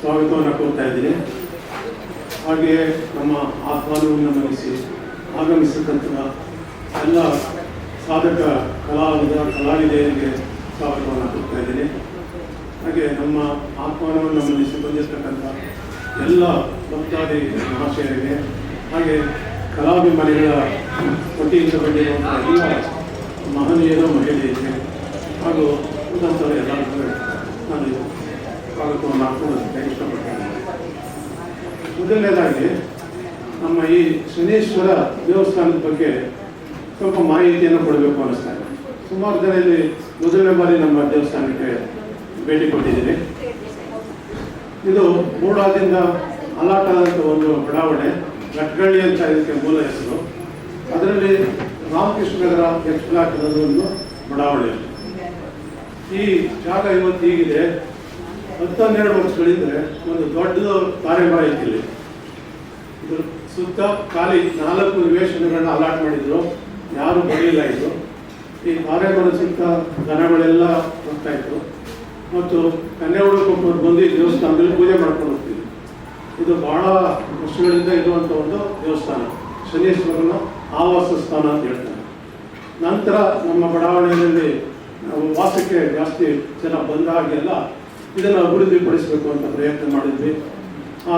ಸ್ವಾಗತವನ್ನು ಕೋರ್ತಾ ಇದ್ದೀನಿ. ಹಾಗೆಯೇ ನಮ್ಮ ಆಹ್ವಾನವನ್ನು ಮನ್ನಿಸಿ ಆಗಮಿಸತಕ್ಕಂತಹ ಎಲ್ಲ ಸಾಧಕ ಕಲಾವಿದರಿಗೆ ಸ್ವಾಗತವನ್ನು ಕೋರ್ತಾ ಇದ್ದೀನಿ. ಹಾಗೆ ನಮ್ಮ ಆಹ್ವಾನವನ್ನು ಮನ್ನಿಸಿ ಬಂದಿರತಕ್ಕಂಥ ಎಲ್ಲ ಭಕ್ತಾದಿ ಮಹಾಶಯರಿಗೆ, ಹಾಗೆ ಕಲಾಭಿಮಾನಿಗಳ ವತಿಯಿಂದ ಬಂದಿರುವಂಥ ಎಲ್ಲ ಮಹನೀಯರು ಮಹಿಳೆಯರಿಗೆ ಹಾಗೂ ಉಳಿದಂಥವ್ರ ಎಲ್ಲರಿಗೂ ನಾನು ಸ್ವಾಗತವನ್ನು ಹಾಕೋದಕ್ಕೆ ಇಷ್ಟಪಡ್ತೇನೆ. ಮೊದಲನೇದಾಗಿ ನಮ್ಮ ಈ ಶನೇಶ್ವರ ದೇವಸ್ಥಾನದ ಬಗ್ಗೆ ಸ್ವಲ್ಪ ಮಾಹಿತಿಯನ್ನು ಕೊಡಬೇಕು ಅನ್ನಿಸ್ತಾ ಇದೆ. ಸುಮಾರು ಜನ ಇಲ್ಲಿ ಮೊದಲನೇ ಬಾರಿ ನಮ್ಮ ದೇವಸ್ಥಾನಕ್ಕೆ ಭೇಟಿ ಕೊಟ್ಟಿದ್ದೀನಿ. ಇದು ಮೂಡಾದಿಂದ ಅಲಾಟಾದಂಥ ಒಂದು ಬಡಾವಣೆ, ಲಟ್ಗಳ್ಳಿ ಅಂತ ಇದಕ್ಕೆ ಮೂಲ ಹೆಸರು. ಅದರಲ್ಲಿ ರಾಮಕೃಷ್ಣ ನಗರ ಎಕ್ಸ್ ಬ್ಲಾಕ್ ಅನ್ನೋದು ಒಂದು ಬಡಾವಣೆ. ಈ ಜಾಗ ಇವತ್ತು ಹೀಗಿದೆ. 12 ವರ್ಷಗಳಿಂದ ಒಂದು ದೊಡ್ಡದು ತಾರೆಮರ ಇತ್ತಿಲ್ಲಿ. ಇದ್ರ ಸುತ್ತ ಖಾಲಿ 4 ನಿವೇಶನಗಳನ್ನ ಅಲಾಟ್ ಮಾಡಿದ್ರು, ಯಾರು ಬರಲಿಲ್ಲ. ಇದು ಈ ತಾರೆಮರ ಸುತ್ತ ದನಗಳೆಲ್ಲ ಬರ್ತಾ ಇತ್ತು ಮತ್ತು ಕನ್ಯಾಹುಡುಗರು ಬಂದು ಈ ದೇವಸ್ಥಾನದಲ್ಲಿ ಪೂಜೆ ಮಾಡ್ಕೊಂಡು ಹೋಗ್ತಿದ್ರು. ಇದು ಬಹಳ ವರ್ಷಗಳಿಂದ ಇರುವಂಥ ಒಂದು ದೇವಸ್ಥಾನ, ಶನೀಶ್ವರನ ಆವಾಸ ಸ್ಥಾನ ಅಂತ ಹೇಳ್ತಾರೆ. ನಂತರ ನಮ್ಮ ಬಡಾವಣೆಯಲ್ಲಿ ನಾವು ವಾಸಕ್ಕೆ ಜಾಸ್ತಿ ಜನ ಬಂದ ಹಾಗೆಲ್ಲ ಇದನ್ನು ಅಭಿವೃದ್ಧಿಪಡಿಸಬೇಕು ಅಂತ ಪ್ರಯತ್ನ ಮಾಡಿದ್ವಿ. ಆ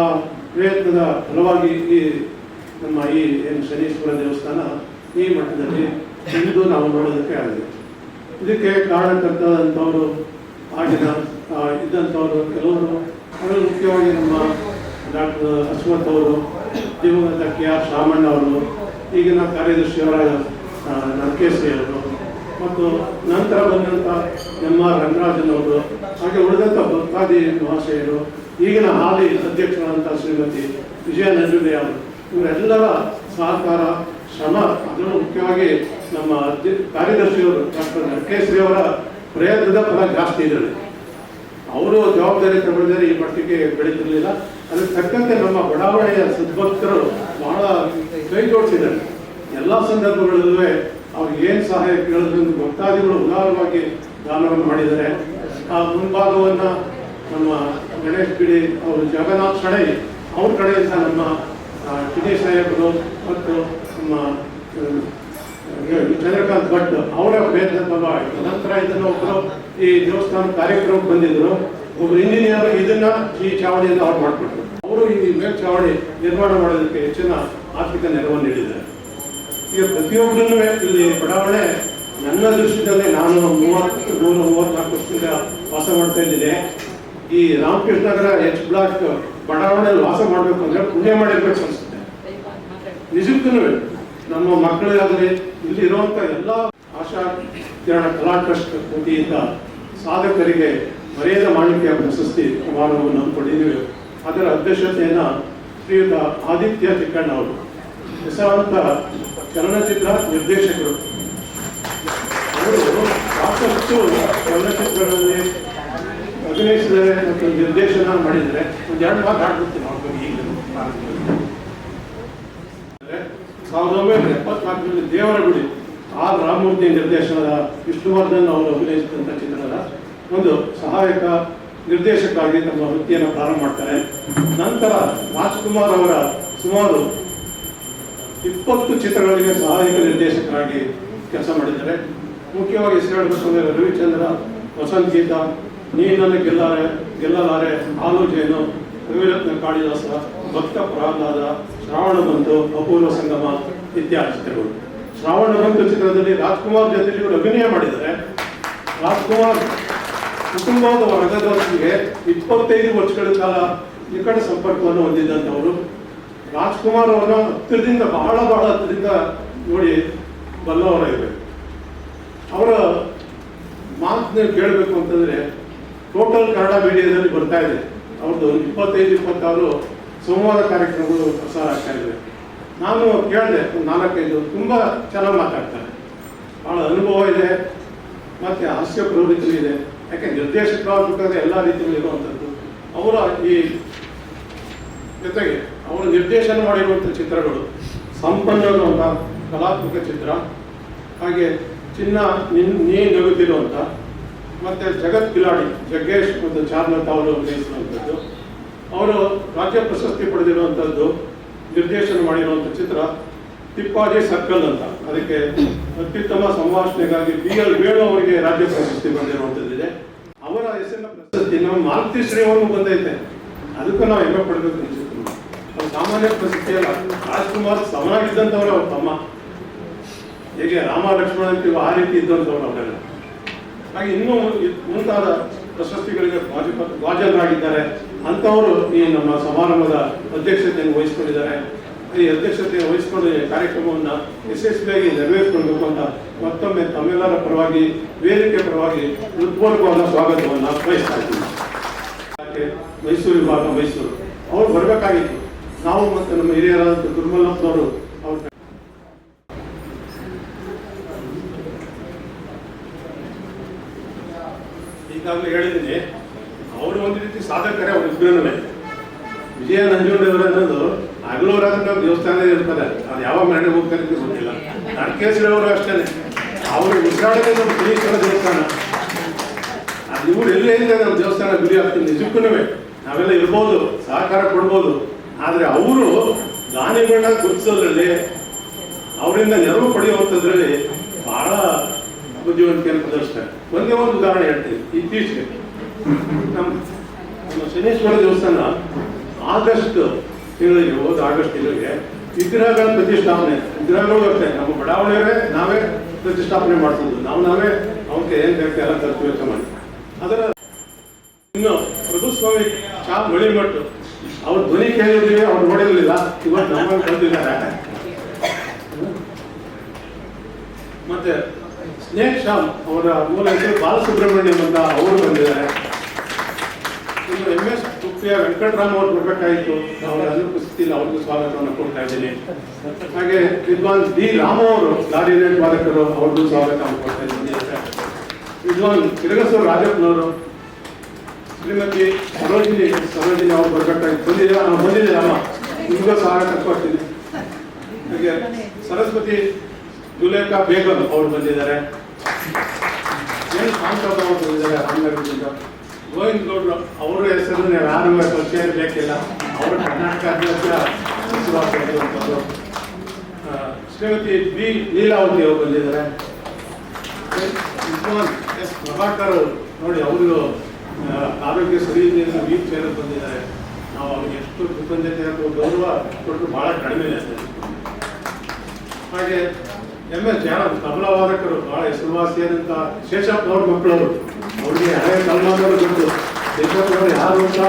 ಪ್ರಯತ್ನದ ಫಲವಾಗಿ ಈ ನಮ್ಮ ಈ ಏನು ಶನೀಶ್ವರ ದೇವಸ್ಥಾನ ಈ ಮಟ್ಟದಲ್ಲಿ ಇಂದು ನಾವು ನೋಡೋದಕ್ಕೆ ಆಗಿದೆ. ಇದಕ್ಕೆ ಕಾರಣಕರ್ತದಂಥವರು ಆಗಿನ ಇದ್ದಂಥವರು ಕೆಲವರು, ಅದರಲ್ಲಿ ಮುಖ್ಯವಾಗಿ ನಮ್ಮ ಡಾಕ್ಟರ್ ಅಶ್ವಥ್ ಅವರು, ದಿವಂಗತ KR ಶಾಮಣ್ಣ ಅವರು, ಈಗಿನ ಕಾರ್ಯದರ್ಶಿಯವರಾದ ನರಕೇಶ್ವರಿ ಅವರು ಮತ್ತು ನಂತರ ಬಂದಂಥ MR ರಂಗರಾಜನ್ ಅವರು, ಹಾಗೆ ಉಳಿದಂಥ ಭಕ್ತಾದಿ ಮಹಾಶಯರು, ಈಗಿನ ಹಾಲಿ ಅಧ್ಯಕ್ಷರಾದಂಥ ಶ್ರೀಮತಿ ವಿಜಯ ನಂಜುಂಡೆ ಅವರು, ಇವರೆಲ್ಲರ ಸಹಕಾರ ಶ್ರಮ, ಅದರಲ್ಲೂ ಮುಖ್ಯವಾಗಿ ನಮ್ಮ ಕಾರ್ಯದರ್ಶಿಯವರು ಡಾಕ್ಟರ್ ನರಕೇಶ್ವರಿ ಅವರ ಪ್ರಯತ್ನದ ಫಲ ಜಾಸ್ತಿ ಇದ್ದಾರೆ. ಅವರು ಜವಾಬ್ದಾರಿ ತಗೊಂಡಿದ್ದಾರೆ, ಈ ಮಟ್ಟಿಗೆ ಬೆಳೀತಿರ್ಲಿಲ್ಲ. ಅದಕ್ಕೆ ತಕ್ಕಂತೆ ನಮ್ಮ ಬಡಾವಣೆಯ ಸದ್ಭಕ್ತರು ಬಹಳ ಕೈ ಜೋಡಿಸಿದ್ದಾರೆ. ಎಲ್ಲ ಸಂದರ್ಭಗಳಲ್ಲೂ ಅವ್ರಿಗೆ ಏನು ಸಹಾಯ ಕೇಳಿದ್ರಿಂದ ಭಕ್ತಾದಿಗಳು ಉದಾರವಾಗಿ ದಾನವನ್ನು ಮಾಡಿದ್ದಾರೆ. ಆ ಮುಂಭಾಗವನ್ನು ನಮ್ಮ ಗಣೇಶ್ ಬಿಡಿ ಅವರು, ಜಗನ್ನಾಥ್ ಶಣೈ ಅವ್ರ ಕಡೆಯಿಂದ ನಮ್ಮ ಕಿಡಿ ಸಾಹೇಬರು ಮತ್ತು ನಮ್ಮ ಚಂದ್ರಕಾಂತ್ ಭಟ್ ಅವರ ಪ್ರಯತ್ನ ಫಲವಾಯಿತು. ನಂತರ ಇದನ್ನು ಒಬ್ಬರು ಈ ದೇವಸ್ಥಾನ ಕಾರ್ಯಕ್ರಮಕ್ಕೆ ಬಂದಿದ್ದರು. ಒಬ್ಬರು ಇಂಜಿನಿಯರ್ ಇದನ್ನ ಈ ಚಾವಣಿಯಿಂದ ಅವ್ರು ಮಾಡಿಕೊಟ್ರು. ಅವರು ಈ ಮೇಲ್ಚಾವಣಿ ನಿರ್ಮಾಣ ಮಾಡೋದಕ್ಕೆ ಹೆಚ್ಚಿನ ಆರ್ಥಿಕ ನೆರವನ್ನು ನೀಡಿದ್ದಾರೆ. ಈಗ ಪ್ರತಿಯೊಬ್ಬರನ್ನು ಇಲ್ಲಿ ಬಡಾವಣೆ ನನ್ನ ದೃಷ್ಟಿಯಲ್ಲಿ ನಾನು 34 ವರ್ಷದಿಂದ ವಾಸ ಮಾಡ್ತಾ ಇದ್ದೀನಿ. ಈ ರಾಮಕೃಷ್ಣ ನಗರ H ಬ್ಲಾಕ್ ಬಡಾವಣೆಯಲ್ಲಿ ವಾಸ ಮಾಡಬೇಕು ಅಂದ್ರೆ ಪುಣ್ಯ ಮಾಡಿರ್ಬೇಕು ಅನಿಸುತ್ತೆ. ನಿಜಕ್ಕೂ ನಮ್ಮ ಮಕ್ಕಳಿಗಾದರೆ ಇಲ್ಲಿ ಇರುವಂಥ ಎಲ್ಲ ಆಶಾ ಕಿರಣ ಕಲಾ ಟ್ರಸ್ಟ್ ವತಿಯಿಂದ ಸಾಧಕರಿಗೆ ಮರ್ಯಾದ ಮಾಣಿಕ್ಯ ಪ್ರಶಸ್ತಿ ಸಮಾರಂಭವನ್ನು ಹಮ್ಮಿಕೊಂಡಿದ್ದೀವಿ. ಅದರ ಅಧ್ಯಕ್ಷತೆಯನ್ನು ಶ್ರೀಯುತ ಆದಿತ್ಯ ಚಿಕ್ಕಣ್ಣ ಅವರು, ಹೆಸರಾಂತ ಚಲನಚಿತ್ರ ನಿರ್ದೇಶಕರು. ಅವರು ಸಾಕಷ್ಟು ಚಲನಚಿತ್ರಗಳಲ್ಲಿ ಅಭಿನಯಿಸಿದರೆ ಮತ್ತು ನಿರ್ದೇಶನ ಮಾಡಿದರೆ. ಒಂದೆರಡು ಮಾತು ಆಡ್ಬಿಡ್ತೀನಿ ಅವ್ರ ಬಗ್ಗೆ. ಈಗಲೂ 1974ರಲ್ಲಿ ದೇವರ ಗುಡಿ ಆರ್ ರಾಮಮೂರ್ತಿ ನಿರ್ದೇಶನದ ವಿಷ್ಣುವರ್ಧನ್ ಅವರು ಅಭಿನಯಿಸಿದಂಥ ಚಿತ್ರದ ಒಂದು ಸಹಾಯಕ ನಿರ್ದೇಶಕರಾಗಿ ತಮ್ಮ ವೃತ್ತಿಯನ್ನು ಪ್ರಾರಂಭ ಮಾಡ್ತಾರೆ. ನಂತರ ರಾಜ್ಕುಮಾರ್ ಅವರ ಸುಮಾರು 20 ಚಿತ್ರಗಳಿಗೆ ಸಹಾಯಕ ನಿರ್ದೇಶಕರಾಗಿ ಕೆಲಸ ಮಾಡಿದ್ದಾರೆ. ಮುಖ್ಯವಾಗಿ ಹೆಸರುಬೇಕಂದ್ರೆ ರವಿಚಂದ್ರ, ವಸಂತ ಗೀತ, ನೀನನ್ನು ಗೆಲ್ಲಲಾರೆ, ಹಾಲು ಜೇನು, ರವಿರತ್ನ ಕಾಳಿದಾಸ, ಭಕ್ತ ಪ್ರಹ್ಲಾದ, ಶ್ರಾವಣ ಬಂತು, ಅಪೂರ್ವ ಸಂಗಮ ಇತ್ಯಾದಿ ಚಿತ್ರಗಳು. ಶ್ರಾವಣ ಬಂತು ಚಿತ್ರದಲ್ಲಿ ರಾಜ್ಕುಮಾರ್ ಜೊತೆಲಿ ಇವರು ಅಭಿನಯ ಮಾಡಿದ್ದಾರೆ. ರಾಜ್ಕುಮಾರ್ ಕುಟುಂಬದ ವರ್ಗದವರಿಗೆ 25 ವರ್ಷಗಳ ಕಾಲ ನಿಕಟ ಸಂಪರ್ಕವನ್ನು ಹೊಂದಿದ್ದಂಥವರು. ರಾಜ್ಕುಮಾರ್ ಅವರ ಹತ್ತಿರದಿಂದ ಬಹಳ ಹತ್ತಿರದಿಂದ ನೋಡಿ ಬಲ್ಲವರಾಗಬೇಕು. ಅವರ ಮಾತನ್ನ ಕೇಳಬೇಕು ಅಂತಂದರೆ ಟೋಟಲ್ ಕನ್ನಡ ಮೀಡಿಯಾದಲ್ಲಿ ಬರ್ತಾ ಇದೆ. ಅವ್ರದ್ದು 25-26 ಸಂವಾದ ಕಾರ್ಯಕ್ರಮಗಳು ಪ್ರಸಾರ ಆಗ್ತಾ ಇವೆ. ನಾನು ಕೇಳಿದೆ, ಒಂದು 4-5 ತುಂಬ ಚೆನ್ನಾಗಿ ಮಾತಾಡ್ತಾರೆ, ಭಾಳ ಅನುಭವ ಇದೆ ಮತ್ತು ಹಾಸ್ಯ ಪ್ರವೃತ್ತಿ ಇದೆ. ಯಾಕೆ ನಿರ್ದೇಶಕರಾಗಬೇಕಾದ್ರೆ ಎಲ್ಲ ರೀತಿಯಲ್ಲಿ ಇರುವಂಥದ್ದು. ಅವರ ಈ ಜೊತೆಗೆ ಅವರು ನಿರ್ದೇಶನ ಮಾಡಿರುವಂಥ ಚಿತ್ರಗಳು ಸಂಪನ್ನ ಅಂತ ಕಲಾತ್ಮಕ ಚಿತ್ರ, ಹಾಗೆ ಚಿನ್ನ ನೀ ನಗುತ್ತಿರುವಂಥ, ಮತ್ತು ಜಗತ್ ಕಿಲಾಡಿ ಜಗ್ಗೇಶ್ ಮತ್ತು ಚಾರ್ಲತಾ ಅವರು ಅಭಿನಯಿಸುವಂಥದ್ದು. ಅವರು ರಾಜ್ಯ ಪ್ರಶಸ್ತಿ ಪಡೆದಿರುವಂಥದ್ದು ನಿರ್ದೇಶನ ಮಾಡಿರುವಂಥ ಚಿತ್ರ ತಿಪ್ಪಾಜಿ ಸರ್ಕಲ್ ಅಂತ. ಅದಕ್ಕೆ ಅತ್ಯುತ್ತಮ ಸಂಭಾಷಣೆಗಾಗಿ BL ವೇಣು ಅವರಿಗೆ ರಾಜ್ಯ ಪ್ರಶಸ್ತಿ ಬಂದಿರುವಂಥದ್ದಿದೆ. ಅವರ ಹೆಸರಿನ ಪ್ರಶಸ್ತಿ ನಮ್ಮ ಮಾಲತಿ ಶ್ರೀ ಅವ್ರಿಗೂ ಬಂದೈತೆ. ಅದಕ್ಕೂ ನಾವು ಹೆಮ್ಮೆ ಪಡಬೇಕು ಅನಿಸುತ್ತೆ. ಅವ್ರು ಸಾಮಾನ್ಯ ಪ್ರಶಸ್ತಿ ಅಲ್ಲ, ರಾಜ್ಕುಮಾರ್ ಸಮನಾಗಿದ್ದಂಥವ್ರು ಅವ್ರ ತಮ್ಮ. ಹೇಗೆ ರಾಮ ಲಕ್ಷ್ಮಣ ಅಂತೀವಿ ಆ ರೀತಿ ಇದ್ದಂಥವ್ರು ಅವರೆಲ್ಲ. ಹಾಗೆ ಇನ್ನೂ ಮುಂತಾದ ಪ್ರಶಸ್ತಿಗಳಿಗೆ ಭಾಜನರಾಗಿದ್ದಾರೆ. ಅಂಥವರು ಈ ನಮ್ಮ ಸಮಾರಂಭದ ಅಧ್ಯಕ್ಷತೆಯನ್ನು ವಹಿಸ್ಕೊಂಡಿದ್ದಾರೆ. ಈ ಅಧ್ಯಕ್ಷತೆಯನ್ನು ವಹಿಸಿಕೊಂಡು ಕಾರ್ಯಕ್ರಮವನ್ನು ಯಶಸ್ವಿಯಾಗಿ ನೆರವೇರಿಸಿಕೊಳ್ಬೇಕು ಅಂತ ಮತ್ತೊಮ್ಮೆ ತಮ್ಮೆಲ್ಲರ ಪರವಾಗಿ, ವೇದಿಕೆ ಪರವಾಗಿ ಹೃತ್ಪೂರ್ವಕವಾದ ಸ್ವಾಗತವನ್ನು ಬಯಸ್ತಾ ಇದ್ದೀವಿ. ಮೈಸೂರು ವಿಭಾಗ ಮೈಸೂರು ಅವ್ರು ಬರಬೇಕಾಗಿತ್ತು. ನಾವು ಮತ್ತು ನಮ್ಮ ಹಿರಿಯರಾದಂಥ ದುರ್ಮಲ್ಲಪ್ಪನವರು ಅವ್ರ ಈಗಾಗಲೇ ಹೇಳಿದ್ದೀನಿ, ಅವರು ಒಂದು ರೀತಿ ಸಾಧಕರೇ. ಅವ್ರ ಇಬ್ಬರೂ ವಿಜಯ ನಂಜುಂಡವರು ಅನ್ನೋದು ಹಗಲೂರಾದ್ರೆ ನಾವು ದೇವಸ್ಥಾನದಲ್ಲಿ ಇರ್ತಾರೆ. ಅದು ಯಾವ ಮನೆ ಹೋಗ್ತಾರೆ ಅಂತ ಗೊತ್ತಿಲ್ಲ. ನಡಕೇಶ್ವರವರು ಅಷ್ಟೇ, ಅವರು ಉಸಿರಾಡೋದೇ ನಮ್ಮ ಶನೀಶ್ವರ ದೇವಸ್ಥಾನ. ಅದು ಇವ್ರು ಎಲ್ಲೇ ಇದೆ ನಮ್ಮ ದೇವಸ್ಥಾನ ಗುರಿ ಆಗ್ತೀನಿ. ನಿಜಕ್ಕೂ ನಾವೆಲ್ಲ ಇರ್ಬೋದು, ಸಹಕಾರ ಕೊಡ್ಬೋದು. ಆದರೆ ಅವರು ದಾನಿಗಳನ್ನ ಗುರುತಿಸೋದ್ರಲ್ಲಿ, ಅವರಿಂದ ನೆರವು ಪಡೆಯುವಂಥದ್ರಲ್ಲಿ ಬಹಳ ಬುದ್ಧಿವಂತಿಕೆಯನ್ನು ಪ್ರದರ್ಶಿಸ್ತಾರೆ. ಒಂದೇ ಒಂದು ಉದಾಹರಣೆ ಹೇಳ್ತೀನಿ. ಇತ್ತೀಚೆಗೆ ನಮ್ಮ ಶನೀಶ್ವರ ದೇವಸ್ಥಾನ ಆಗಸ್ಟ್ ತಿಂಗಳಿಗೆ ವಿಗ್ರಹಗಳ ಪ್ರತಿಷ್ಠಾಪನೆ. ವಿಗ್ರಹಗಳು ಅಷ್ಟೇ ನಮ್ಮ ಬಡಾವಣೆಯವರೇ ನಾವೇ ಪ್ರತಿಷ್ಠಾಪನೆ ಮಾಡ್ತಿದ್ವು. ನಾವೇ ಅವಕ್ಕೆ ಏನು ಬೇಕು ಎಲ್ಲ ಖರ್ಚು ವೆಚ್ಚ ಮಾಡಿ. ಅದರ ಇನ್ನು ಪ್ರಭುಸ್ವಾಮಿ ಮಳಿಮಟ್ಟು ಅವ್ರ ಧ್ವನಿ ಕೇಳಿದ್ವಿ, ಅವ್ರು ನೋಡಿರಲಿಲ್ಲ. ಇವತ್ತು ನಮ್ಮನ್ನು ಕಳೆದಿದ್ದಾರೆ. ಮತ್ತೆ ಸ್ನೇಕ್ ಶಾಮ್ ಅವರ ಮೂಲ ಹೆಸರು ಬಾಲಸುಬ್ರಹ್ಮಣ್ಯಂ ಅಂತ ಅವರು ಬಂದಿದ್ದಾರೆ. ಇನ್ನು MS ತುಪ್ಪಿಯ ವೆಂಕಟರಾಮ್ ಅವರು ಬರಬೇಕಾಗಿತ್ತು, ಅವರ ಅನುಪಸ್ಥಿತಿಯಲ್ಲಿ ಅವ್ರಿಗೂ ಸ್ವಾಗತವನ್ನು ಕೊಡ್ತಾ ಇದ್ದೀನಿ. ಹಾಗೆ ವಿದ್ವಾನ್ D. ರಾಮ ಅವರು ಲಾರಿನೇಟ್ ವಾದಕರು, ಅವ್ರಿಗೂ ಸ್ವಾಗತವನ್ನು ಕೊಡ್ತಾ ಇದ್ದೀನಿ. ವಿದ್ವಾನ್ ತಿರುಗಸೂರು ರಾಜಪ್ಪನವರು, ಶ್ರೀಮತಿ ಸರೋಜಿನಿ ಅವರು ಬರಬೇಕಾಗಿತ್ತು. ಬಂದಿದೆ ಅಮ್ಮ, ನಿಮಗೂ ಸ್ವಾಗತ ಕೊಡ್ತೀನಿ. ಹಾಗೆ ಸರಸ್ವತಿ ಜುಲೇಖಾ ಬೇಗಂ ಅವರು ಬಂದಿದ್ದಾರೆ. ಎನ್ ಶಾಂತಪ್ಪ ಅವರು ಬಂದಿದ್ದಾರೆ ರಾಮನಗರದಿಂದ. ಗೋವಿಂದ ಗೌಡ್ರು ಅವರ ಹೆಸರು ಯಾರು ಪರಿಚಯ ಬೇಕಿಲ್ಲ, ಅವರು ಕರ್ನಾಟಕ ಸಚಿವರಾಗಿರುವಂಥದ್ದು. ಶ್ರೀಮತಿ B. ಲೀಲಾವತಿ ಅವರು ಬಂದಿದ್ದಾರೆ. ವಿದ್ವಾನ್ S. ಪ್ರಭಾಕರ್ ಅವರು ನೋಡಿ, ಅವರು ಆರೋಗ್ಯ ಸರಿ ಇದೆ, ವೀಲ್ ಚೇರ್ ಬಂದಿದ್ದಾರೆ. ನಾವು ಅವ್ರಿಗೆ ಎಷ್ಟು ಕೃತಜ್ಞತೆ ಅಥವಾ ಗೌರವ ಕೊಟ್ಟರು ಬಹಳ ಕಡಿಮೆ ಇದೆ. ಹಾಗೆ MS ಜಯರಾಮ್ ತಬಲಾ ವಾದಕರು, ಬಹಳ ಹೆಸರುವಾಸಿಯಾದಂಥ ಶೇಷಪ್ಪನವ್ರ ಮಕ್ಕಳವರು. ಅವ್ರಿಗೆ ಹಳೆಯ ತಲೆಮಾರಿನವರು ಗೊತ್ತು. ಶೇಷಪ್ಪನವರು ಯಾರು ಅಂತ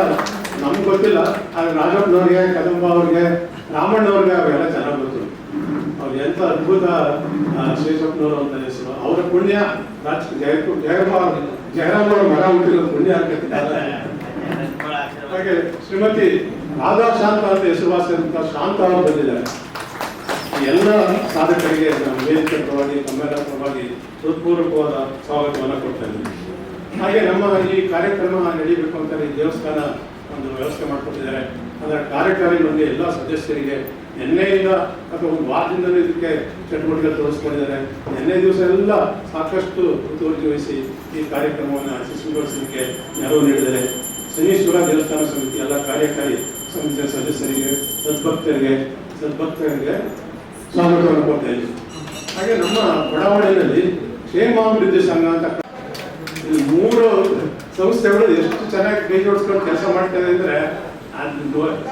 ನಮ್ಗೆ ಗೊತ್ತಿಲ್ಲ, ಆದರೆ ರಾಜಪ್ಪನವ್ರಿಗೆ, ಕದಂಬ ಅವ್ರಿಗೆ, ರಾಮಣ್ಣವ್ರಿಗೆ ಅವೆಲ್ಲ ಚೆನ್ನಾಗಿ ಗೊತ್ತು. ಅವ್ರಿಗೆ ಎಂಥ ಅದ್ಭುತ ಶೇಷಪ್ಪನವರು ಅಂತ ಹೆಸರು. ಅವರ ಪುಣ್ಯ ಜಯರಾಮ್ ಅವರ ಮಗ ಹುಟ್ಟಿರೋ ಪುಣ್ಯ ಆಗ್ತದೆ. ಹಾಗೆ ಶ್ರೀಮತಿ ರಾಧಾ ಶಾಂತ ಅಂತ ಹೆಸರುವಾಸಿಯಾದಂಥ ಶಾಂತ ಅವರು ಬಂದಿದ್ದಾರೆ. ಎಲ್ಲ ಸಾಧಕರಿಗೆ ನಮ್ಮ ವೇದಿಕೆ ಪರವಾಗಿ ತಮ್ಮೆಲ್ಲ ಪರವಾಗಿ ಹೃತ್ಪೂರ್ವಕವಾದ ಸ್ವಾಗತವನ್ನು ಕೊಡ್ತಾ ಇದ್ದೀವಿ. ಹಾಗೆ ನಮ್ಮ ಈ ಕಾರ್ಯಕ್ರಮ ನಡೀಬೇಕು ಅಂತ ಈ ದೇವಸ್ಥಾನ ಒಂದು ವ್ಯವಸ್ಥೆ ಮಾಡಿಕೊಟ್ಟಿದ್ದಾರೆ. ಅದರ ಕಾರ್ಯಕಾರಿಗಳಿಗೆ ಎಲ್ಲ ಸದಸ್ಯರಿಗೆ ನಿನ್ನೆಯಿಂದ ಅಥವಾ ಒಂದು ವಾರದಿಂದಲೂ ಇದಕ್ಕೆ ಚಟುವಟಿಕೆ ತೋರಿಸ್ಕೊಂಡಿದ್ದಾರೆ. ನಿನ್ನೆ ದಿವಸ ಎಲ್ಲ ಸಾಕಷ್ಟು ಮುತುವರ್ಜಿ ವಹಿಸಿ ಈ ಕಾರ್ಯಕ್ರಮವನ್ನು ಯಶಸ್ವಿಗೊಳಿಸಲಿಕ್ಕೆ ನೆರವು ನೀಡಿದ್ದಾರೆ. ಶನೀಶ್ವರ ದೇವಸ್ಥಾನ ಸಮಿತಿ ಎಲ್ಲ ಕಾರ್ಯಕಾರಿ ಸಮಿತಿಯ ಸದಸ್ಯರಿಗೆ ಸದ್ಭಕ್ತರಿಗೆ ಸ್ವಾಗತವನ್ನು ಕೊಡ್ತಾ ಇದ್ದೀವಿ. ಹಾಗೆ ನಮ್ಮ ಬಡಾವಣೆಯಲ್ಲಿ ಕ್ಷೇಮಾಭಿವೃದ್ಧಿ ಸಂಘ ಅಂತ ಈ 3 ಸಂಸ್ಥೆಗಳು ಎಷ್ಟು ಚೆನ್ನಾಗಿ ಕೈ ಜೋಡಿಸ್ಕೊಂಡು ಕೆಲಸ ಮಾಡ್ತಾರೆ ಅಂದ್ರೆ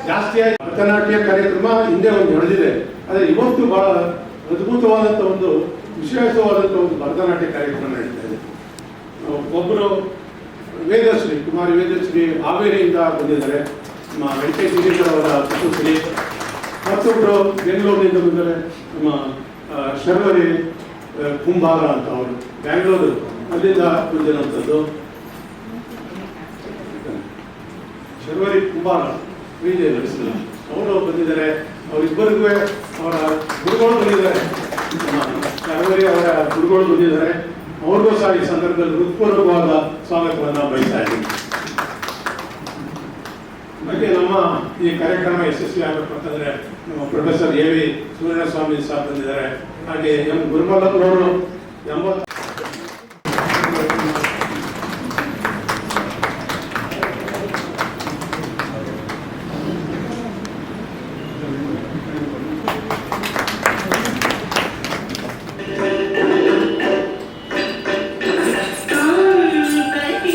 ಜಾಸ್ತಿಯಾಗಿ ಭರತನಾಟ್ಯ ಕಾರ್ಯಕ್ರಮ ಹಿಂದೆ ಒಂದು ನಡೆದಿದೆ. ಆದರೆ ಇವತ್ತು ಬಹಳ ಅದ್ಭುತವಾದಂಥ ಒಂದು ವಿಶೇಷವಾದಂಥ ಒಂದು ಭರತನಾಟ್ಯ ಕಾರ್ಯಕ್ರಮ ನಡೀತಾ ಇದೆ. ಒಬ್ಬರು ವೇದಶ್ರೀ ಕುಮಾರಿ ವೇದಶ್ರೀ ಹಾವೇರಿಯಿಂದ ಬಂದಿದ್ದಾರೆ. ನಮ್ಮ ವೆಂಕಟೇಶ್ ಅವರ ಪುತ್ರಿ. ಮತ್ತೊಬ್ಬರು ಬೆಂಗಳೂರಿನಿಂದ ಬಂದರೆ ನಮ್ಮ ಶರ್ವರಿ ಕುಂಬಾರ ಅಂತ ಅವರು ಬ್ಯಾಂಗ್ಳೂರು ಅಲ್ಲಿಂದ ಬಂದಿರುವಂಥದ್ದು. ಶರ್ವರಿ ಕುಂಬಾರ ವಿಜಯ ನಡೆಸಿಲ್ಲ ಅವರು ಬಂದಿದ್ದಾರೆ. ಅವರಿಬ್ಬರಿಗೂ ಅವರ ಗುರುಗಳು ಬಂದಿದ್ದಾರೆ. ಶರ್ವರಿ ಅವರ ಗುರುಗಳು ಬಂದಿದ್ದಾರೆ. ಅವ್ರಿಗೂ ಸಹ ಈ ಸಂದರ್ಭದಲ್ಲಿ ಹೃತ್ಪೂರ್ವಕವಾದ ಸ್ವಾಗತವನ್ನು ಬಯಸ್ತಾ ಇದ್ದೀನಿ. ಹಾಗೆ ನಮ್ಮ ಈ ಕಾರ್ಯಕ್ರಮ ಯಶಸ್ವಿ ಆಗಬೇಕು ಅಂತಂದ್ರೆ ನಮ್ಮ ಪ್ರೊಫೆಸರ್ ಎ.ವಿ. ಸೂರ್ಯಸ್ವಾಮಿ ಸಹ ಬಂದಿದ್ದಾರೆ. ಹಾಗೆ ಎಂ ಗುರುಮಲ್ಲಪ್ಪನವರು 80 Thank you.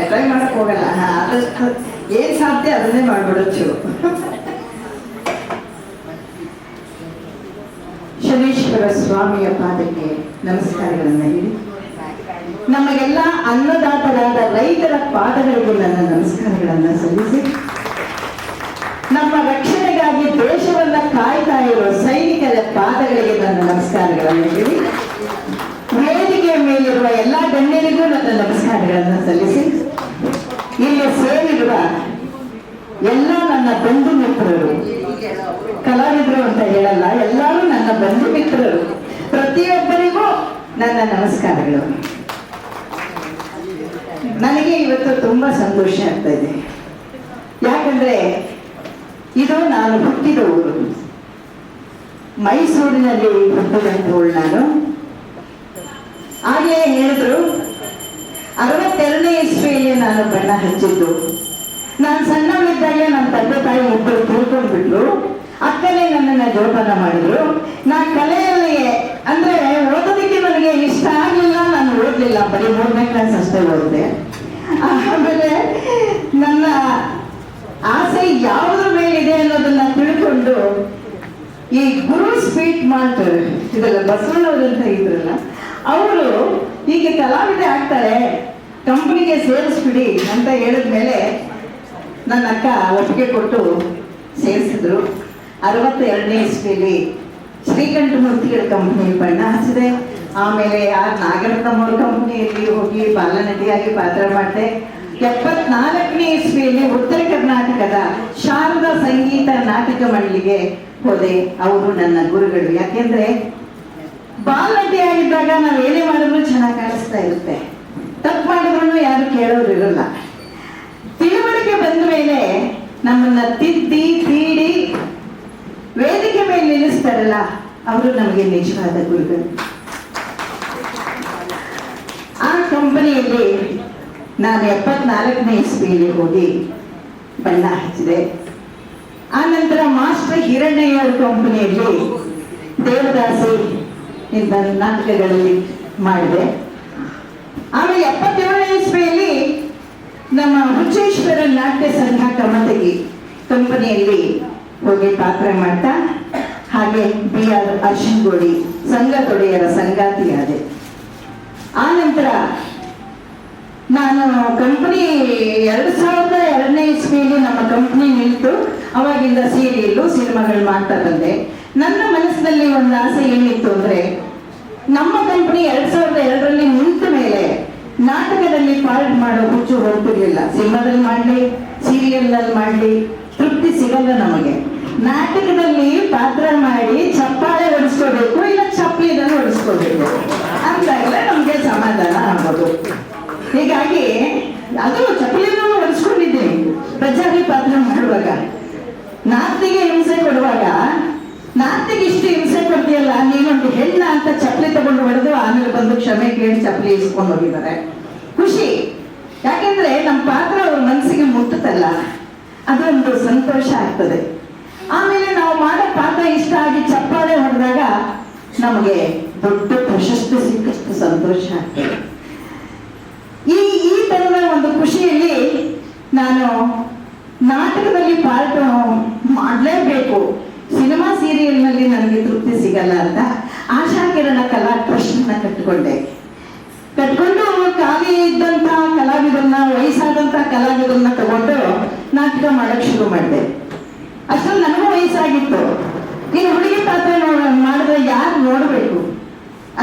ಟ್ರೈ ಮಾಡಕ್ ಹೋಗಲ್ಲ. ಅದಷ್ಟು ಏನ್ ಸಾಧ್ಯ ಅದನ್ನೇ ಮಾಡ್ಬಿಡೋದು. ಶನೀಶ್ವರ ಸ್ವಾಮಿಯ ಪಾದಕ್ಕೆ ನಮಸ್ಕಾರಗಳನ್ನು ಹೇಳಿ, ನಮಗೆಲ್ಲ ಅನ್ನದಾತರಾದ ರೈತರ ಪಾದಗಳಿಗೆ ನನ್ನ ನಮಸ್ಕಾರಗಳನ್ನು ಸಲ್ಲಿಸಿ, ನಮ್ಮ ರಕ್ಷಣೆಗಾಗಿ ದೇಶವನ್ನ ಕಾಯ್ತಾ ಇರೋ ಸೈನಿಕರ ಪಾದಗಳಿಗೆ ನನ್ನ ನಮಸ್ಕಾರಗಳನ್ನು ಹೇಳಿ, ವೇದಿಕೆಯ ಮೇಲಿರುವ ಎಲ್ಲಾ ಗಣ್ಯರಿಗೂ ನನ್ನ ನಮಸ್ಕಾರಗಳನ್ನು ಸಲ್ಲಿಸಿ, ಇಲ್ಲಿ ಸೇರಿರುವ ಎಲ್ಲ ನನ್ನ ಬಂಧು ಮಿತ್ರರು, ಕಲಾವಿದರು ಅಂತ ಹೇಳಲ್ಲ, ಎಲ್ಲರೂ ನನ್ನ ಬಂಧು ಮಿತ್ರರು, ಪ್ರತಿಯೊಬ್ಬರಿಗೂ ನನ್ನ ನಮಸ್ಕಾರಗಳು. ನನಗೆ ಇವತ್ತು ತುಂಬಾ ಸಂತೋಷ ಆಗ್ತಾ ಇದೆ. ಯಾಕಂದ್ರೆ ಇದು ನಾನು ಹುಟ್ಟಿದ ಊರು, ಮೈಸೂರಿನಲ್ಲಿ ಹುಟ್ಟಿದಂಥವಳು ನಾನು. ಹಾಗೆಯೇ ಹೇಳಿದ್ರು 62ನೇ ಇಸ್ವಿಯಲ್ಲಿ ನಾನು ಬಣ್ಣ ಹಚ್ಚಿದ್ದು. ನಾನು ಸಣ್ಣವಳಿದ್ದಾಗಲೇ ನನ್ನ ತಂದೆ ತಾಯಿ ಇಬ್ಬರು ತಿಳ್ಕೊಂಡ್ಬಿಟ್ರು. ಅಕ್ಕನೇ ನನ್ನನ್ನು ಜೋಪಾನ ಮಾಡಿದ್ರು. ನಾನು ಕಲೆಯಲ್ಲಿ ಅಂದ್ರೆ ಓದೋದಕ್ಕೆ ನನಗೆ ಇಷ್ಟ ಆಗಲಿಲ್ಲ, ನಾನು ಓದಲಿಲ್ಲ, ಬರೀ 3ನೇ ಕ್ಲಾಸ್ ಅಷ್ಟೇ ಓದಿದೆ. ಆಮೇಲೆ ನನ್ನ ಆಸೆ ಯಾವುದ್ರ ಮೇಲಿದೆ ಅನ್ನೋದನ್ನ ತಿಳ್ಕೊಂಡು ಈ ಗುರು ಸ್ವೀಟ್ ಮಾರ್ಟ್ ಇದೆಲ್ಲ ಬಸವಣ್ಣವರು ಅಂತ ಇದ್ರಲ್ಲ, ಅವರು ಈಗ ಕಲಾವಿದೆ ಆಗ್ತಾರೆ, ಕಂಪ್ನಿಗೆ ಸೇರಿಸ್ಬಿಡಿ ಅಂತ ಹೇಳಿದ್ಮೇಲೆ ನನ್ನ ಅಕ್ಕ ಒಪ್ಪಿಗೆ ಕೊಟ್ಟು ಸೇರಿಸಿದ್ರು. 62ನೇ ಇಸ್ವಿಯಲ್ಲಿ ಶ್ರೀಕಂಠಮೂರ್ತಿಗಳ ಕಂಪ್ನಿಯಲ್ಲಿ ಬಣ್ಣ ಹಚ್ಚಿದೆ. ಆಮೇಲೆ ಆ ನಾಗರತ್ನಮ್ಮವ್ರ ಕಂಪ್ನಿಯಲ್ಲಿ ಹೋಗಿ ಬಾಲನಟಿಯಾಗಿ ಪಾತ್ರ ಮಾಡಿದೆ. 74ನೇ ಇಸ್ವಿಯಲ್ಲಿ ಉತ್ತರ ಕರ್ನಾಟಕದ ಶಾರದಾ ಸಂಗೀತ ನಾಟಕ ಮಂಡಳಿಗೆ ಹೋದೆ. ಅವರು ನನ್ನ ಗುರುಗಳು. ಯಾಕೆಂದ್ರೆ ಬಾಲನಟಿಯಾಗಿದ್ದಾಗ ನಾವು ಏನೇ ಮಾಡಿದ್ರು ಚೆನ್ನಾಗಿ ಕಾಣಿಸ್ತಾ ಇರುತ್ತೆ, ತಪ್ಪು ಮಾಡಿದ್ರು ಯಾರು ಕೇಳೋರು ಇರಲ್ಲ. ತಿಳುವಳಿಕೆ ಬಂದ ಮೇಲೆ ನಮ್ಮನ್ನ ತಿದ್ದಿ ತೀಡಿ ವೇದಿಕೆ ಮೇಲೆ ನಿಲ್ಲಿಸ್ತಾರಲ್ಲ, ಅವರು ನಮಗೆ ನಿಜವಾದ ಗುರುಗಳು. ಆ ಕಂಪನಿಯಲ್ಲಿ ನಾನು 74ನೇ ಇಸ್ವಿಯಲ್ಲಿ ಹೋಗಿ ಬಣ್ಣ ಹಚ್ಚಿದೆ. ಆ ನಂತರ ಮಾಸ್ಟರ್ ಹಿರಣ್ಣಯ್ಯವ್ರ ಕಂಪನಿಯಲ್ಲಿ ದೇವದಾಸಿ ಇಂಥ ನಾಟಕಗಳಲ್ಲಿ ಮಾಡಿದೆ. ಆಮೇಲೆ 77ನೇ ಇಸ್ವಿಯಲ್ಲಿ ನಮ್ಮ ಹುಚ್ಚೇಶ್ವರ ನಾಟ್ಯ ಸಂಘ ಕಮತಗಿ ಕಂಪನಿಯಲ್ಲಿ ಹೋಗಿ ಪಾತ್ರ ಮಾಡ್ತಾ, ಹಾಗೆ BR ಅರ್ಶಿನ್ಗೋಡಿ ಸಂಘ ತೊಡೆಯರ ಸಂಗಾತಿಯಾದೆ. ಆ ನಂತರ ನಾನು ಕಂಪನಿ 2002ನೇ ಇಸ್ವಿಯಲ್ಲಿ ನಮ್ಮ ಕಂಪನಿ ನಿಲ್ತು. ಅವಾಗಿಂದ ಸೀರಿಯಲ್ಲು ಸಿನಿಮಾಗಳು ಮಾಡ್ತಾ ಬಂದೆ. ನನ್ನ ಮನಸ್ಸಿನಲ್ಲಿ ಒಂದು ಆಸೆ ಏನಿತ್ತು ಅಂದ್ರೆ, ನಮ್ಮ ಕಂಪನಿ 2002ರಲ್ಲಿ ನಿಂತ ಮೇಲೆ ನಾಟಕದಲ್ಲಿ ಪಾರ್ಟ್ ಮಾಡೋ ಹುಚ್ಚು ಹೋಗ್ತಿರ್ಲಿಲ್ಲ. ಸಿನಿಮಾದಲ್ಲಿ ಮಾಡಲಿ, ಸೀರಿಯಲ್ನಲ್ಲಿ ಮಾಡಲಿ ತೃಪ್ತಿ ಸಿಗಲ್ಲ ನಮಗೆ. ನಾಟಕದಲ್ಲಿ ಪಾತ್ರ ಮಾಡಿ ಚಪ್ಪಾಳೆ ಹೊಡಿಸ್ಕೋಬೇಕು, ಇಲ್ಲ ಚಪ್ಪಲಿನಲ್ಲಿ ಹೊಡಿಸ್ಕೋಬೇಕು ಅಂದಾಗಲೇ ನಮಗೆ ಸಮಾಧಾನ ಆಗೋದು. ಹೀಗಾಗಿ ಅದು ಚಪ್ಪಲಿನೂ ಹೊಡಿಸ್ಕೊಂಡಿದ್ದೀನಿ. ಪ್ರಜಾರಿ ಪಾತ್ರ ಮಾಡುವಾಗ, ನಾತಿಗೆ ಹಿಂಸೆ ಕೊಡುವಾಗ, ನಾತಿಗೆ ಇಷ್ಟು ಹಿಂಸೆ ಕೊಡ್ತೀಯಲ್ಲ ನೀನೊಂದು ಹೆಣ್ಣ ಅಂತ ಚಪ್ಪಲಿ ತಗೊಂಡು ಹೊಡೆದು ಆಮೇಲೆ ಬಂದು ಕ್ಷಮೆ ಕೇಳಿ ಚಪ್ಪಲಿ ಇಸ್ಕೊಂಡು ಹೋಗಿದ್ದಾರೆ. ಖುಷಿ, ಯಾಕೆಂದ್ರೆ ನಮ್ಮ ಪಾತ್ರ ಅವ್ರ ಮನಸ್ಸಿಗೆ ಮುಟ್ಟುತ್ತಲ್ಲ, ಅದೊಂದು ಸಂತೋಷ ಆಗ್ತದೆ. ಆಮೇಲೆ ನಾವು ಮಾಡೋ ಪಾತ್ರ ಇಷ್ಟ ಆಗಿ ಚಪ್ಪಾಳೆ ಹೊಡೆದಾಗ ನಮಗೆ ದೊಡ್ಡ ಪ್ರಶಸ್ತಿ ಸಿಕ್ಕಷ್ಟು ಸಂತೋಷ ಆಗ್ತದೆ. ಈ ತರದ ಒಂದು ಖುಷಿಯಲ್ಲಿ ನಾನು ನಾಟಕದಲ್ಲಿ ಪಾರ್ಟ್ ಮಾಡಲೇಬೇಕು, ಸಿನಿಮಾ ಸೀರಿಯಲ್ನಲ್ಲಿ ನನಗೆ ತೃಪ್ತಿ ಸಿಗಲ್ಲ ಅಂತ ಆಶಾಕಿರಣ ಕಲಾ ಟ್ರಸ್ಟ್ನ ಕಟ್ಕೊಂಡು ಖಾಲಿ ಇದ್ದಂಥ ಕಲಾವಿದನ್ನ, ವಯಸ್ಸಾದಂಥ ಕಲಾವಿದನ್ನ ತಗೊಂಡು ನಾಟಕ ಮಾಡಕ್ ಶುರು ಮಾಡಿದೆ. ಅಷ್ಟರಲ್ಲಿ ನನಗೂ ವಯಸ್ಸಾಗಿತ್ತು. ಇನ್ನು ಹುಡುಗಿ ಪಾತ್ರ ಮಾಡಿದ್ರೆ ಯಾರು ನೋಡಬೇಕು?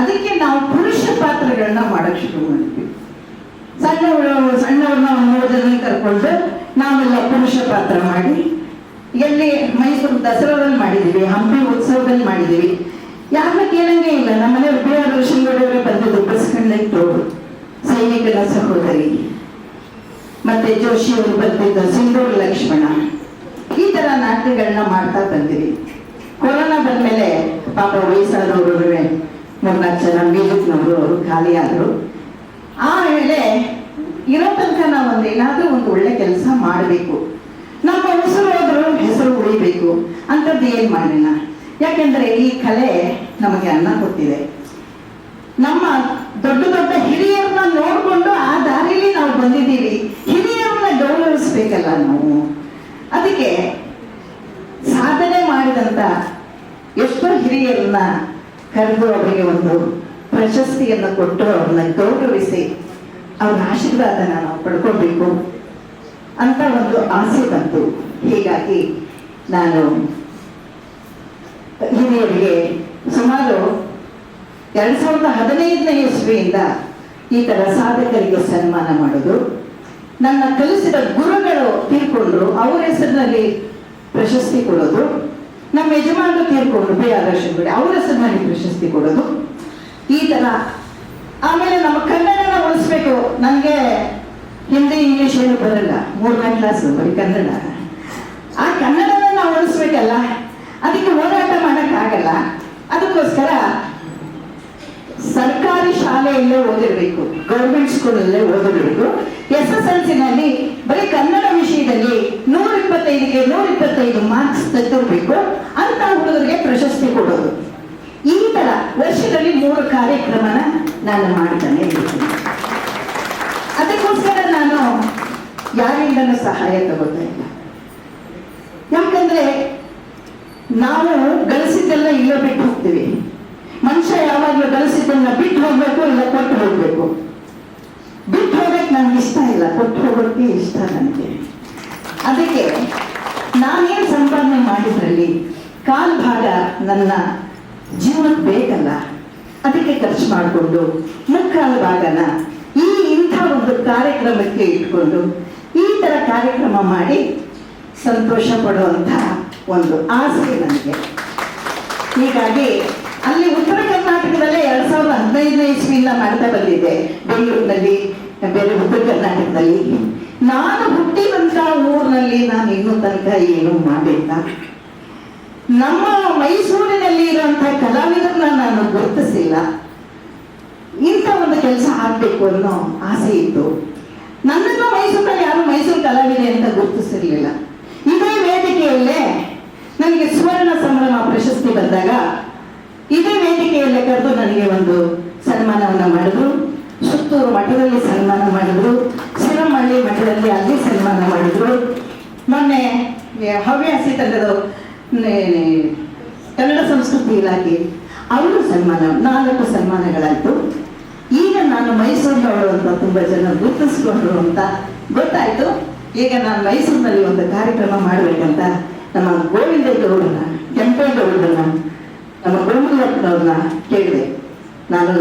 ಅದಕ್ಕೆ ನಾವು ಪುರುಷ ಪಾತ್ರಗಳನ್ನ ಮಾಡಕ್ ಶುರು ಮಾಡಿದ್ವಿ. ಸಣ್ಣವ್ರನ್ನ 3 ಜನ ಕರ್ಕೊಂಡು ನಾವೆಲ್ಲ ಪುರುಷ ಪಾತ್ರ ಮಾಡಿ, ಎಲ್ಲಿ ಮೈಸೂರು ದಸರಾದಲ್ಲಿ ಮಾಡಿದ್ದೀವಿ, ಹಂಪಿ ಉತ್ಸವದಲ್ಲಿ ಮಾಡಿದ್ದೀವಿ. ಯಾರನ್ನ ಕೇಳಂಗೆ ಇಲ್ಲ. ನಮ್ಮನೆ BR ಅರ್ಶಿನ್ಗೋಡಿಯವರೇ ಬಂದಿದ್ದು, ಬಸ್ ಕಂಡಕ್ಟರ್, ಸೈನಿಕನ ಸಹೋದರಿ, ಮತ್ತೆ ಜೋಶಿ ಅವರು ಬರ್ತಿದ್ದ ಸಿಂಧೂರು ಲಕ್ಷ್ಮಣ. ಈ ತರ ನಾಟಕಗಳನ್ನ ಮಾಡ್ತಾ ಬಂದಿವಿ. ಕೊರೋನಾ ಬಂದ್ಮೇಲೆ ಪಾಪ ವಯಸ್ಸಾದವರು 3-4 ಜನ ಮ್ಯೂಸಿಕ್ನವರು ಅವರು ಖಾಲಿ ಆದರು. ಆಮೇಲೆ ಇರೋ ತನಕ ನಾವು ಏನಾದ್ರೂ ಒಂದು ಒಳ್ಳೆ ಕೆಲಸ ಮಾಡಬೇಕು, ನಮ್ಮ ಹೆಸರು ಹೋದ್ರು ಹೆಸರು ಉಳಿಬೇಕು ಅಂಥದ್ದು ಏನ್ ಮಾಡೋಣ. ಯಾಕೆಂದ್ರೆ ಈ ಕಲೆ ನಮಗೆ ಅನ್ನ ಕೊಟ್ಟಿದೆ. ನಮ್ಮ ದೊಡ್ಡ ದೊಡ್ಡ ಹಿರಿಯರನ್ನ ನೋಡಿಕೊಂಡು ಆ ದಾರಿಯಲ್ಲಿ ನಾವು ಬಂದಿದ್ದೀವಿ. ಹಿರಿಯರನ್ನ ಗೌರವಿಸ್ಬೇಕಲ್ಲ ನಾವು. ಅದಕ್ಕೆ ಸಾಧನೆ ಮಾಡಿದಂಥ ಎಷ್ಟೋ ಹಿರಿಯರನ್ನ ಕರೆದು ಅವರಿಗೆ ಒಂದು ಪ್ರಶಸ್ತಿಯನ್ನು ಕೊಟ್ಟು ಅವ್ರನ್ನ ಗೌರವಿಸಿ ಅವ್ರ ಆಶೀರ್ವಾದನ ನಾವು ಪಡ್ಕೊಳ್ಬೇಕು ಅಂತ ಒಂದು ಆಸೆ ಬಂತು. ಹೀಗಾಗಿ ನಾನು ಹಿರಿಯರಿಗೆ ಸುಮಾರು 2015ನೇ ಇಸ್ವಿಯಿಂದ ಈ ಥರ ಸಾಧಕರಿಗೆ ಸನ್ಮಾನ ಮಾಡೋದು. ನನ್ನ ಕಲಿಸಿದ ಗುರುಗಳು ತೀರ್ಕೊಂಡ್ರು, ಅವರ ಹೆಸರಿನಲ್ಲಿ ಪ್ರಶಸ್ತಿ ಕೊಡೋದು. ನಮ್ಮ ಯಜಮಾನರು ತೀರ್ಕೊಂಡ್ರು, ಬಿ ಆದರ್ಶಗಳು, ಅವರ ಹೆಸರಿನಲ್ಲಿ ಪ್ರಶಸ್ತಿ ಕೊಡೋದು. ಈ ಥರ ಆಮೇಲೆ ನಮ್ಮ ಕನ್ನಡನ ಉಳಿಸ್ಬೇಕು. ನನಗೆ ಹಿಂದಿ ಇಂಗ್ಲೀಷ್ ಏನು ಬರಲ್ಲ, 3ನೇ ಕ್ಲಾಸು ಬರೀ ಕನ್ನಡ. ಆ ಕನ್ನಡನ ನಾವು ಉಳಿಸ್ಬೇಕಲ್ಲ, ಅದಕ್ಕೆ ಹೋರಾಟ ಮಾಡೋಕ್ಕಾಗಲ್ಲ. ಅದಕ್ಕೋಸ್ಕರ ಸರ್ಕಾರಿ ಶಾಲೆಯಲ್ಲೇ ಓದಿರಬೇಕು, ಗೌರ್ಮೆಂಟ್ ಸ್ಕೂಲಲ್ಲೇ ಓದಿರಬೇಕು. SSLCನಲ್ಲಿ ಬರೀ ಕನ್ನಡ ವಿಷಯದಲ್ಲಿ 125ಗೆ 125 ಮಾರ್ಕ್ಸ್ ತೆಗೆದಿರಬೇಕು ಅಂತ ಹುಡುಗರಿಗೆ ಪ್ರಶಸ್ತಿ ಕೊಡೋದು. ಈ ಥರ ವರ್ಷದಲ್ಲಿ 3 ಕಾರ್ಯಕ್ರಮನ ನಾನು ಮಾಡ್ತಾನೆ ಇರ್ತೀನಿ. ಅದಕ್ಕೋಸ್ಕರ ನಾನು ಯಾರಿಂದನೂ ಸಹಾಯ ತಗೋತಾ ಇಲ್ಲ. ಯಾಕಂದ್ರೆ ನಾವು ಗಳಿಸಿದ್ದೆಲ್ಲ ಇಲ್ಲ ಬಿಟ್ಟು ಹೋಗ್ತೀವಿ. ಮನುಷ್ಯ ಯಾವಾಗಲೂ ಗಳಿಸಿದ್ದನ್ನ ಬಿಟ್ಟು ಹೋಗ್ಬೇಕು, ಇಲ್ಲ ಕೊಟ್ಟು ಹೋಗ್ಬೇಕು. ಬಿಟ್ಟು ಹೋಗಕ್ಕೆ ನನಗೆ ಇಷ್ಟ ಇಲ್ಲ, ಕೊಟ್ಟು ಹೋಗೋಕ್ಕೆ ಇಷ್ಟ ನನಗೆ. ಅದಕ್ಕೆ ನಾನೇನು ಸಂಪಾದನೆ ಮಾಡಿದ್ರಲ್ಲಿ ಕಾಲ್ ಭಾಗ ನನ್ನ ಜೀವನಕ್ಕೆ ಬೇಕಲ್ಲ, ಅದಕ್ಕೆ ಖರ್ಚು ಮಾಡಿಕೊಂಡು ಮುಕ್ಕಾಲು ಭಾಗನ ಇಂಥ ಒಂದು ಕಾರ್ಯಕ್ರಮಕ್ಕೆ ಇಟ್ಕೊಂಡು ಈ ಥರ ಕಾರ್ಯಕ್ರಮ ಮಾಡಿ ಸಂತೋಷ ಪಡುವಂಥ ಒಂದು ಆಸೆ ನನಗೆ. ಹೀಗಾಗಿ ಅಲ್ಲಿ ಉತ್ತರ ಕರ್ನಾಟಕದಲ್ಲೇ 2015ನೇ ಇಸ್ವಿಯಿಂದ ಮಾಡ್ತಾ ಬಂದಿದ್ದೆ, ಬೆಂಗಳೂರಿನಲ್ಲಿ, ಬೇರೆ ಉತ್ತರ ಕರ್ನಾಟಕದಲ್ಲಿ. ನಾನು ಹುಟ್ಟಿದಂಥ ಊರಿನಲ್ಲಿ ನಾನು ಇನ್ನೂ ತನಕ ಏನೂ ಮಾಡಿಲ್ಲ. ನಮ್ಮ ಮೈಸೂರಿನಲ್ಲಿ ಇರುವಂಥ ಕಲಾವಿದರನ್ನ ನಾನು ಗುರುತಿಸಿಲ್ಲ. ಇಂಥ ಒಂದು ಕೆಲಸ ಆಗಬೇಕು ಅನ್ನೋ ಆಸೆ ಇತ್ತು. ನನ್ನನ್ನು ಮೈಸೂರಿನಲ್ಲಿ ಯಾರು ಮೈಸೂರು ಕಲಾವಿದೆ ಅಂತ ಗುರುತಿಸಿರ್ಲಿಲ್ಲ. ಇದೇ ವೇದಿಕೆಯಲ್ಲೇ ನನಗೆ ಸುವರ್ಣ ಸಂಭ್ರಮ ಪ್ರಶಸ್ತಿ ಬಂದಾಗ ಇದೇ ವೇದಿಕೆಯಲ್ಲೇ ಕರೆದು ನನಗೆ ಒಂದು ಸನ್ಮಾನವನ್ನು ಮಾಡಿದ್ರು. ಸುತ್ತೂರು ಮಠದಲ್ಲಿ ಸನ್ಮಾನ ಮಾಡಿದ್ರು, ಸಿರಮಳ್ಳಿ ಮಠದಲ್ಲಿ ಅಲ್ಲಿ ಸನ್ಮಾನ ಮಾಡಿದ್ರು. ಮೊನ್ನೆ ಹವ್ಯಾಸಿ ತಂಡದ ಕನ್ನಡ ಸಂಸ್ಕೃತಿ ಇಲಾಖೆ ಅವರು ಸನ್ಮಾನ, 4 ಸನ್ಮಾನಗಳಾಯಿತು. ಈಗ ನಾನು ಮೈಸೂರಿನವರು ಅಂತ ತುಂಬ ಜನ ಗುರುತಿಸ್ಕೊಂಡ್ರು ಅಂತ ಗೊತ್ತಾಯಿತು. ಈಗ ನಾನು ಮೈಸೂರಿನಲ್ಲಿ ಒಂದು ಕಾರ್ಯಕ್ರಮ ಮಾಡಬೇಕಂತ ನಮ್ಮ ಗೋವಿಂದೇಗೌಡರನ್ನ, ಕೆಂಪೇಗೌಡರನ್ನ, ನಮ್ಮ ಗುರುಮಲ್ಲಪ್ಪನವ್ರನ್ನ ಕೇಳಿದೆ. ನಾನು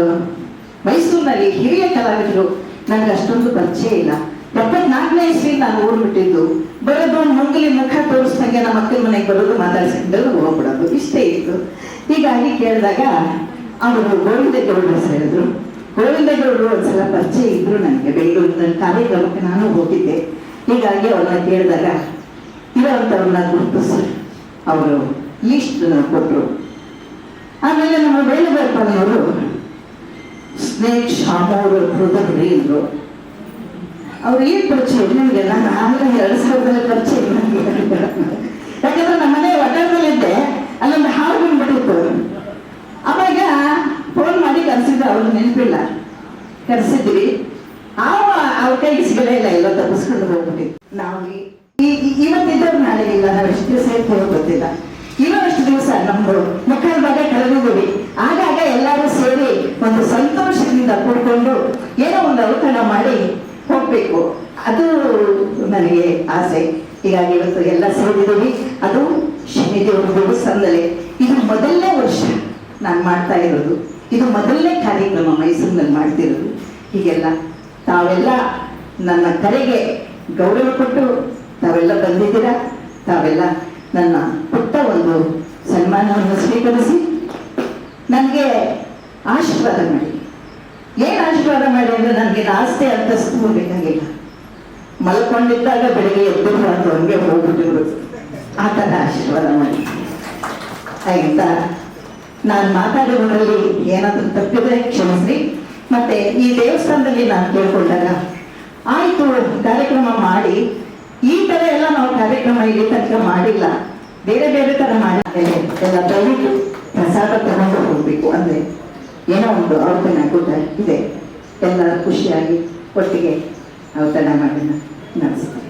ಮೈಸೂರಿನಲ್ಲಿ ಹಿರಿಯ ಕಲಾವಿದರು ನನಗೆ ಅಷ್ಟೊಂದು ಪರಿಚಯ ಇಲ್ಲ. 74ನೇ ಇಸ್ವಿ ನಾನು ಊರು ಬಿಟ್ಟಿದ್ದು, ಬರೋದು ಮುಂಗಲಿ ಮುಖ ತೋರಿಸ್ದಂಗೆ ನಮ್ಮ ಅಕ್ಕನ ಮನೆಗೆ ಬರೋದು, ಮಾತಾಡ್ಸಿದ್ದೆಲ್ಲ ಹೋಗ್ಬಿಡೋದು, ಇಷ್ಟೇ ಇತ್ತು. ಹೀಗಾಗಿ ಕೇಳಿದಾಗ ಅವರು ಗೋವಿಂದೇಗೌಡರ ಹೆಸರು ಹೇಳಿದ್ರು. ಗೋವಿಂದೇಗೌಡರು ಒಂದ್ಸಲ ಪರಿಚಯ ಇದ್ರು ನನಗೆ, ಬೆಂಗಳೂರಿನಲ್ಲಿ ಕಾರ್ಯಕ್ರಮಕ್ಕೆ ನಾನು ಹೋಗಿದ್ದೆ. ಹೀಗಾಗಿ ಅವ್ರನ್ನ ಕೇಳಿದಾಗ ಇರೋವಂಥವ್ರನ್ನ ಗುರುತಿಸಿ ಅವರು ಲೀಸ್ಟ್ ಕೊಟ್ಟರು. ಆಮೇಲೆ ನಮ್ಮ ವೇಣುಗೋಪಾಲನವರು ಸ್ನೇಕ್ ಶಾಮೂರು ಹೃದಯ ಇದ್ರು. ಅವ್ರು ಏನು ಪರಿಚಯ ನಿಮಗೆ? ನಾನು ಆಗಲೇ 2000ರಲ್ಲಿ ಪರಿಚಯ ನನಗೆ. ಯಾಕಂದ್ರೆ ನಮ್ಮ ಮನೆ ಒಡ್ಡಾರದಲ್ಲಿದ್ದೆ, ಅಲ್ಲೊಂದು ಹಾಡು ಬಂದ್ಬಿಟ್ಟಿತ್ತು. ಅವಾಗ ಫೋನ್ ಮಾಡಿ ಕರೆಸಿದ್ರು, ಅವ್ರು ನೆನಪಿಲ್ಲ, ಕರೆಸಿದ್ವಿ. ಅವ್ರ ಕೈಗೆ ಸಿಗಲೇ ಇಲ್ಲ, ಎಲ್ಲ ತಪ್ಪಿಸ್ಕೊಂಡು ಹೋಗ್ಬಿಟ್ಟಿತ್ತು. ನಾವು ಇವತ್ತಿದ್ದವ್ರು ನಾಳೆ ಇಲ್ಲ, ನಾವು ಎಷ್ಟು ದಿವಸ ಇರ್ತೀವೋ ಗೊತ್ತಿಲ್ಲ. ಇನ್ನಷ್ಟು ದಿವಸ ನಮ್ದು ಮುಕ್ಕಾಲು ಭಾಗ ಕಳೆದಿದ್ದೀವಿ. ಆಗಾಗ ಎಲ್ಲರೂ ಸೇರಿ ಒಂದು ಸಂತೋಷದಿಂದ ಕೂಡ್ಕೊಂಡು ಏನೋ ಒಂದು ಔತಣ ಮಾಡಿ ಹೋಗ್ಬೇಕು, ಅದು ನನಗೆ ಆಸೆ. ಹೀಗಾಗಿ ಇವತ್ತು ಎಲ್ಲ ಸೇರಿದ್ದೀವಿ. ಅದು ಶನಿದೇವರ ದೇವಸ್ಥಾನದಲ್ಲಿ ಇದು ಮೊದಲನೇ ವರ್ಷ ನಾನು ಮಾಡ್ತಾ ಇರೋದು. ಇದು ಮೊದಲನೇ ಕಾರ್ಯಕ್ರಮ ಮೈಸೂರಿನಲ್ಲಿ ಮಾಡ್ತಿರೋದು. ಹೀಗೆಲ್ಲ ತಾವೆಲ್ಲ ನನ್ನ ಕರೆಗೆ ಗೌರವ ಕೊಟ್ಟು ತಾವೆಲ್ಲ ಬಂದಿದ್ದೀರಾ. ತಾವೆಲ್ಲ ನನ್ನ ಪುಟ್ಟ ಒಂದು ಸನ್ಮಾನವನ್ನು ಸ್ವೀಕರಿಸಿ ನನಗೆ ಆಶೀರ್ವಾದ ಮಾಡಿ. ಏನು ಆಶೀರ್ವಾದ ಮಾಡಿ ಅಂದರೆ ನನಗೆ ಆಸ್ತಿ ಅಂತಸ್ತು ಬೇಕಾಗಿಲ್ಲ. ಮಲ್ಕೊಂಡಿದ್ದಾಗ ಬೆಳಗ್ಗೆ ಎದ್ದು ಅದು ಹಂಗೆ ಹೋಗ್ಬಿಟ್ಟಿರು, ಆ ಥರ ಆಶೀರ್ವಾದ ಮಾಡಿ. ಹಾಗಿಂತ ನಾನು ಮಾತಾಡೋದ್ರಲ್ಲಿ ಏನಾದರೂ ತಪ್ಪಿದ್ರೆ ಕ್ಷಮಿಸ್ರಿ. ಮತ್ತು ಈ ದೇವಸ್ಥಾನದಲ್ಲಿ ನಾನು ಕೇಳ್ಕೊಂಡಾಗ ಆಯಿತು ಕಾರ್ಯಕ್ರಮ ಮಾಡಿ, ಈ ಥರ ಎಲ್ಲ ನಾವು ಕಾರ್ಯಕ್ರಮ ಇಲ್ಲಿ ತನಕ ಮಾಡಿಲ್ಲ, ಬೇರೆ ಬೇರೆ ಥರ ಮಾಡಿದ್ದೇವೆ ಎಲ್ಲ, ದಯವಿಟ್ಟು ಪ್ರಸಾದ ತಗೊಂಡು ಹೋಗ್ಬೇಕು ಅಂದರೆ ಏನೋ ಒಂದು ಔತಣ ಕೂಟ ಇದೆ. ಎಲ್ಲರೂ ಖುಷಿಯಾಗಿ ಒಟ್ಟಿಗೆ ಔತಣ ಮಾಡಿ ನಡೆಸ್ತಾರೆ.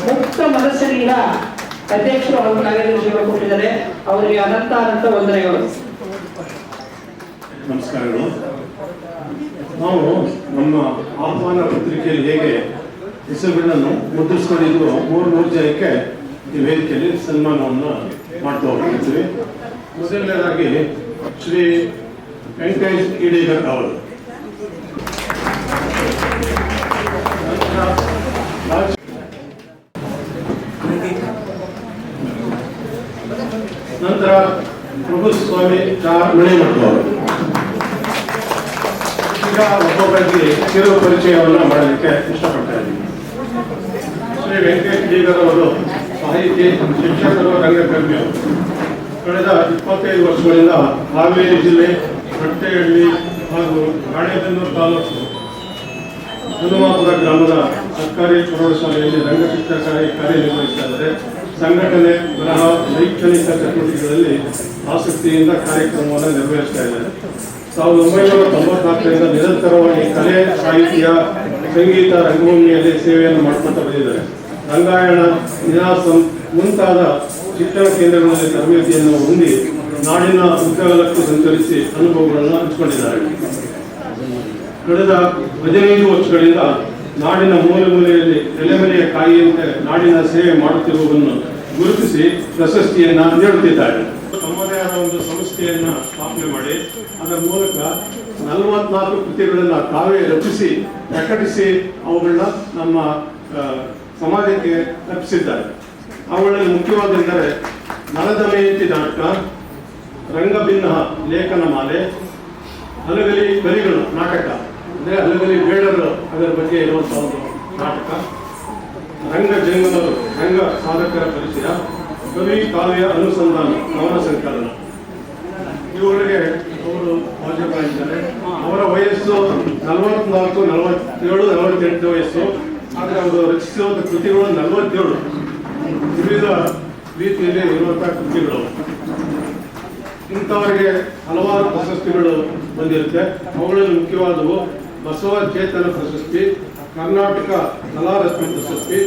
ಮುಕ್ತ ಮನಸ್ಸಿನಿಂದ ಅಧ್ಯಕ್ಷರು ಅವರು ಕಾರ್ಯದರ್ಶಿಗಳು ಕೊಟ್ಟಿದ್ದಾರೆ. ಅವರಿಗೆ ಅನಂತ ವಂದನೆಗಳು. ನಮಸ್ಕಾರಗಳು. ನಾವು ನಮ್ಮ ಆಹ್ವಾನ ಪತ್ರಿಕೆಯಲ್ಲಿ ಹೇಗೆ ಹೆಸರುಗಳನ್ನು ಮುದ್ರಿಸ್ಕೊಂಡಿದ್ದು 3 ಜನಕ್ಕೆ ಈ ವೇದಿಕೆಯಲ್ಲಿ ಸನ್ಮಾನವನ್ನು ಮಾಡ್ತಾ ಹೋಗ್ತಿರ್ತೀವಿ. ಮೊದಲನೇದಾಗಿ ಶ್ರೀ ವೆಂಕಟೇಶ್ ಇಡೀಗರ್ ಅವರು, ನಂತರ ಪ್ರಭುಸ್ವಾಮಿ ಮಣಿಮಠ ಅವರು. ಈಗ ಒಬ್ಬೊಬ್ಬರಿಗೆ ಕಿರು ಪರಿಚಯವನ್ನು ಮಾಡಲಿಕ್ಕೆ ಇಷ್ಟಪಡ್ತಾ ಇದ್ದೀನಿ. ಶ್ರೀ ವೆಂಕಟೇಶ್ ಇಡೀಗರ್ ಅವರು ಸಾಹಿತಿ, ಶಿಕ್ಷಕರು, ರಂಗಕರ್ಮಿಯವರು. ಕಳೆದ 25 ವರ್ಷಗಳಿಂದ ಹಾವೇರಿ ಜಿಲ್ಲೆ ಹೊಟ್ಟೆಹಳ್ಳಿ ಹಾಗೂ ರಾಣೆಬೆನ್ನೂರು ತಾಲೂಕು ಹನುಮಾಪುರ ಗ್ರಾಮದ ಸರ್ಕಾರಿ ಪ್ರೌಢಶಾಲೆಯಲ್ಲಿ ರಂಗಶಿಕ್ಷಕರಾಗಿ ಕಾರ್ಯನಿರ್ವಹಿಸ್ತಾ ಇದ್ದಾರೆ. ಸಂಘಟನೆ, ಬರಹ, ಶೈಕ್ಷಣಿಕ ಚಟುವಟಿಕೆಗಳಲ್ಲಿ ಆಸಕ್ತಿಯಿಂದ ಕಾರ್ಯಕ್ರಮವನ್ನು ನಿರ್ವಹಿಸ್ತಾ ಇದ್ದಾರೆ. 1994ರಿಂದ ನಿರಂತರವಾಗಿ ಕಲೆ, ಸಾಹಿತ್ಯ, ಸಂಗೀತ, ರಂಗಭೂಮಿಯಲ್ಲಿ ಸೇವೆಯನ್ನು ಮಾಡ್ಕೊತಾ ಬಂದಿದ್ದಾರೆ. ರಂಗಾಯಣ, ನಿನಾಸಂ ಮುಂತಾದ ಶಿಕ್ಷಣ ಕೇಂದ್ರಗಳಲ್ಲಿ ತರಬೇತಿಯನ್ನು ಹೊಂದಿ ನಾಡಿನ ಉದ್ದಗಲಕ್ಕೂ ಸಂಚರಿಸಿ ಅನುಭವಗಳನ್ನು ಹಂಚಿಕೊಂಡಿದ್ದಾರೆ. ಕಳೆದ 15 ವರ್ಷಗಳಿಂದ ನಾಡಿನ ಮೂಲೆ ಮೂಲೆಯಲ್ಲಿ ಎಲೆಮರೆಯ ಕಾಯಿಯಂತೆ ನಾಡಿನ ಸೇವೆ ಮಾಡುತ್ತಿರುವುದನ್ನು ಗುರುತಿಸಿ ಪ್ರಶಸ್ತಿಯನ್ನ ನೀಡುತ್ತಿದ್ದಾರೆ. ತಮ್ಮದೇ ಆದ ಒಂದು ಸಂಸ್ಥೆಯನ್ನ ಸ್ಥಾಪನೆ ಮಾಡಿ ಅದರ ಮೂಲಕ 44 ಕೃತಿಗಳನ್ನು ತಾವೇ ರಚಿಸಿ ಪ್ರಕಟಿಸಿ ಅವುಗಳನ್ನ ನಮ್ಮ ಸಮಾಜಕ್ಕೆ ಅರ್ಪಿಸಿದ್ದಾರೆ. ಅವುಗಳಲ್ಲಿ ಮುಖ್ಯವಾದೆಂದರೆ ನಲದಮಯಂತಿ ನಾಟಕ, ರಂಗಭಿನ್ನ ಲೇಖನ ಮಾಲೆ, ಹಲಗಲಿ ಕಲಿಗಳು ನಾಟಕ ಅಂದರೆ ಹಲಗಲಿ ಬೇಡರು ಅದರ ಬಗ್ಗೆ ಇರುವಂತಹ ಒಂದು ನಾಟಕ, ರಂಗ ಜಂಗಮರು ರಂಗ ಸಾಧಕರ ಪರಿಚಯ, ಕವಿ ಕಾವ್ಯ ಅನುಸಂಧಾನ ಕವನ ಸಂಕಲನ. ಇವುಗಳಿಗೆ ಅವರು ಭಾಜಕರಾಗಿದ್ದಾರೆ. ಅವರ ವಯಸ್ಸು 44, 47, 48 ವಯಸ್ಸು. ಆದರೆ ಅವರು ರಚಿಸಿರುವ ಕೃತಿಗಳು 47 ವಿವಿಧ ರೀತಿಯಲ್ಲಿ ಇರುವಂತಹ ಕೃತಿಗಳು. ಇಂಥವರಿಗೆ ಹಲವಾರು ಪ್ರಶಸ್ತಿಗಳು ಬಂದಿರುತ್ತೆ. ಅವುಗಳಲ್ಲಿ ಮುಖ್ಯವಾದವು ಬಸವ ಚೇತನ ಪ್ರಶಸ್ತಿ, ಕರ್ನಾಟಕ ಕಲಾರತ್ನ ಪ್ರಶಸ್ತಿ,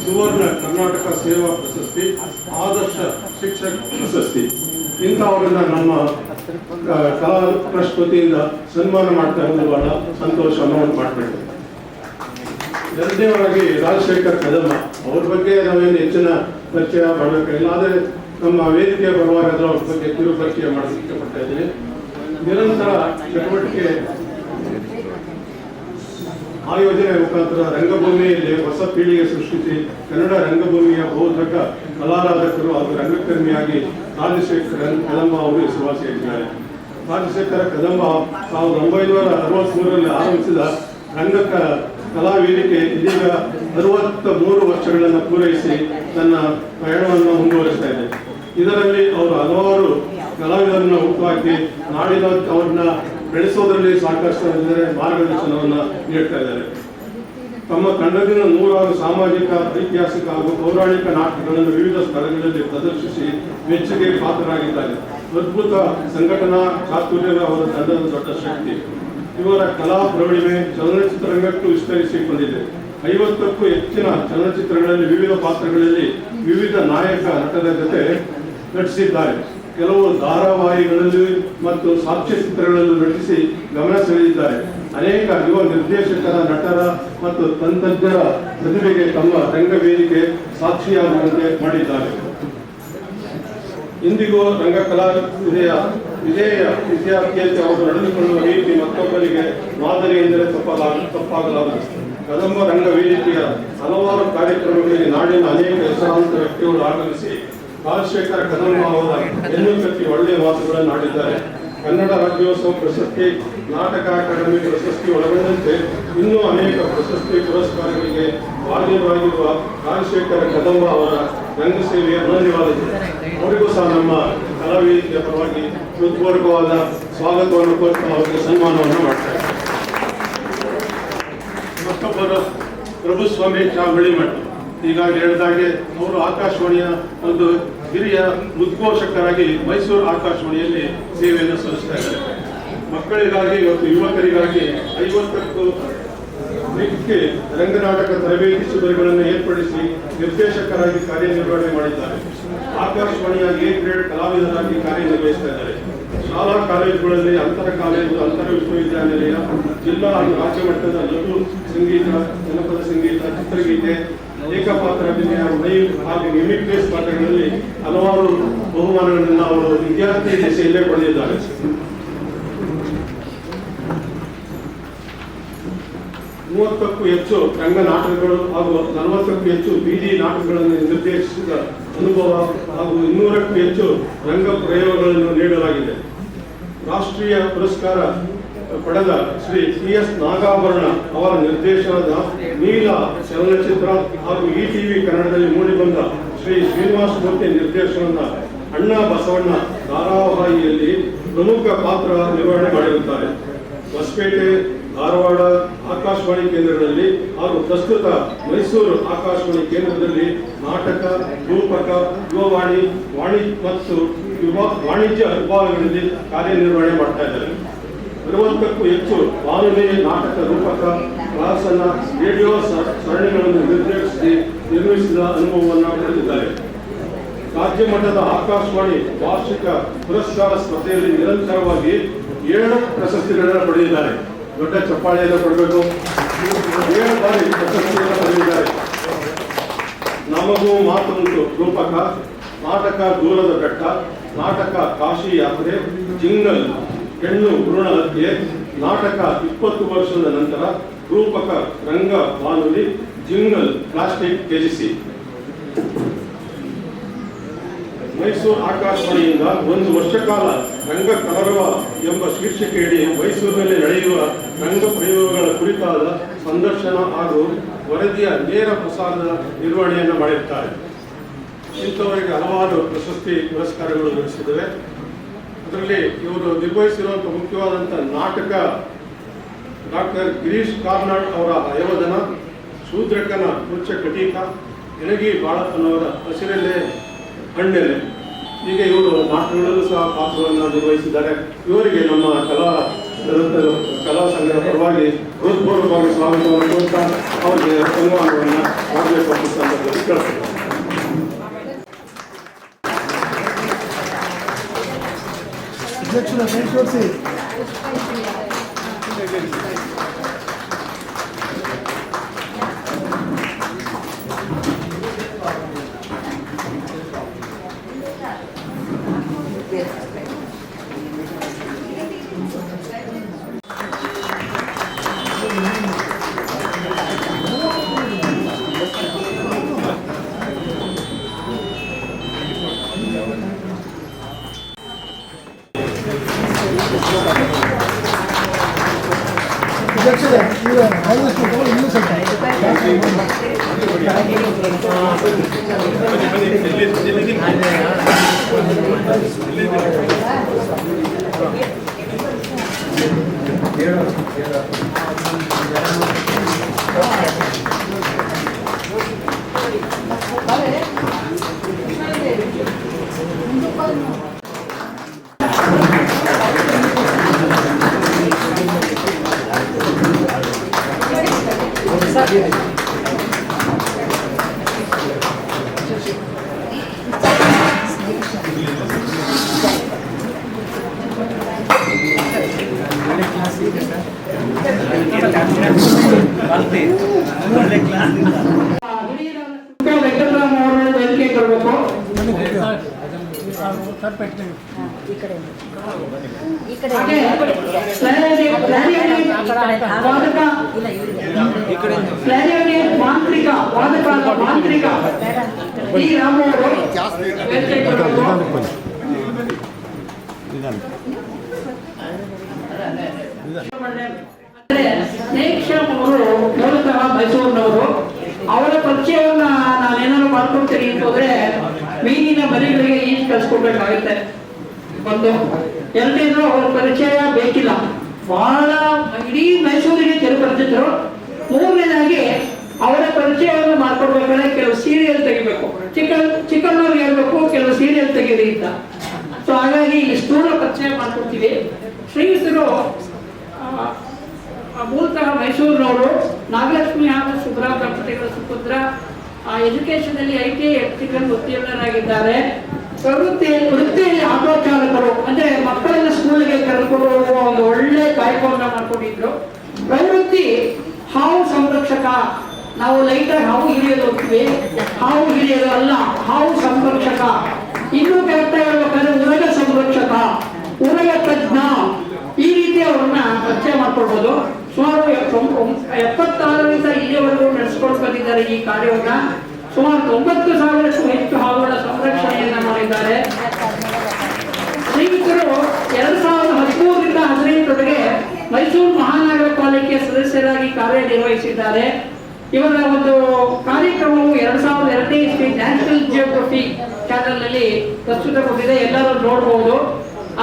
ಸುವರ್ಣ ಕರ್ನಾಟಕ ಸೇವಾ ಪ್ರಶಸ್ತಿ, ಆದರ್ಶ ಶಿಕ್ಷಕ ಪ್ರಶಸ್ತಿ. ಇಂಥವರನ್ನ ನಮ್ಮ ಕಲಾ ಟ್ರಸ್ಟ್ ವತಿಯಿಂದ ಸನ್ಮಾನ ಮಾಡ್ತಾ ಇರೋದು ಬಹಳ ಸಂತೋಷವನ್ನು ಉಂಟು ಮಾಡಬೇಕು. ಎರಡನೇವರಾಗಿ ರಾಜಶೇಖರ್ ಕದಮ್ಮ, ಅವ್ರ ಬಗ್ಗೆ ನಾವೇನು ಹೆಚ್ಚಿನ ಪರಿಚಯ ಮಾಡಬೇಕಾಗಿಲ್ಲ. ಆದರೆ ನಮ್ಮ ವೇದಿಕೆ ಬರುವಾಗ ಅವ್ರ ಬಗ್ಗೆ ಕಿರು ಪರಿಚಯ ಮಾಡಲಿಕ್ಕೆ ಇಷ್ಟಪಡ್ತಾ ಇದ್ದೀನಿ. ನಿರಂತರ ಚಟುವಟಿಕೆ ಆಯೋಜನೆ ಮುಖಾಂತರ ರಂಗಭೂಮಿಯಲ್ಲಿ ಹೊಸ ಪೀಳಿಗೆ ಸೃಷ್ಟಿಸಿ ಕನ್ನಡ ರಂಗಭೂಮಿಯ ಬಹುತೇಕ ಕಲಾರಾಧಕರು ಹಾಗೂ ರಂಗಕರ್ಮಿಯಾಗಿ ರಾಜಶೇಖರ ಕದಂಬ ಅವರು ಹೆಸರುವಾಸಿಯಾಗಿದ್ದಾರೆ. ರಾಜಶೇಖರ ಕದಂಬ 1963ರಲ್ಲಿ ಆರಂಭಿಸಿದ ರಂಗ ಕಲಾ ವೇದಿಕೆ ಇದೀಗ 63 ವರ್ಷಗಳನ್ನು ಪೂರೈಸಿ ತನ್ನ ಪ್ರಯಾಣವನ್ನು ಮುಂದುವರಿಸ್ತಾ ಇದೆ. ಇದರಲ್ಲಿ ಅವರು ಹಲವಾರು ಕಲಾವಿದರನ್ನು ಹುಟ್ಟುಹಾಕಿ ನಾಡಿನ ಅವ್ರನ್ನ ಬೆಳೆಸೋದ್ರಲ್ಲಿ ಸಾಕಷ್ಟು ಮಾರ್ಗದರ್ಶನವನ್ನು ನೀಡ್ತಾ ಇದ್ದಾರೆ. ತಮ್ಮ ತಂಡದಿಂದ 100 ಸಾಮಾಜಿಕ, ಐತಿಹಾಸಿಕ ಹಾಗೂ ಪೌರಾಣಿಕ ನಾಟಕಗಳನ್ನು ವಿವಿಧ ಸ್ಥಳಗಳಲ್ಲಿ ಪ್ರದರ್ಶಿಸಿ ಮೆಚ್ಚುಗೆ ಪಾತ್ರರಾಗಿದ್ದಾರೆ. ಅದ್ಭುತ ಸಂಘಟನಾ ಚಾತುರ್ಯ ಅವರ ತಂಡದ ದೊಡ್ಡ ಶಕ್ತಿ. ಇವರ ಕಲಾ ಪ್ರವೀಣೆ ಚಲನಚಿತ್ರ ರಂಗಕ್ಕೂ ವಿಸ್ತರಿಸಿಕೊಂಡಿದೆ. 50ಕ್ಕೂ ಹೆಚ್ಚಿನ ಚಲನಚಿತ್ರಗಳಲ್ಲಿ ವಿವಿಧ ಪಾತ್ರಗಳಲ್ಲಿ ವಿವಿಧ ನಾಯಕ ನಟರ ಜೊತೆ ನಟಿಸಿದ್ದಾರೆ. ಕೆಲವು ಧಾರಾವಾಹಿಗಳಲ್ಲಿ ಮತ್ತು ಸಾಕ್ಷ್ಯಚಿತ್ರಗಳಲ್ಲೂ ನಟಿಸಿ ಗಮನ ಸೆಳೆದಿದ್ದಾರೆ. ಅನೇಕ ಯುವ ನಿರ್ದೇಶಕರ, ನಟರ ಮತ್ತು ತಂತ್ರಜ್ಞರ ಪ್ರತಿಭೆಗೆ ತಮ್ಮ ರಂಗವೇದಿಕೆ ಸಾಕ್ಷಿಯಾಗುವಂತೆ ಮಾಡಿದ್ದಾರೆ. ಇಂದಿಗೂ ರಂಗಕಲಾ ವಿಧೇಯ ವಿದ್ಯಾರ್ಥಿಯಂತೆ ಅವರು ನಡೆದುಕೊಳ್ಳುವ ರೀತಿ ಮತ್ತೊಬ್ಬರಿಗೆ ಮಾದರಿ ಎಂದರೆ ತಪ್ಪಾಗಲಾರದು. ಕದಂಬ ರಂಗ ವೇದಿಕೆಯ ಹಲವಾರು ಕಾರ್ಯಕ್ರಮಗಳಿಗೆ ನಾಡಿನ ಅನೇಕ ಹೆಸರಾಂತ ವ್ಯಕ್ತಿಗಳು ಆಗಮಿಸಿ ರಾಜಶೇಖರ ಕದಂಬ ಅವರ ಹೆಣ್ಣು ಕತ್ತಿ ಒಳ್ಳೆಯ ಮಾತುಗಳನ್ನು ಆಡಿದ್ದಾರೆ. ಕನ್ನಡ ರಾಜ್ಯೋತ್ಸವ ಪ್ರಶಸ್ತಿ, ನಾಟಕ ಅಕಾಡೆಮಿ ಪ್ರಶಸ್ತಿ ಒಳಗೊಂಡಂತೆ ಇನ್ನೂ ಅನೇಕ ಪ್ರಶಸ್ತಿ ಪುರಸ್ಕಾರಗಳಿಗೆ ಭಾಗಿಯಾಗಿರುವ ರಾಜಶೇಖರ ಕದಂಬ ಅವರ ರಂಗ ಸೇವೆಯ ಅನನ್ಯವಾದದ್ದು. ಅವರಿಗೂ ಸಹ ನಮ್ಮ ಕಲಾವೇದಿಕೆಯ ಪರವಾಗಿ ಹೃತ್ಪೂರ್ವಕವಾದ ಸ್ವಾಗತವನ್ನು ಕೋರ್ತಾ ಅವರಿಗೆ ಸನ್ಮಾನವನ್ನು ಮಾಡ್ತಾರೆ. ಮತ್ತೊಬ್ಬರು ಪ್ರಭುಸ್ವಾಮಿ ಚಾಂಬಳಿಮಠ. ಈಗಾಗಲೇ ಹೇಳಿದಾಗೆ ಅವರು ಆಕಾಶವಾಣಿಯ ಒಂದು ಹಿರಿಯ ಉದ್ಘೋಷಕರಾಗಿ ಮೈಸೂರು ಆಕಾಶವಾಣಿಯಲ್ಲಿ ಸೇವೆಯನ್ನು ಸಲ್ಲಿಸ್ತಾ ಇದ್ದಾರೆ. ಮಕ್ಕಳಿಗಾಗಿ ಮತ್ತು ಯುವಕರಿಗಾಗಿ 50ಕ್ಕೂ ಹೆಚ್ಚು ರಂಗನಾಟಕ ತರಬೇತಿ ಶಿಬಿರಗಳನ್ನು ಏರ್ಪಡಿಸಿ ನಿರ್ದೇಶಕರಾಗಿ ಕಾರ್ಯನಿರ್ವಹಣೆ ಮಾಡಿದ್ದಾರೆ. ಆಕಾಶವಾಣಿಯ ಎ ಗ್ರೇಡ್ ಕಲಾವಿದರಾಗಿ ಕಾರ್ಯನಿರ್ವಹಿಸ್ತಾ ಇದ್ದಾರೆ. ಶಾಲಾ ಕಾಲೇಜುಗಳಲ್ಲಿ ಅಂತರ ಕಾಲೇಜು, ಅಂತರ ವಿಶ್ವವಿದ್ಯಾನಿಲಯ, ಜಿಲ್ಲಾ ಹಾಗೂ ರಾಜ್ಯ ಮಟ್ಟದ ಲಘು ಸಂಗೀತ, ಜನಪದ ಸಂಗೀತ, ಚಿತ್ರಗೀತೆ, ಏಕಪಾತ್ರ ಅಭಿನಯ, ಲೈವ್ ಹಾಗೂ ಮಿಮಿಕ್ರಿ ಸ್ಪರ್ಧೆಗಳಲ್ಲಿ ಹಲವಾರು ಬಹುಮಾನಗಳನ್ನು ಅವರು ವಿದ್ಯಾರ್ಥಿ ದಶೆಯಲ್ಲೇ ಪಡೆದಿದ್ದಾರೆ. ಕ್ಕೂ ಹೆಚ್ಚು ರಂಗ ನಾಟಕಗಳು ಹಾಗೂ 40ಕ್ಕೂ ಹೆಚ್ಚು ಬೀದಿ ನಾಟಕಗಳನ್ನು ನಿರ್ದೇಶಿಸಿದ ಅನುಭವ ಹಾಗೂ 200ಕ್ಕೂ ಹೆಚ್ಚು ರಂಗ ಪ್ರಯೋಗಗಳನ್ನು ನೀಡಲಾಗಿದೆ. ರಾಷ್ಟ್ರೀಯ ಪುರಸ್ಕಾರ ಪಡೆದ ಶ್ರೀ PS ನಾಗಾಭರಣ ಅವರ ನಿರ್ದೇಶನದ ನೀಲ ಚಲನಚಿತ್ರ ಹಾಗೂ ETV ಕನ್ನಡದಲ್ಲಿ ಮೂಡಿಬಂದ ಶ್ರೀ ಶ್ರೀನಿವಾಸ ಮೂರ್ತಿ ನಿರ್ದೇಶನದ ಅಣ್ಣ ಬಸವಣ್ಣ ಧಾರಾವಾಹಿಯಲ್ಲಿ ಪ್ರಮುಖ ಪಾತ್ರ ನಿರ್ವಹಣೆ ಮಾಡಿರುತ್ತಾರೆ. ಹೊಸಪೇಟೆ, ಧಾರವಾಡ ಆಕಾಶವಾಣಿ ಕೇಂದ್ರಗಳಲ್ಲಿ ಹಾಗೂ ಪ್ರಸ್ತುತ ಮೈಸೂರು ಆಕಾಶವಾಣಿ ಕೇಂದ್ರದಲ್ಲಿ ನಾಟಕ, ರೂಪಕ, ಯುವವಾಣಿ, ಮತ್ತು ವಾಣಿಜ್ಯ ವಿಭಾಗಗಳಲ್ಲಿ ಕಾರ್ಯನಿರ್ವಹಣೆ ಮಾಡ್ತಾ ಇದ್ದಾರೆ. 60ಕ್ಕೂ ಹೆಚ್ಚು ಬಾನುಲಿ, ನಾಟಕ, ರೂಪಕ, ಪ್ರಹಸನ, ರೇಡಿಯೋ ಸರಣಿಗಳನ್ನು ನಿರ್ಮಿಸಿದ ಅನುಭವವನ್ನು ಪಡೆದಿದ್ದಾರೆ. ರಾಜ್ಯ ಮಟ್ಟದ ಆಕಾಶವಾಣಿ ವಾರ್ಷಿಕ ಪುರಸ್ಕಾರ ಸ್ಪರ್ಧೆಯಲ್ಲಿ ನಿರಂತರವಾಗಿ 7 ಪ್ರಶಸ್ತಿಗಳನ್ನು ಪಡೆದಿದ್ದಾರೆ. ದೊಡ್ಡ ಚಪ್ಪಾಳೆಯನ್ನು ಕೊಡಬೇಕು. 7 ಬಾರಿ ಪ್ರಶಸ್ತಿಯನ್ನು ಪಡೆದಿದ್ದಾರೆ. ನಮಗೂ ಮಾತುಂಟು ರೂಪಕ, ನಾಟಕ ದೂರದ ಬೆಟ್ಟ, ನಾಟಕ ಕಾಶಿ ಯಾತ್ರೆ, ಜಿಂಗಲ್ ಹೆಣ್ಣು ಭ್ರೂಣ ಹತ್ಯೆ, ನಾಟಕ 20 ವರ್ಷದ ನಂತರ, ರೂಪಕ ರಂಗ ಬಾನುಲಿ, ಜಿಂಗಲ್ ಪ್ಲಾಸ್ಟಿಕ್ ತ್ಯಜಿಸಿ. ಮೈಸೂರು ಆಕಾಶವಾಣಿಯಿಂದ 1 ವರ್ಷ ಕಾಲ ರಂಗ ಕಲರವ ಎಂಬ ಶೀರ್ಷಿಕೆಯಡಿ ಮೈಸೂರಿನಲ್ಲಿ ನಡೆಯುವ ರಂಗ ಪ್ರಯೋಗಗಳ ಕುರಿತಾದ ಸಂದರ್ಶನ ಹಾಗೂ ವರದಿಯ ನೇರ ಪ್ರಸಾರದ ನಿರ್ವಹಣೆಯನ್ನು ಮಾಡಿರುತ್ತಾರೆ. ಇಂಥವರಿಗೆ ಹಲವಾರು ಪ್ರಶಸ್ತಿ ಪುರಸ್ಕಾರಗಳು ಲಭಿಸಿವೆ. ಅದರಲ್ಲಿ ಇವರು ನಿರ್ವಹಿಸಿರುವಂಥ ಮುಖ್ಯವಾದಂಥ ನಾಟಕ ಡಾಕ್ಟರ್ ಗಿರೀಶ್ ಕಾರ್ನಾಡ್ ಅವರ ಹಯವದನ, ಶೂದ್ರಕನ ಕುರ್ಚ ಕಟೀಕ, ಎಣಗಿ ಬಾಳಪ್ಪನವರ ಹಸಿರೆಲೆ ಹಣ್ಣೆಲೆ, ಹೀಗೆ ಇವರು ನಾಟಕಗಳಲ್ಲೂ ಸಹ ಪಾತ್ರವನ್ನು ನಿರ್ವಹಿಸಿದ್ದಾರೆ. ಇವರಿಗೆ ನಮ್ಮ ಕಲಾ ಸಂಘದ ಪರವಾಗಿ ಹೃತ್ಪೂರ್ವಕವಾಗಿ ಸ್ವಾಗತವನ್ನು ಕೊಡ್ತಾ ಅವರಿಗೆ ಸನ್ಮಾನವನ್ನು ಮಾಡಬೇಕು ಅಂತ ಸಂದರ್ಭದಲ್ಲಿ ಕೇಳ್ತೇವೆ. ಮಾಂತ್ರಿಕ ಡಿ ರಾಮು ಅವರು ವೇದಿಕೆಗೆ ಬರಬೇಕು. ಅಂದ್ರೆ ಸ್ನೇಹಿಶ್ಯಾಮ್ ಅವರು ಮೂಲತಃ ಮೈಸೂರಿನವರು. ಅವರ ಪರಿಚಯವನ್ನ ನಾನೇನಾದ್ರು ಮಾಡ್ಕೊಡ್ತೀನಿ ಅಂತಂದ್ರೆ ಮೀನಿನ ಮರಿಗಳಿಗೆ ಈಜು ಕಲಿಸ್ಕೊಡ್ಬೇಕಾಗುತ್ತೆ. ಒಂದು ಎರಡನೇದು ಅವರ ಪರಿಚಯ ಬೇಕಿಲ್ಲ, ಬಹಳ ಇಡೀ ಮೈಸೂರಿಗೆ ಚಿರಪರಿಚಿತರು. ಮೂರನೇದಾಗಿ ಅವರ ಪರಿಚಯವನ್ನು ಮಾಡ್ಕೊಡ್ಬೇಕಾದ್ರೆ ಕೆಲವು ಸೀರಿಯಲ್ ತೆಗಿಬೇಕು, ಚಿಕ್ಕನ್ನವ್ರಿಗೆ ಹೇಳ್ಬೇಕು ಕೆಲವು ಸೀರಿಯಲ್ ತೆಗೀರಿ ಅಂತ. ಸೊ ಹಾಗಾಗಿ ಸ್ಥೂಲ ಪರಿಚಯ ಮಾಡ್ಕೊಡ್ತೀವಿ. ಶ್ರೀಯುತರು ಮೂಲತಃ ಮೈಸೂರಿನವರು. ನಾಗಲಕ್ಷ್ಮಿ ಹಾಗೂ ಸುಬ್ರಾವ್ ದಂಪತಿಗಳ ಸುಪುತ್ರ. ಎಜುಕೇಶನ್ ಅಲ್ಲಿ ITA ಎಲೆಕ್ಟ್ರಿಕಲ್ ಉತ್ತೀರ್ಣರಾಗಿದ್ದಾರೆ. ವೃತ್ತಿಯಲ್ಲಿ ಆಟೋ ಚಾಲಕರು, ಅಂದ್ರೆ ಮಕ್ಕಳನ್ನ ಸ್ಕೂಲ್ಗೆ ಕರೆದುಕೊಂಡು ಹೋಗುವ ಒಂದು ಒಳ್ಳೆ ಕಾಯಕವನ್ನ ಮಾಡ್ಕೊಂಡಿದ್ರು. ಪ್ರವೃತ್ತಿ ಹಾವು ಸಂರಕ್ಷಕ. ನಾವು ಲೈಟಾಗಿ ಹಾವು ಹಿಡಿಯೋದು ಹೋಗ್ತೀವಿ, ಹಾವು ಹಿಡಿಯೋದು ಅಲ್ಲ, ಹಾವು ಸಂರಕ್ಷಕ. ಇನ್ನೂ ಕರೆಕ್ಟ್ ಹೇಳ್ಬೇಕಾದ್ರೆ ಉರಗ ಸಂರಕ್ಷಕ, ಉರಗ ತಜ್ಞ. ಈ ರೀತಿ ಅವ್ರನ್ನ ಪರಿಚಯ ಮಾಡ್ಕೊಳ್ಬೋದು. ಸುಮಾರು 76ರಿಂದ ಇಲ್ಲಿಯವರೆಗೂ ನಡೆಸಿಕೊಂಡು ಬಂದಿದ್ದಾರೆ ಈ ಕಾರ್ಯವನ್ನ. ಸುಮಾರು 90,000ಕ್ಕೂ ಹೆಚ್ಚು ಹಾವುಗಳ ಸಂರಕ್ಷಣೆಯನ್ನ ಮಾಡಿದ್ದಾರೆ. ಶ್ರೀಯುತರು 2013ರಿಂದ 2018ರವರೆಗೆ ಮೈಸೂರು ಮಹಾನಗರ ಪಾಲಿಕೆಯ ಸದಸ್ಯರಾಗಿ ಕಾರ್ಯನಿರ್ವಹಿಸಿದ್ದಾರೆ. ಇವರ ಒಂದು ಕಾರ್ಯಕ್ರಮವು 2002ನೇ ಇಸ್ವಿ ನ್ಯಾಷನಲ್ ಜಿಯೋಗ್ರಫಿ ಚಾನೆಲ್ ನಲ್ಲಿ ಪ್ರಸ್ತುತಗೊಂಡಿದೆ, ಎಲ್ಲರೂ ನೋಡಬಹುದು.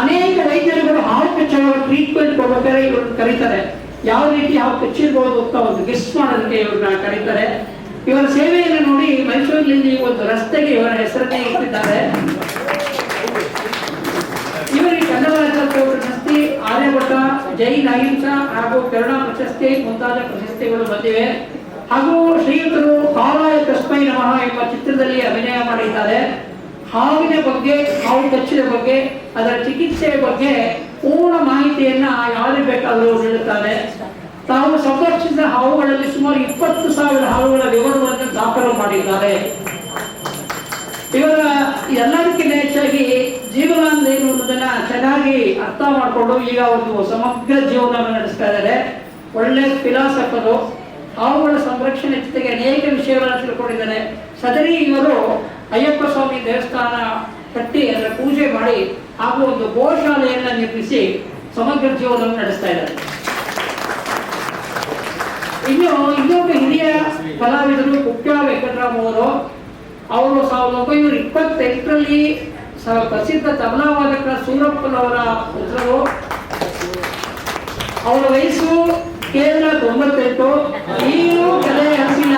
ಅನೇಕ ವೈದ್ಯರುಗಳು ಹಾವು ಕಚ್ಚುವ ಟ್ರೀಟ್ಮೆಂಟ್ ಕೊಡಬೇಕಾದ್ರೆ ಇವ್ರನ್ನ ಕರೀತಾರೆ. ಯಾವ ರೀತಿ ಹಾವು ಕಚ್ಚಿರ್ಬೋದು ಅಂತ ಒಂದು ಗೆಸ್ ಮಾಡೋದಕ್ಕೆ ಇವ್ರನ್ನ ಕರೀತಾರೆ. ಇವರ ಸೇವೆಯನ್ನು ನೋಡಿ ಮೈಸೂರಿನಲ್ಲಿ ಒಂದು ರಸ್ತೆಗೆ ಇವರ ಹೆಸರನ್ನೇ ಇಟ್ಟಿದ್ದಾರೆ. ಇವರಿಗೆ ಕನ್ನಡ ರಾಜ್ಯೋತ್ಸವ ಪ್ರಶಸ್ತಿ, ಆರ್ಯಭಟ, ಜೈನ್ ಅಹಿಂಸಾ ಹಾಗೂ ಕರುಣಾ ಪ್ರಶಸ್ತಿ ಮುಂತಾದ ಪ್ರಶಸ್ತಿಗಳು ಬಂದಿವೆ. ಹಾಗೂ ಶ್ರೀಯುತರು ಕಾಲಾಯ ತಸ್ಮೈ ನಮಃ ಎಂಬ ಚಿತ್ರದಲ್ಲಿ ಅಭಿನಯ ಮಾಡಿದ್ದಾರೆ. ಹಾವಿನ ಬಗ್ಗೆ, ಹಾವು ಕಚ್ಚಿದ ಬಗ್ಗೆ, ಅದರ ಚಿಕಿತ್ಸೆಯ ಬಗ್ಗೆ ಪೂರ್ಣ ಮಾಹಿತಿಯನ್ನ ಯಾರಿಗೆ ಬೇಕಾದರೂ ನೀಡುತ್ತಾರೆ. ತಾವು ಸಂರಕ್ಷಿಸಿದ ಹಾವುಗಳಲ್ಲಿ ಸುಮಾರು 20,000 ಹಾವುಗಳ ವಿವರಗಳನ್ನು ದಾಖಲು ಮಾಡಿದ್ದಾರೆ. ಇವರ ಎಲ್ಲದಕ್ಕಿಂತ ಹೆಚ್ಚಾಗಿ ಜೀವನ ಅಂದ್ರೆ ಏನು ಅನ್ನೋದನ್ನ ಚೆನ್ನಾಗಿ ಅರ್ಥ ಮಾಡಿಕೊಂಡು ಈಗ ಒಂದು ಸಮಗ್ರ ಜೀವನವನ್ನು ನಡೆಸ್ತಾ ಇದ್ದಾರೆ. ಒಳ್ಳೆ ಫಿಲಾಸಫರು. ಹಾವುಗಳ ಸಂರಕ್ಷಣೆ ಜೊತೆಗೆ ಅನೇಕ ವಿಷಯಗಳನ್ನು ತಿಳ್ಕೊಂಡಿದ್ದಾರೆ. ಸದರಿ ಇವರು ಅಯ್ಯಪ್ಪ ಸ್ವಾಮಿ ದೇವಸ್ಥಾನ ಕಟ್ಟಿ ಅದರ ಪೂಜೆ ಮಾಡಿ ಹಾಗೂ ಒಂದು ಗೋಶಾಲೆಯನ್ನ ನಿರ್ಮಿಸಿ ಸಮಗ್ರ ಜೀವನವನ್ನು ನಡೆಸ್ತಾ ಇದ್ದಾರೆ. ಇನ್ನೊಬ್ಬ ಹಿರಿಯ ಕಲಾವಿದರು ಕುಕ್ಯ ವೆಂಕಟರಾಮ್ ಅವರು. 1928ರಲ್ಲಿ ಪ್ರಸಿದ್ಧ ತಬಲಾ ವಾದಕ ಸೂರಪ್ಪನವರ ಪುತ್ರರು. ಅವರ ವಯಸ್ಸು ಕೇವಲ 98. ಈಗಲೂ ಕಲೆ ಹಸಿಲ್ಲ.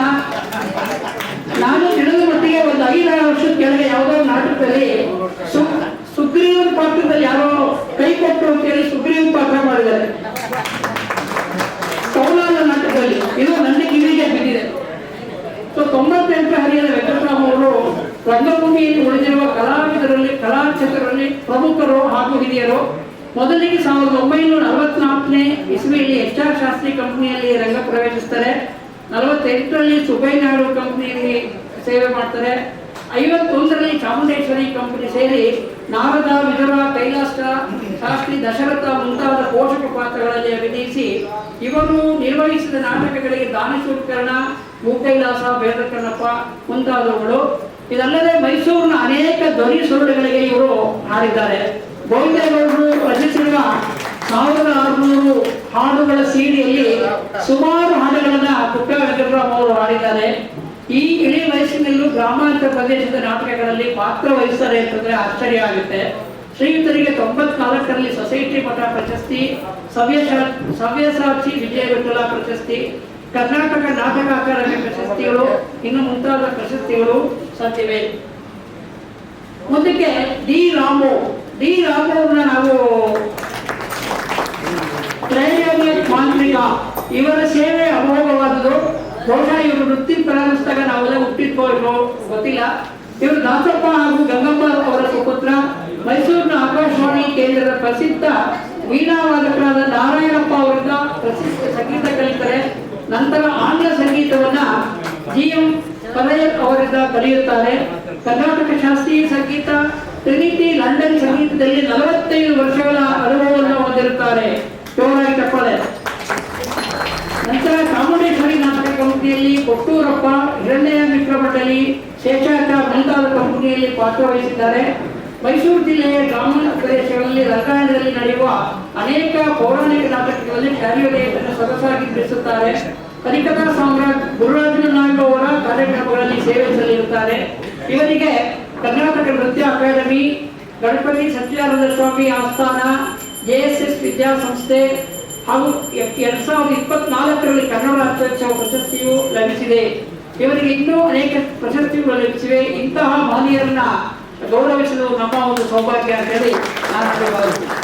ನಾನು ತಿಳಿದ ಮಟ್ಟಿಗೆ ಒಂದು 5-6 ವರ್ಷದ ಕೆಳಗೆ ಯಾವುದೋ ನಾಟಕದಲ್ಲಿ ಸುಗ್ರೀವನ್ ಪಾತ್ರದಲ್ಲಿ ಯಾರೋ ಕೈ ಕೊಟ್ಟು ಅಂತೇಳಿ ಸುಗ್ರೀವನ್ ಪಾತ್ರ ಮಾಡಿದ್ದಾರೆ ಕೌಲಾಲ ನಾಟಕದಲ್ಲಿ. ಇದು ನನ್ನ ಕಿವಿಗೆ ಬಿದ್ದಿದೆ. ಸೊ 98 ಹರಿಯದ ವೆಂಕಟರಾಮ್ ಅವರು ರಂಗಭೂಮಿಯಲ್ಲಿ ಉಳಿದಿರುವ ಕಲಾವಿದರಲ್ಲಿ, ಕಲಾಕ್ಷೇತ್ರದಲ್ಲಿ ಪ್ರಮುಖರು ಹಾಗೂ ಹಿರಿಯರು. ಮೊದಲಿಗೆ 1944ನೇ ಇಸ್ವಿಯಲ್ಲಿ HR ಶಾಸ್ತ್ರಿ ಕಂಪನಿಯಲ್ಲಿ ರಂಗ ಪ್ರವೇಶಿಸ್ತಾರೆ. 48ರಲ್ಲಿ ಸುಬ್ಬಯ್ಯನಾಯ್ಡು ಕಂಪನಿಯಲ್ಲಿ ಸೇವೆ ಮಾಡ್ತಾರೆ. 51ರಲ್ಲಿ ಚಾಮುಂಡೇಶ್ವರಿ ಕಂಪನಿ ಸೇರಿ ನಾರದ, ವಿದುರ, ಕೈಲಾಸ ಶಾಸ್ತ್ರಿ, ದಶರಥ ಮುಂತಾದ ಪೋಷಕ ಪಾತ್ರಗಳಲ್ಲಿ ಅಭಿನಯಿಸಿ ಇವರು ನಿರ್ವಹಿಸಿದ ನಾಟಕಗಳಿಗೆ ದಾನಶೂರ್ಕರ್ಣ, ಮೂಕೈಲಾಸ, ಬೇದಕಣ್ಣಪ್ಪ ಮುಂತಾದವುಗಳು. ಇದಲ್ಲದೆ ಮೈಸೂರಿನ ಅನೇಕ ಧ್ವನಿ ಸುರುಳಿಗಳಿಗೆ ಇವರು ಹಾಡಿದ್ದಾರೆ. ಗೋವಿಂದೇಗೌಡರು ರಚಿಸಿರುವ 1600 ಹಾಡುಗಳ ಸಿಡಿಯಲ್ಲಿ ಸುಮಾರು ಹಾಡುಗಳನ್ನ ಕುಕ್ಯ ವೆಂಕಟರಾಮ್ ಅವರು ಹಾಡಿದ್ದಾರೆ. ಈ ಇಳಿ ವಯಸ್ಸಿನಲ್ಲೂ ಗ್ರಾಮಾಂತರ ಪ್ರದೇಶದ ನಾಟಕಗಳಲ್ಲಿ ಪಾತ್ರ ವಹಿಸ್ತಾರೆ ಅಂತಂದ್ರೆ ಆಶ್ಚರ್ಯ ಆಗುತ್ತೆ. ಶ್ರೀಯುತರಿಗೆ 94ರಲ್ಲಿ ಸೊಸೈಟಿ ಮಠ ಪ್ರಶಸ್ತಿ, ಸವ್ಯಸಾಚಿ ವಿಜಯ ವಿಠಲ ಪ್ರಶಸ್ತಿ, ಕರ್ನಾಟಕ ನಾಟಕ ಅಕಾಡೆಮಿ ಪ್ರಶಸ್ತಿಗಳು, ಇನ್ನು ಮುಂತಾದ ಪ್ರಶಸ್ತಿಗಳು ಸಂದಿವೆ. ಮುಂದಕ್ಕೆ ಡಿ ರಾಮು ಅವ್ರನ್ನ ನಾವು ಮಾಂತ್ರಿಕ. ಇವರ ಸೇವೆ ಅಮೋಘವಾದುದು. ಬಹುಶಃ ಇವರು ವೃತ್ತಿ ಪ್ರಾರಂಭಿಸಿದಾಗ ನಾವೆಲ್ಲ ಹುಟ್ಟಿದ್ವೋ ಗೊತ್ತಿಲ್ಲ. ಇವರು ದಾಸಪ್ಪ ಹಾಗೂ ಗಂಗಮ್ಮ ಅವರ ಸುಪುತ್ರ. ಮೈಸೂರಿನ ಆಕಾಶವಾಣಿ ಕೇಂದ್ರದ ಪ್ರಸಿದ್ಧ ವೀಣಾವಾದಕರಾದ ನಾರಾಯಣಪ್ಪ ಅವರಿಂದ ಪ್ರಸಿದ್ಧ ಸಂಗೀತ ಕಲಿತಾರೆ. ನಂತರ ಆಂಗ್ಲ ಸಂಗೀತವನ್ನ GM ಪದಯರ್ ಅವರಿಂದ ಕಲಿಯುತ್ತಾರೆ. ಕರ್ನಾಟಕ ಶಾಸ್ತ್ರೀಯ ಸಂಗೀತ, ಟ್ರಿನಿಟಿ ಲಂಡನ್ ಸಂಗೀತದಲ್ಲಿ 45 ವರ್ಷಗಳ ಅನುಭವವನ್ನು ಹೊಂದಿರುತ್ತಾರೆ. ಜೋರಾಗಿ ಚಪ್ಪಾಳೆ. ನಂತರ ಚಾಮುಂಡೇಶ್ವರಿ ನಾಟಕ ಕಂಪನಿಯಲ್ಲಿ ಕೊಟ್ಟೂರಪ್ಪ, ಹಿರಣ್ಯ ಮಿತ್ರ ಮಂಡಳಿ, ಶೇಷಾಚ ಮುಂತಾದ ಮುಂತಾದ ಕಂಪನಿಯಲ್ಲಿ ಪಾತ್ರವಹಿಸಿದ್ದಾರೆ. ಮೈಸೂರು ಜಿಲ್ಲೆಯ ಗ್ರಾಮೀಣ ಪ್ರದೇಶಗಳಲ್ಲಿ ರಂಗಾಯಣದಲ್ಲಿ ನಡೆಯುವ ಅನೇಕ ಪೌರಾಣಿಕ ನಾಟಕಗಳಲ್ಲಿ ಕಾರ್ಯೋದಯವನ್ನು ಸೊಗಸಾಗಿ ತಿಳಿಸುತ್ತಾರೆ. ಹರಿಕಥಾ ಸಾಮ್ರಾಟ್ ಗುರುರಾಜನ ನಾಯ್ಡು ಅವರ ಕಾರ್ಯಕ್ರಮಗಳಲ್ಲಿ ಸೇವೆ ಸಲ್ಲಿಸುತ್ತಾರೆ. ಇವರಿಗೆ ಕರ್ನಾಟಕ ನೃತ್ಯ ಅಕಾಡೆಮಿ, ಗಣಪತಿ ಸತ್ಯಾನಂದ ಸ್ವಾಮಿ ಆಸ್ಥಾನ, JSS ವಿದ್ಯಾಸಂಸ್ಥೆ ಹಾಗೂ 2024ರಲ್ಲಿ ಕನ್ನಡ ರಾಜ್ಯೋತ್ಸವ ಪ್ರಶಸ್ತಿಯು ಲಭಿಸಿದೆ. ಇವರಿಗೆ ಇನ್ನೂ ಅನೇಕ ಪ್ರಶಸ್ತಿಗಳು ಲಭಿಸಿವೆ. ಇಂತಹ ಮಹನೀಯರನ್ನ ಗೌರವಿಸಲು ನಮ್ಮ ಒಂದು ಸೌಭಾಗ್ಯ ಅಂತ ಹೇಳಿ ನಾನು ಭಾವಿಸುತ್ತೇನೆ.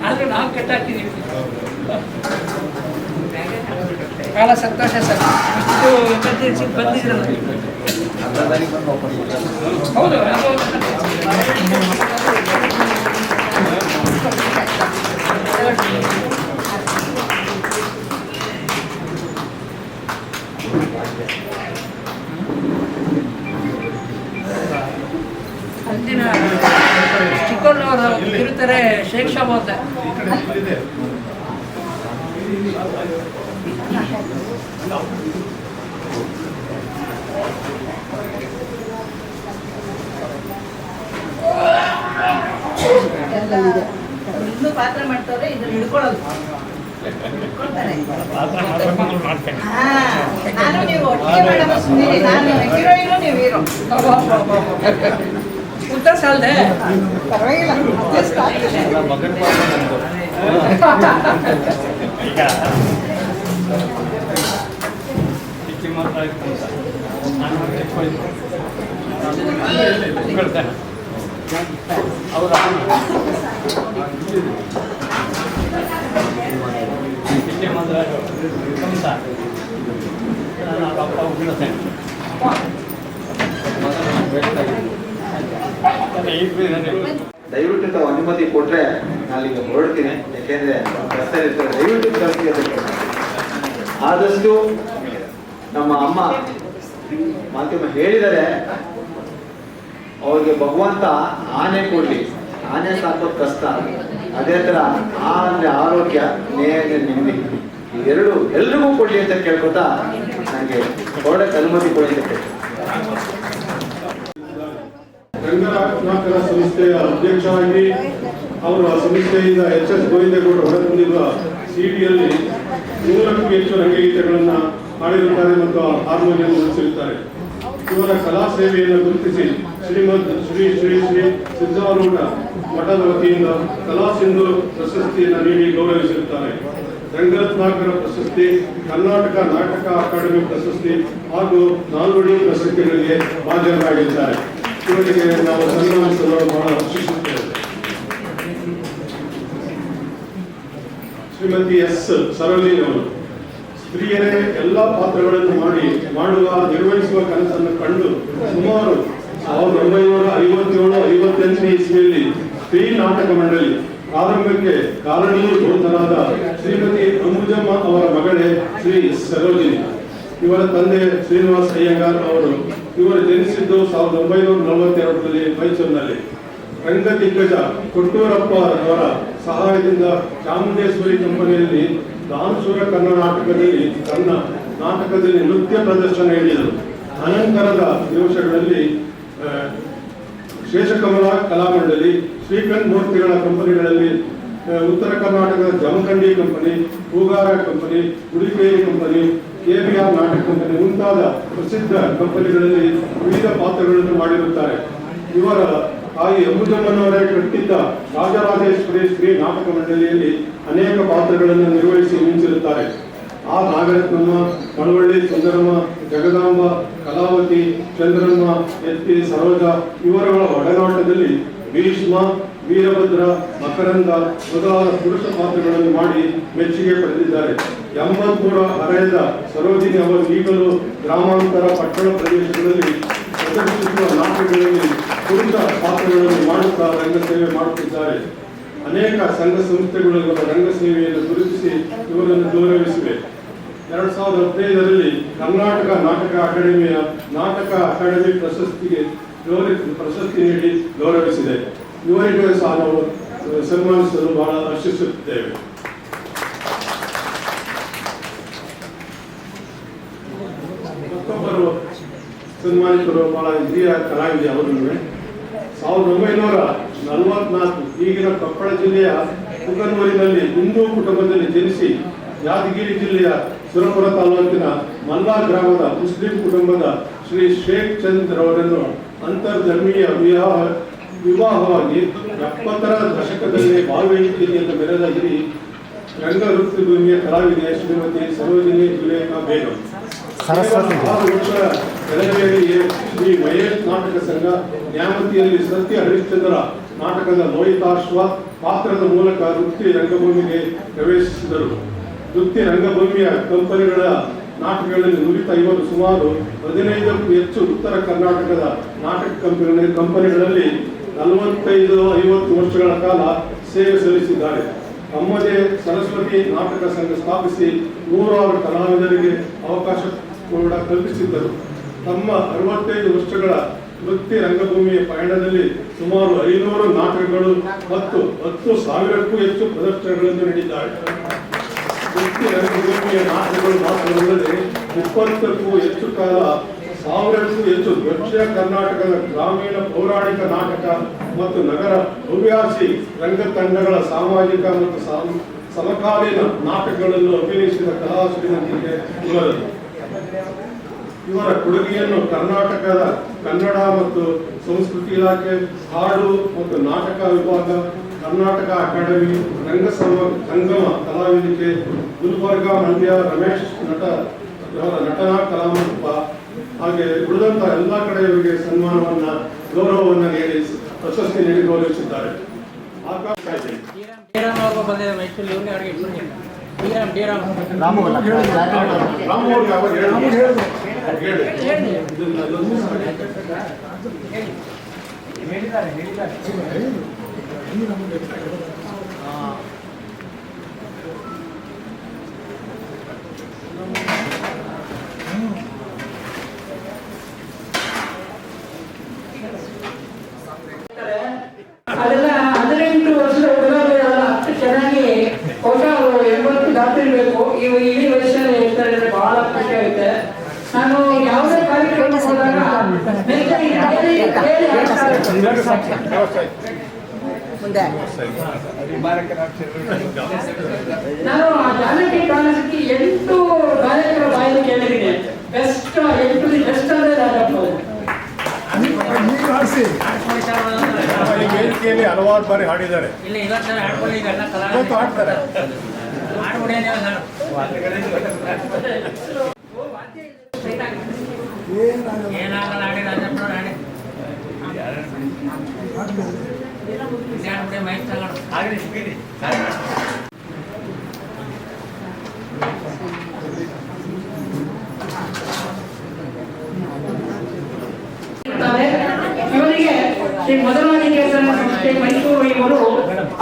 ಆದ್ರೆ ನಾವು ಕೆಟ್ಟಾಗ್ತಿದ್ದೀವಿ. ಬಹಳ ಸಂತೋಷ ಸರ್. ಇಷ್ಟು ಎಮರ್ಜೆನ್ಸಿ ಬಂದಿದ್ರಲ್ಲ. ಹೌದು, ಅಂದಿನ ಚಿಕ್ಕಣ್ಣವರು ಇರುತ್ತಾರೆ. ಶೇಖ್ ಶಾಬ್ ಇನ್ನೂ ಪಾತ್ರ ಮಾಡ್ತಾವ್ರೆ, ಇದನ್ನ ಹಿಡ್ಕೊಳ್ಳೋದು ನಾನು ನೀವು ಒಟ್ಟಿಗೆ ಮಾಡಮ್ಮ. ಸುಮ್ಮನೆ ನಾನು ಹೀರೋಯಿನು, ನೀವು ಹೀರೋ. ಉತ್ತರ ಸಾಲದೆ ಪರವಾಗಿಲ್ಲ. ದಯವಿಟ್ಟು ತಾವು ಅನುಮತಿ ಕೊಟ್ರೆ ನಾನೀಗ ಹೊರಡ್ತೀನಿ. ಯಾಕೆಂದ್ರೆ ರಸ್ತೆ ಇರ್ತಾರೆ. ದಯವಿಟ್ಟು ಕಳಿಸಿ ಅದಕ್ಕೆ ಆದಷ್ಟು ನಮ್ಮ ಅಮ್ಮ ಮಾಧ್ಯಮ ಹೇಳಿದರೆ ಅವ್ರಿಗೆ ಭಗವಂತ ಆನೆ ಕೊಡ್ಲಿ. ಆನೆ ಸಾಕೋದು ಕಷ್ಟ, ಅದೇ ತರ ಆ ಅಂದ್ರೆ ಆರೋಗ್ಯ, ನೇರ ನೆಮ್ಮದಿ, ಇವೆರಡು ಎಲ್ರಿಗೂ ಕೊಡ್ಲಿ ಅಂತ ಕೇಳ್ಕೊತಾ ನನಗೆ ಹೊರಡಕ್ಕೆ ಅನುಮತಿ ಕೊಡಿ ಅಂತ ಕೇಳ್ತೀನಿ. ರಂಗನಾಥರ ಸಂಸ್ಥೆಯ ಅಧ್ಯಕ್ಷರಾಗಿ ಅವರು ಆ ಸಂಸ್ಥೆಯಿಂದ HS ಗೋವಿಂದೇಗೌಡರು ಹೊರತಂದಿರುವ CD-ಯಲ್ಲಿ 100ಕ್ಕೂ ಹೆಚ್ಚು ರಂಗಗೀತೆಗಳನ್ನು ಹಾಡಿರುತ್ತಾರೆ ಮತ್ತು ಹಾರ್ಮೋನಿಯಂ ನುಡಿಸಿರುತ್ತಾರೆ. ಇವರ ಕಲಾ ಸೇವೆಯನ್ನು ಗುರುತಿಸಿ ಶ್ರೀಮದ್ ಶ್ರೀ ಶ್ರೀ ಶ್ರೀ ಸಿದ್ಧಾರೂಢ ಮಠದ ವತಿಯಿಂದ ಕಲಾ ಸಿಂಧು ಪ್ರಶಸ್ತಿಯನ್ನು ನೀಡಿ ಗೌರವಿಸಿರುತ್ತಾರೆ. ರಂಗರತ್ನಾಕರ ಪ್ರಶಸ್ತಿ, ಕರ್ನಾಟಕ ನಾಟಕ ಅಕಾಡೆಮಿ ಪ್ರಶಸ್ತಿ ಹಾಗೂ ನಾಲ್ವಡಿ ಪ್ರಶಸ್ತಿಗಳಿಗೆ ಭಾಜನರಾಗಿದ್ದಾರೆ. ಇವರಿಗೆ ನಾವು ಸನ್ಮಾನಿಸಲು ಬಹಳ ಹರ್ಷಿಸುತ್ತೇವೆ. ಶ್ರೀಮತಿ S. ಸರೋಜಿನಿ ಅವರು ಸ್ತ್ರೀಯರೇ ಎಲ್ಲ ಪಾತ್ರಗಳನ್ನು ನಿರ್ವಹಿಸುವ ಕನಸನ್ನು ಕಂಡು ಸುಮಾರು 1957-58 ಇಸ್ವಿಯಲ್ಲಿ ಸ್ತ್ರೀ ನಾಟಕ ಮಂಡಳಿ ಪ್ರಾರಂಭಕ್ಕೆ ಕಾರಣೀಭೂತರಾದ ಶ್ರೀಮತಿ ಅಂಬುಜಮ್ಮ ಅವರ ಮಗಳೇ ಶ್ರೀ ಸರೋಜಿನಿ. ಇವರ ತಂದೆ ಶ್ರೀನಿವಾಸ ಅಯ್ಯಂಗಾರ್ ಅವರು. ಇವರು ಜನಿಸಿದ್ದು 1942ರಲ್ಲಿ ಮೈಸೂರಿನಲ್ಲಿ. ರಂಗ ದಿಗ್ಗಜ ಕೊಟ್ಟೂರಪ್ಪ ಅವರ ಸಹಾಯದಿಂದ ಚಾಮುಂಡೇಶ್ವರಿ ಕಂಪನಿಯಲ್ಲಿ ದಾನಸೂರ ಕನ್ನಡ ನಾಟಕದಲ್ಲಿ ನೃತ್ಯ ಪ್ರದರ್ಶನ ನೀಡಿದರು. ಅನಂತರದ ದಿವಸಗಳಲ್ಲಿ ಶೇಷಕಮಲ ಕಲಾಮಂಡಳಿ, ಶ್ರೀಕಂಠ ಮೂರ್ತಿಗಳ ಕಂಪನಿಗಳಲ್ಲಿ ಉತ್ತರ ಕರ್ನಾಟಕದ Jamakhandi company, Hoogar company, Gudikeri company, KBR ನಾಟಕ ಕಂಪನಿ ಮುಂತಾದ ಪ್ರಸಿದ್ಧ ಕಂಪನಿಗಳಲ್ಲಿ ವಿವಿಧ ಪಾತ್ರಗಳನ್ನು ಮಾಡಿರುತ್ತಾರೆ. ಇವರ ತಾಯಿ ಅಂಬುಜಮ್ಮನವರೇ ಕಟ್ಟಿದ್ದ ರಾಜರಾಜೇಶ್ವರಿ ಸ್ತ್ರೀ ನಾಟಕ ಮಂಡಳಿಯಲ್ಲಿ ಅನೇಕ ಪಾತ್ರಗಳನ್ನು ನಿರ್ವಹಿಸಿ ಮಿಂಚಿರುತ್ತಾರೆ. ಆ ನಾಗರತ್ನಮ್ಮ, ಮಳವಳ್ಳಿ ಸುಂದರಮ್ಮ, ಜಗದಾಂಬ, ಕಲಾವತಿ, ಚಂದ್ರಮ್ಮ, ಎತ್ತಿ, ಸರೋಜ ಇವರುಗಳ ಒಡನಾಟದಲ್ಲಿ ಭೀಷ್ಮ, ವೀರಭದ್ರ, ಮಕರಂದ ಮೊದಲಾದ ಪುರುಷ ಪಾತ್ರಗಳನ್ನು ಮಾಡಿ ಮೆಚ್ಚುಗೆ ಪಡೆದಿದ್ದಾರೆ. 83 ಹರೆಯದ ಸರೋಜಿನಿ ಅವರು ಈಗಲೂ ಗ್ರಾಮಾಂತರ ಪಟ್ಟಣ ಪ್ರದೇಶಗಳಲ್ಲಿ ಪ್ರದರ್ಶಿಸುವ ನಾಟಕಗಳಲ್ಲಿ ಕುರಿತ ಪಾತ್ರಗಳನ್ನು ಮಾಡುತ್ತಾ ರಂಗಸೇವೆ ಮಾಡುತ್ತಿದ್ದಾರೆ. ಅನೇಕ ಸಂಘ ಸಂಸ್ಥೆಗಳು ಇವರ ರಂಗಸೇವೆಯನ್ನು ಗುರುತಿಸಿ ಇವರನ್ನು ಗೌರವಿಸಿವೆ. 2015ರಲ್ಲಿ ಕರ್ನಾಟಕ ನಾಟಕ ಅಕಾಡೆಮಿಯ ನಾಟಕ ಅಕಾಡೆಮಿ ಪ್ರಶಸ್ತಿ ನೀಡಿ ಗೌರವಿಸಿದೆ. ಇವರಿಗೆ ಸಹ ನಾವು ಸನ್ಮಾನಿಸಲು ಬಹಳ ಹರ್ಷಿಸುತ್ತೇವೆ. ಮತ್ತೊಬ್ಬರು ಸನ್ಮಾನಿತರು ಬಹಳ ಹಿರಿಯ ಕಲಾವಿದೆ. ಅವರನ್ನು 1944 ಈಗಿನ ಕೊಪ್ಪಳ ಜಿಲ್ಲೆಯ ಕುಕನೂರಿನಲ್ಲಿ ಹಿಂದೂ ಕುಟುಂಬದಲ್ಲಿ ಜನಿಸಿ ಯಾದಗಿರಿ ಜಿಲ್ಲೆಯ ಸುರಪುರ ತಾಲೂಕಿನ ಮಲ್ಲಾ ಗ್ರಾಮದ ಮುಸ್ಲಿಂ ಕುಟುಂಬದ ಶ್ರೀ ಶೇಖ್ ಚಂದ್ ರವರನ್ನು ಅಂತರ್ಧರ್ಮೀಯ ವಿವಾಹವಾಗಿ 70ರ ದಶಕದಲ್ಲಿ ಭಾವೈಕ್ಯತೆಯಿಂದ ಮೆರೆದ ಹಿರಿ ರಂಗ ವೃತ್ತಿಭೂಮಿಯ ಕಲಾವಿದೆ ಶ್ರೀಮತಿ ಸರೋಜಿನಿ ಜುಲೇಖಾ ಬೇಗಂ. 6 ವರ್ಷ ತರಬೇತಿಗೆ ಶ್ರೀ ಮಹೇಶ್ ನಾಟಕ ಸಂಘ ನ್ಯಾಮತಿಯಲ್ಲಿ ಸತ್ಯ ಹರಿಶ್ಚಂದ್ರ ನಾಟಕದ ಲೋಹಿತಾಶ್ವ ಪಾತ್ರದ ಮೂಲಕ ವೃತ್ತಿ ರಂಗಭೂಮಿಗೆ ಪ್ರವೇಶಿಸಿದರು. ವೃತ್ತಿ ರಂಗಭೂಮಿಯ ಕಂಪನಿಗಳ ನಾಟಕಗಳಲ್ಲಿ ನುರಿತ ಇವರು ಸುಮಾರು 15ಕ್ಕೂ ಹೆಚ್ಚು ಉತ್ತರ ಕರ್ನಾಟಕದ ನಾಟಕ ಕಂಪನಿಗಳಲ್ಲಿ 45-50 ವರ್ಷಗಳ ಕಾಲ ಸೇವೆ ಸಲ್ಲಿಸಿದ್ದಾರೆ. ತಮ್ಮದೇ ಸರಸ್ವತಿ ನಾಟಕ ಸಂಘ ಸ್ಥಾಪಿಸಿ 100 ಕಲಾವಿದರಿಗೆ ಅವಕಾಶ ಕೂಡ ಕಲ್ಪಿಸಿದ್ದರು. ತಮ್ಮ 65 ವರ್ಷಗಳ ವೃತ್ತಿ ರಂಗಭೂಮಿಯ ಪಯಣದಲ್ಲಿ ಸುಮಾರು 500 ನಾಟಕಗಳು ಮತ್ತು 10,000ಕ್ಕೂ ಹೆಚ್ಚು ಪ್ರದರ್ಶನಗಳನ್ನು ನೀಡಿದ್ದಾರೆ. ವೃತ್ತಿ ರಂಗಭೂಮಿಯ ನಾಟಕಗಳು ಮಾತ್ರವಲ್ಲದೆ 20ಕ್ಕೂ ಹೆಚ್ಚು ಕಾಲ 1000ಕ್ಕೂ ಹೆಚ್ಚು ದಕ್ಷಿಣ ಕರ್ನಾಟಕದ ಗ್ರಾಮೀಣ ಪೌರಾಣಿಕ ನಾಟಕ ಮತ್ತು ನಗರ ಹವ್ಯಾಸಿ ರಂಗತಂಡಗಳ ಸಾಮಾಜಿಕ ಮತ್ತು ಸಮಕಾಲೀನ ನಾಟಕಗಳನ್ನು ಅಭಿನಯಿಸಿದ ಕಲಾ ಶ್ರೀಮಂತಿಕೆ ಇವರದು. ಇವರ ಕೊಡುಗೆಯನ್ನು ಕರ್ನಾಟಕದ ಕನ್ನಡ ಮತ್ತು ಸಂಸ್ಕೃತಿ ಇಲಾಖೆ, ಹಾಡು ಮತ್ತು ನಾಟಕ ವಿಭಾಗ, ಕರ್ನಾಟಕ ಅಕಾಡೆಮಿ, ರಂಗ ಸಂಗಮ ಕಲಾವೇದಿಕೆ, ಗುಲ್ಬರ್ಗ, ಮಂಡ್ಯ ರಮೇಶ್ ನಟನಾ ಕಲಾಮಂಟಪ ಹಾಗೆ ಉಳಿದಂತ ಎಲ್ಲ ಕಡೆ ಇವರಿಗೆ ಸನ್ಮಾನವನ್ನ ಗೌರವವನ್ನು ನೀಡಿ ಪ್ರಶಸ್ತಿ ನೀಡಿ ಗೌರವಿಸಿದ್ದಾರೆ. ಅದೆಲ್ಲ 18 ವರ್ಷದ ಹುಡುಗರು ಅಷ್ಟು ಚೆನ್ನಾಗಿ ಬಹುಶಃ 80 ದಾಟಿರ್ಬೇಕು. ಇಡೀ ವಯಸ್ಸಲ್ಲಿ ಹೇಳ್ತಾರೆ, ಬಹಳ ಖುಷಿ ಆಗುತ್ತೆ. ನಾನು ಯಾವುದೇ ಕಾರ್ಯಕ್ರಮ ಹೋದಾಗ ನಾನು ಆ ಜಾನಕಿ ಕಾಲಕ್ಕೆ 8 ಗಾಯಕರ ಬಾಯಲ್ಲಿ ಕೇಳಿದ್ದೀನಿ. ಬೆಸ್ಟ್ 8 ಬೆಸ್ಟ್ ಅಂದ್ರೆ ರಾಜಪ್ಪ. ವೇದಿಕೆಯಲ್ಲಿ ಹಲವಾರು ಬಾರಿ ಹಾಡಿದ್ದಾರೆ. ಇವತ್ತು ಹಾಡ್ತಾರೆ. ಇವರಿಗೆ ಶ್ರೀ ಮಧುರಾಣಿಕೇತನ ಸಂಸ್ಥೆ ಮೈಸೂರು ಇವರು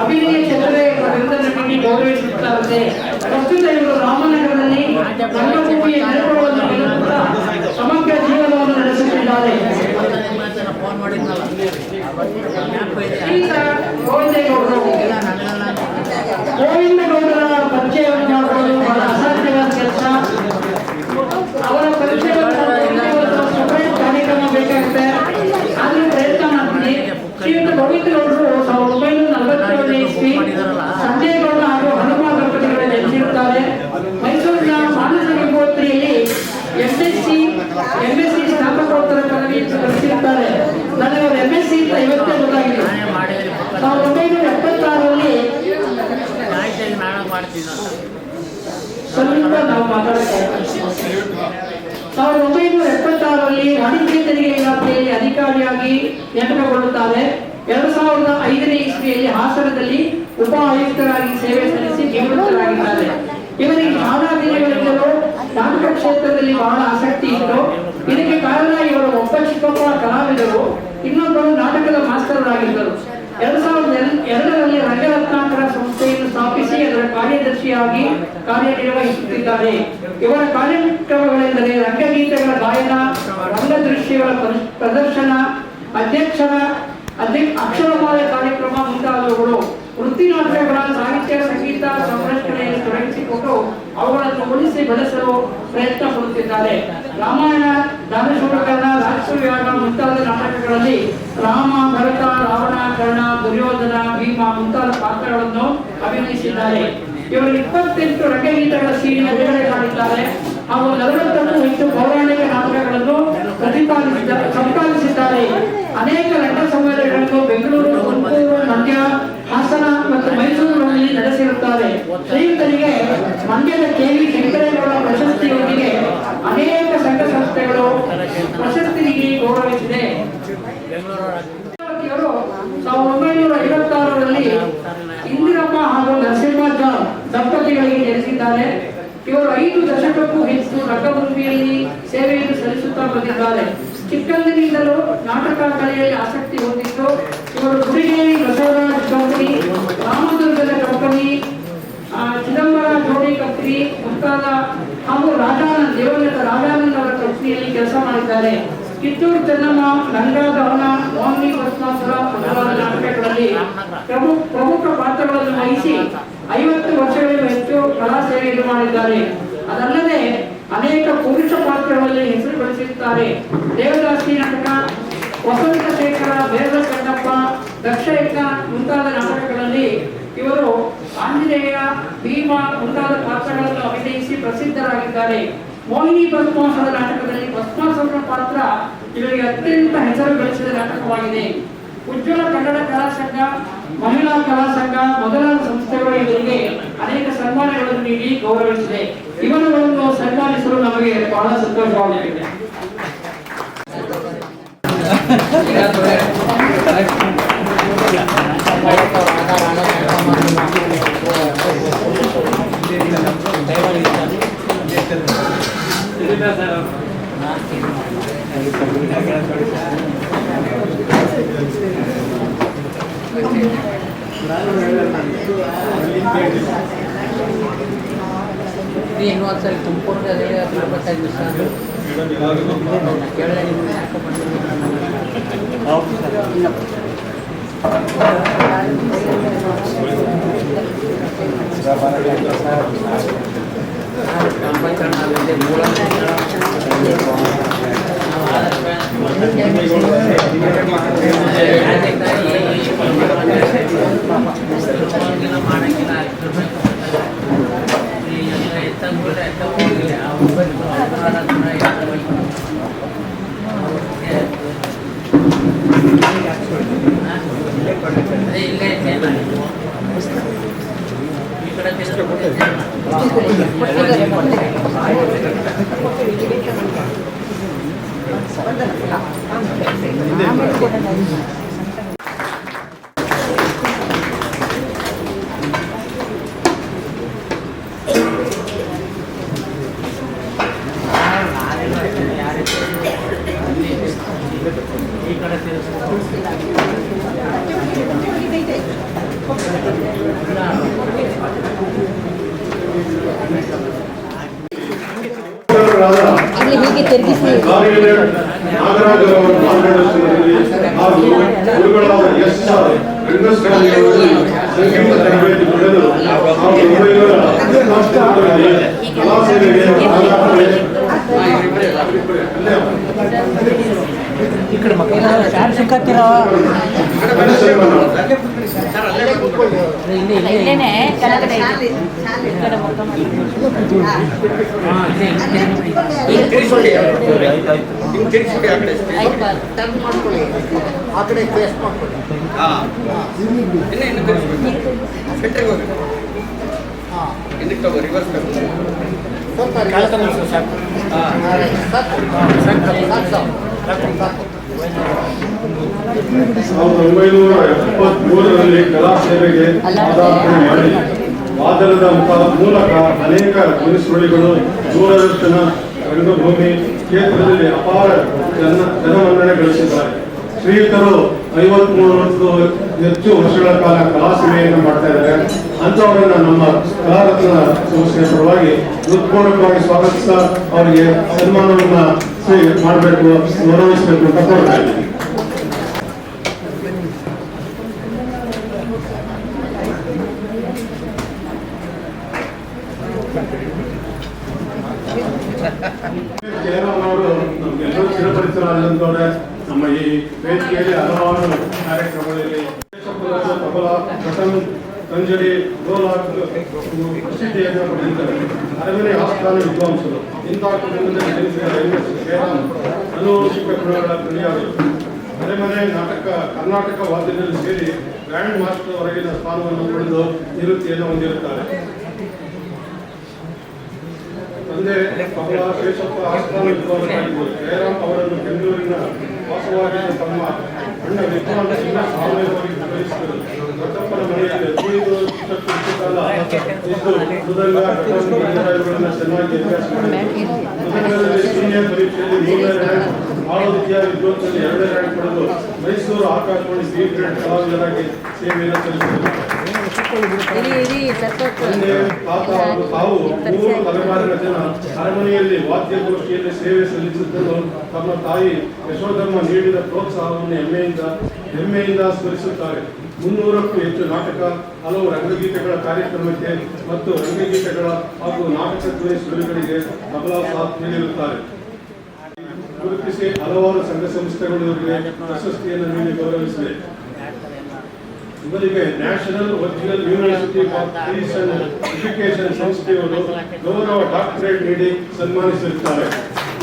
ಅಭಿನಯ ಕ್ಷೇತ್ರದಲ್ಲಿ ನೀಡಿ ಗೌರವಿಸುತ್ತಾರೆ. ಪ್ರಸ್ತುತ ಇವರು ರಾಮನಗರದಲ್ಲಿ ರಂಗಭೂಮಿಯ ನೆರವುಗಳನ್ನು ನೀಡುತ್ತಾ ಸಮಗ್ರ ಜೀವನವನ್ನು ನಡೆಸುತ್ತಿದ್ದಾರೆ. ಗೋವಿಂದಗೌಡರ ಪರಿಚಯವನ್ನು ಮಾಡುವುದು ಬಹಳ ಅಸಾಧ್ಯವಾದ ಕೆಲಸ. ಅವರ ಪರಿಚಯವನ್ನು ಸಪರೇಟ್ ಕಾರ್ಯಕ್ರಮ ಬೇಕಾಗುತ್ತೆ. ಆದ್ರೂ ಪ್ರಯತ್ನ ಮಾಡ್ತೀನಿ. ಶ್ರೀಯುತ ಗೋವಿಂದಗೌಡರು 1947ನೇ ಇಸ್ವಿ ಸಂಜಯಗೌಡ ಹಾಗೂ ಹನುಮ ದಂಪತಿಗಳ ಜನಿಸಿರುತ್ತಾರೆ. ಮೈಸೂರಿನ ಮಾನಸ ಗಂಗೋತ್ರಿಯಲ್ಲಿ ಎಂಎಸ್ಸಿ ಸ್ನಾತಕೋತ್ತರ ಪದವಿಯನ್ನು ಗಳಿಸಿರುತ್ತಾರೆ. ನನಗೆ ಅವರು ಎಂಎಸ್ಸಿ ಅಂತ ಇವತ್ತೇ ಗೊತ್ತಾಗಿದೆ. 1976ರಲ್ಲಿ ಸ್ವಲ್ಪ ನಾವು ಮಾತಾಡ್ತೇವೆ. 1976ರಲ್ಲಿ ವಾಣಿಜ್ಯ ತೆರಿಗೆ ಇಲಾಖೆಯಲ್ಲಿ ಅಧಿಕಾರಿಯಾಗಿ ನೇಮಕಗೊಳ್ಳುತ್ತಾರೆ. 2005ನೇ ಇಸ್ವಿಯಲ್ಲಿ ಹಾಸನದಲ್ಲಿ ಉಪ ಆಯುಕ್ತರಾಗಿ ಸೇವೆ ಸಲ್ಲಿಸಿ ನಿವೃತ್ತರಾಗಿದ್ದಾರೆ. ಇವರಿಗೆ ಶಾಲಾ ದಿನಗಳಿಂದಲೂ ನಾಟಕ ಕ್ಷೇತ್ರದಲ್ಲಿ ಬಹಳ ಆಸಕ್ತಿ ಇತ್ತು. ಇದಕ್ಕೆ ಕಾರಣ ಇವರು ಒಬ್ಬ ಚಿಕ್ಕಪ್ಪ ಕಲಾವಿದರು, ಇನ್ನೊಬ್ಬರು ನಾಟಕದ ಮಾಸ್ತರರಾಗಿದ್ದರು. 2002ರಲ್ಲಿ ರಂಗರತ್ನಾಕರ ಸಂಸ್ಥೆಯನ್ನು ಸ್ಥಾಪಿಸಿ ಅದರ ಕಾರ್ಯದರ್ಶಿಯಾಗಿ ಕಾರ್ಯನಿರ್ವಹಿಸುತ್ತಿದ್ದಾರೆ. ಇವರ ಕಾರ್ಯಕ್ರಮಗಳೆಂದರೆ ರಂಗಗೀತೆಗಳ ಗಾಯನ, ರಂಗದೃಶ್ಯಗಳ ಪ್ರದರ್ಶನ, ಅಕ್ಷರಮಾಲ ಕಾರ್ಯಕ್ರಮ ಮುಂತಾದವುಗಳು. ವೃತ್ತಿ ನಾಟಕಗಳ ಸಾಹಿತ್ಯ ಸಂಗೀತ ಸಂರಕ್ಷಣೆಯನ್ನು ತೊಡಗಿಸಿಕೊಂಡು ಅವುಗಳನ್ನು ಉಳಿಸಿ ಬೆಳೆಸಲು ಪ್ರಯತ್ನ ಪಡುತ್ತಿದ್ದಾರೆ. ರಾಮಾಯಣ, ದಾನಶೂರಕರ್ಣ, ರಾಜಸೂಯಾಗ ಮುಂತಾದ ನಾಟಕಗಳಲ್ಲಿ ರಾಮ, ಭರತ, ರಾವಣ, ಕರ್ಣ, ದುರ್ಯೋಧನ, ಭೀಮ ಮುಂತಾದ ಪಾತ್ರಗಳನ್ನು ಅಭಿನಯಿಸಿದ್ದಾರೆ. ಇವರು 28 ರಂಗಗೀತೆಗಳ ಸೀರೆ ಬಿಡುಗಡೆ ಮಾಡಿದ್ದಾರೆ ಹಾಗೂ 40ಕ್ಕೂ ಹೆಚ್ಚು ಪೌರಾಣಿಕ ನಾಟಕಗಳನ್ನು ಸಂಪಾದಿಸಿದ್ದಾರೆ. ಅನೇಕ ರಂಗ ಸಮ್ಮೇಳನಗಳನ್ನು ಬೆಂಗಳೂರು, ತುಮಕೂರು, ಮಂಡ್ಯ, ಹಾಸನ ಮತ್ತು ಮೈಸೂರಿನಲ್ಲಿ ನಡೆಸಿರುತ್ತಾರೆ. ಶ್ರೀಯುತರಿಗೆ ಮಂಡ್ಯದ KV ಶಂಕರೇಗೌಡ ಪ್ರಶಸ್ತಿಯೊಂದಿಗೆ ಅನೇಕ ಸಂಘ ಸಂಸ್ಥೆಗಳು ಪ್ರಶಸ್ತಿ ನೀಡಿ ಗೌರವಿಸಿದೆ. 1956ರಲ್ಲಿ ಇಂದಿರಮ್ಮ ಹಾಗೂ ನರಸಿಂಹಜ್ಜ ದಂಪತಿಗಳಿಗೆ ಜನಿಸಿದ್ದಾರೆ. ಇವರು 5 ದಶಕಕ್ಕೂ ಹೆಚ್ಚು ರಂಗಭೂಮಿಯಲ್ಲಿ ಸೇವೆಯನ್ನು ಸಲ್ಲಿಸುತ್ತಾ ಬಂದಿದ್ದಾರೆ. ಚಿಕ್ಕಂದಿನಿಂದಲೂ ನಾಟಕ ಕಲೆಯಲ್ಲಿ ಆಸಕ್ತಿ ಹೊಂದಿದ್ದು ಇವರು ಗುಡಿಗೇರಿ ಬಸವರಾಜ್ ಕಂಪನಿ, ರಾಮದುರ್ಗದ ಕಂಪನಿ, ಚಿದಂಬರ ಜೋಡಿ ಕಂಪನಿ ಮುಂತಾದ ಹಾಗೂ ರಾಜಾನಂದ್ ದೇವನದ ರಾಜಾನಂದ್ ಅವರ ಕಂಪನಿಯಲ್ಲಿ ಕೆಲಸ ಮಾಡಿದ್ದಾರೆ. ಕಿತ್ತೂರು ಚೆನ್ನಮ್ಮ, ಗಂಗಾದಹನ, ಮೋಹಿನಿ ಭಸ್ಮಾಸುರ ಮೊದಲಾದ ನಾಟಕಗಳಲ್ಲಿ ಪ್ರಮುಖ ಪಾತ್ರಗಳನ್ನು ವಹಿಸಿ 50 ವರ್ಷಗಳಿಗೂ ಹೆಚ್ಚು ಕಲಾ ಸೇವೆಯನ್ನು ಮಾಡಿದ್ದಾರೆ. ಅದಲ್ಲದೆ ಅನೇಕ ಪುರುಷ ಪಾತ್ರಗಳಲ್ಲಿ ಹೆಸರು ಗಳಿಸಿರುತ್ತಾರೆ. ದೇವದಾಸಿ ನಾಟಕ, ವಸಂತ ಶೇಖರ, ಬೇರದ ಕಣ್ಣಪ್ಪ, ದಕ್ಷಯಜ್ಞ ಮುಂತಾದ ನಾಟಕಗಳಲ್ಲಿ ಇವರು ಆಂಜನೇಯ, ಭೀಮ ಮುಂತಾದ ಪಾತ್ರಗಳನ್ನು ಅಭಿನಯಿಸಿ ಪ್ರಸಿದ್ಧರಾಗಿದ್ದಾರೆ. ಮೋಹಿನಿ ಭಸ್ಮಾಸುರ ನಾಟಕದಲ್ಲಿ ಭಸ್ಮಾಸುರನ ಪಾತ್ರ ಇವರಿಗೆ ಅತ್ಯಂತ ಹೆಸರು ಗಳಿಸಿದ ನಾಟಕವಾಗಿದೆ. ಉಜ್ವಲ ಕನ್ನಡ ಕಲಾ ಸಂಘ, ಮಹಿಳಾ ಕಲಾ ಸಂಘ ಮೊದಲಾದ ಸಂಸ್ಥೆಗಳು ಇವರಿಗೆ ಅನೇಕ ಸನ್ಮಾನಗಳನ್ನು ನೀಡಿ ಗೌರವಿಸಿದೆ. ಇವರುಗಳನ್ನು ಸನ್ಮಾನಿಸಲು ನಮಗೆ ಬಹಳ ಸಂತೋಷವಾಗುತ್ತಿದೆ. ಇನ್ನೊಂದ್ಸರಿ ತುಮಕೂರು ಬರ್ತಾಯಿದ್ದು ಸರ್ ಕೇಳಲೇ ನಿಮಗೆ ನಾಗರಾಜರವರ ಮಾರ್ಗದರ್ಶನದಲ್ಲಿ ಹಾಗೂ ಗುರುಗಳಾದ SR ರಂಗಸ್ವಾಮಿಯವರಲ್ಲಿ ಸಂಗೀತ ತರಬೇತಿ ಪಡೆದು 1964ರಲ್ಲಿ ಕಲಾ ಸೇವೆಗೆ ರಲ್ಲಿ ಕಲಾ ಸೇವೆಗೆ ಪದಾರ್ಪಣೆ ಮಾಡಿ ವಾದನದ ಮೂಲಕ ಅನೇಕ ಧ್ವನಿಸುರುಳಿಗಳು, ದೂರದರ್ಶನ ರಂಗಭೂಮಿ ಕ್ಷೇತ್ರದಲ್ಲಿ ಅಪಾರ ಜನಮನ್ನಣೆ ಗಳಿಸಿದ್ದಾರೆ. ಶ್ರೀಯುತರು 53ಕ್ಕೂ ಹೆಚ್ಚು ವರ್ಷಗಳ ಕಾಲ ಕಲಾ ಸೇವೆಯನ್ನು ಮಾಡ್ತಾ ಇದ್ದಾರೆ. ಅಂಥವರನ್ನ ನಮ್ಮ ಕಲಾರತ್ನ ಸಂಸ್ಥೆಯ ಪರವಾಗಿ ಹೃತ್ಪೂರ್ವಕವಾಗಿ ಸ್ವಾಗತಿಸ ಅವರಿಗೆ ಸನ್ಮಾನವನ್ನ ಮಾಡಬೇಕು, ಗೌರವಿಸಬೇಕು ಅಂತ ಕೋರ್ತಾ ಇದ್ದೀನಿ. ಜಯರಾಮ್ ಅವರು ನಮ್ಗೆಲ್ಲರೂ ಚಿರಪರಿಚಿತರಾದಂತವ್ರೆ. ನಮ್ಮ ಈ ವೇದಿಕೆಯಲ್ಲಿ ಹಲವಾರು ಕಾರ್ಯಕ್ರಮಗಳಲ್ಲಿ ತಬಲ, ಕಟನ್, ಕಂಜರಿ, ಡೋಲಾಕ್ ಪ್ರಸಿದ್ಧಿಯನ್ನು ಪಡೆದಿದ್ದಾರೆ. ಅರಮನೆ ಆಸ್ಥಾನ ವಿದ್ವಾಂಸರು. ಇಂತಹ ಕುಟುಂಬದಲ್ಲಿ ಜನಿಸಿದ ಜಯರಾಮ್ ಅನುವಂಶಿಕ ಗುಣಗಳ ಕಲಿಯಾದರು. ಅರಮನೆ ನಾಟಕ ಕರ್ನಾಟಕ ವಾದ್ಯದಲ್ಲಿ ಸೇರಿ ಗ್ರ್ಯಾಂಡ್ ಮಾಸ್ಟರ್ ವರೆಗಿನ ಸ್ಥಾನವನ್ನು ಪಡೆದು ನಿವೃತ್ತಿಯನ್ನು ಹೊಂದಿರುತ್ತಾರೆ. ತಂದೆ ಕಮಲಾ ಶೇಷಪ್ಪ ಆಸ್ಥಾನ ವಿದ್ವಾಂಸರಾಗಿದ್ದರು. ಜಯರಾಮ್ ಅವರನ್ನು ಬೆಂಗಳೂರಿನ ವಾಸವಾಗಿದ್ದ ತಮ್ಮ ಅಣ್ಣ ವಿದ್ವಾಂಸರಿಂದ ಸಾಮಾನ್ಯವಾಗಿ ನಿರ್ವಹಿಸಿದರು. ದೊಡ್ಡಪ್ಪನ ಮನೆಯಲ್ಲಿ 15 ಕಾಲ ಇದ್ದು ಮೃದಂಗ, ಘಟನೆಗಳನ್ನು ಚೆನ್ನಾಗಿ ಅಭ್ಯಾಸ ಮಾಡಿದರು. ಮೃದಂಗದಲ್ಲಿ ಸೀನಿಯರ್ ಪರೀಕ್ಷೆಯಲ್ಲಿ 3ನೇ ರ್ಯಾಂಕ್, ಬಾಳ ವಿದ್ಯಾ ವಿದ್ವತ್ನಲ್ಲಿ 2ನೇ ರ್ಯಾಂಕ್ ಪಡೆದು ಮೈಸೂರು ಆಕಾಶವಾಣಿ ಬಿ ಗ್ರೇಡ್ ಕಲಾವಿದರಾಗಿ ಸೇವೆಯನ್ನು ಸಲ್ಲಿಸಿದರು. ತಂದೆ, ತಾತ ಹಾಗೂ ತಾವು 3 ತಲೆಮಾರಿನ ಜನ ಅರಮನೆಯಲ್ಲಿ ವಾದ್ಯಗೋಷ್ಠಿಯಲ್ಲಿ ಸೇವೆ ಸಲ್ಲಿಸಿದ್ದನ್ನು ತಮ್ಮ ತಾಯಿ ಯಶೋಧಮ್ಮ ನೀಡಿದ ಪ್ರೋತ್ಸಾಹವನ್ನು ಹೆಮ್ಮೆಯಿಂದ ಸ್ಮರಿಸುತ್ತಾರೆ. 300ಕ್ಕೂ ಹೆಚ್ಚು ನಾಟಕ, ಹಲವು ರಂಗಗೀತೆಗಳ ಕಾರ್ಯಕ್ರಮಕ್ಕೆ ಮತ್ತು ರಂಗಗೀತೆಗಳ ಹಾಗೂ ನಾಟಕ ಧ್ವನಿಸುಗಳಿಗೆ ತಬಲಾ ಸಾಥ್ ನೀಡಿರುತ್ತಾರೆ. ಗುರುತಿಸಿ ಹಲವಾರು ಸಂಘ ಸಂಸ್ಥೆಗಳು ಇವರಿಗೆ ಪ್ರಶಸ್ತಿಯನ್ನು ನೀಡಿ ಗೌರವಿಸಿವೆ. ಇವರಿಗೆ national original university of piece and education ಸಂಸ್ಥೆಯವರು ಗೌರವ ಡಾಕ್ಟರೇಟ್ ನೀಡಿ ಸನ್ಮಾನಿಸಿರುತ್ತಾರೆ.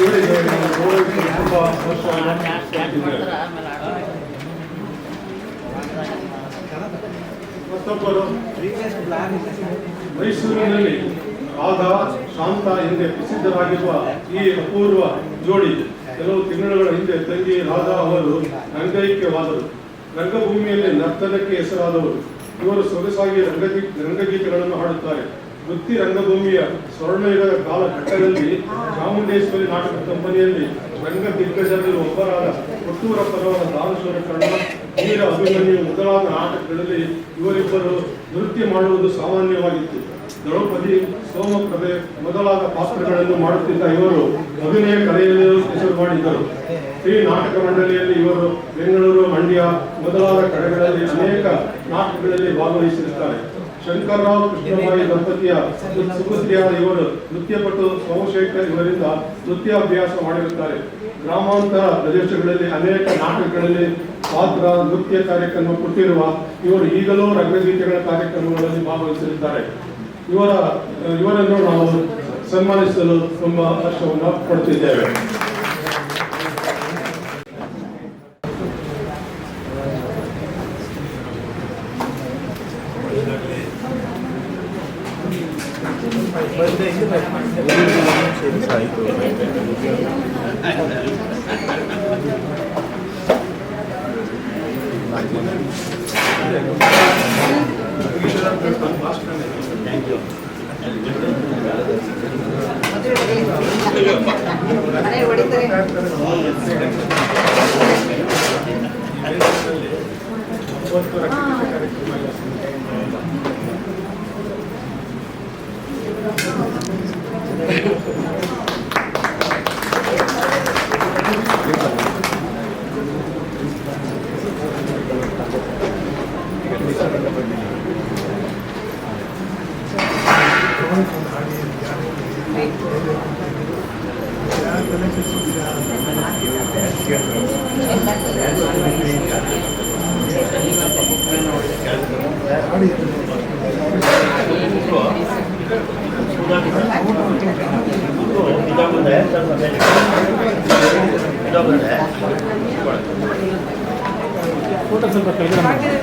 ಇವರಿಗೆ ತುಂಬಾ ಮತ್ತೊಬ್ಬರು ಮೈಸೂರಿನಲ್ಲಿ ರಾಧಾ ಶಾಂತ ಎಂದೇ ಪ್ರಸಿದ್ಧರಾಗಿರುವ ಈ ಅಪೂರ್ವ ಜೋಡಿ ಕೆಲವು ತಿಂಗಳುಗಳ ಹಿಂದೆ ತಂಗಿ ರಾಧಾ ಅವರು ರಂಗೈಕ್ಯವಾದರು. ರಂಗಭೂಮಿಯಲ್ಲಿ ನರ್ತನಕ್ಕೆ ಹೆಸರಾದವರು ಇವರು ಸೊಗಸಾಗಿ ರಂಗಗೀತೆಗಳನ್ನು ಹಾಡುತ್ತಾರೆ. ವೃತ್ತಿ ರಂಗಭೂಮಿಯ ಸ್ವರ್ಣಯುಗದ ಕಾಲಘಟ್ಟದಲ್ಲಿ ಚಾಮುಂಡೇಶ್ವರಿ ನಾಟಕ ಕಂಪನಿಯಲ್ಲಿ ರಂಗ ದಿಗ್ಗಜರಲ್ಲಿ ಒಬ್ಬರಾದ ಕೊಟ್ಟೂರಪ್ಪನವರ ದಾನಶೂರಕರ್ಣ, ವೀರ ಅಭಿಮನ್ಯು ಮೊದಲಾದ ನಾಟಕಗಳಲ್ಲಿ ಇವರಿಬ್ಬರು ನೃತ್ಯ ಮಾಡುವುದು ಸಾಮಾನ್ಯವಾಗಿತ್ತು. ದ್ರೌಪದಿ, ಸೋಮಪ್ರಭೆ ಮೊದಲಾದ ಪಾತ್ರಗಳನ್ನು ಮಾಡುತ್ತಿದ್ದ ಇವರು ಅಭಿನಯ ಕಲೆಯಲ್ಲಿಯೂ ಹೆಸರು ಮಾಡಿದ್ದರು. ಶ್ರೀ ನಾಟಕ ಮಂಡಳಿಯಲ್ಲಿ ಇವರು ಬೆಂಗಳೂರು, ಮಂಡ್ಯ ಮೊದಲಾದ ಕಡೆಗಳಲ್ಲಿ ಅನೇಕ ನಾಟಕಗಳಲ್ಲಿ ಭಾಗವಹಿಸಿರುತ್ತಾರೆ. ಶಂಕರರಾವ್ ಕೃಷ್ಣಬಾಯಿ ದಂಪತಿಯ ಸುಪುತ್ರಿಯಾದ ಇವರು ನೃತ್ಯಪಟು ಸೋಮಶೇಖರ್ ಇವರಿಂದ ನೃತ್ಯಾಭ್ಯಾಸ ಮಾಡಿರುತ್ತಾರೆ. ಗ್ರಾಮಾಂತರ ಪ್ರದೇಶಗಳಲ್ಲಿ ಅನೇಕ ನಾಟಕಗಳಲ್ಲಿ ಪಾತ್ರ ನೃತ್ಯ ಕಾರ್ಯಕ್ರಮ ಕೊಟ್ಟಿರುವ ಇವರು ಈಗಲೂ ರಂಗಗೀತೆಗಳ ಕಾರ್ಯಕ್ರಮಗಳಲ್ಲಿ ಭಾಗವಹಿಸಿರುತ್ತಾರೆ. ಇವರನ್ನು ನಾವು ಸನ್ಮಾನಿಸಲು ತುಂಬ ಹರ್ಷವನ್ನು ಪಡುತ್ತಿದ್ದೇವೆ.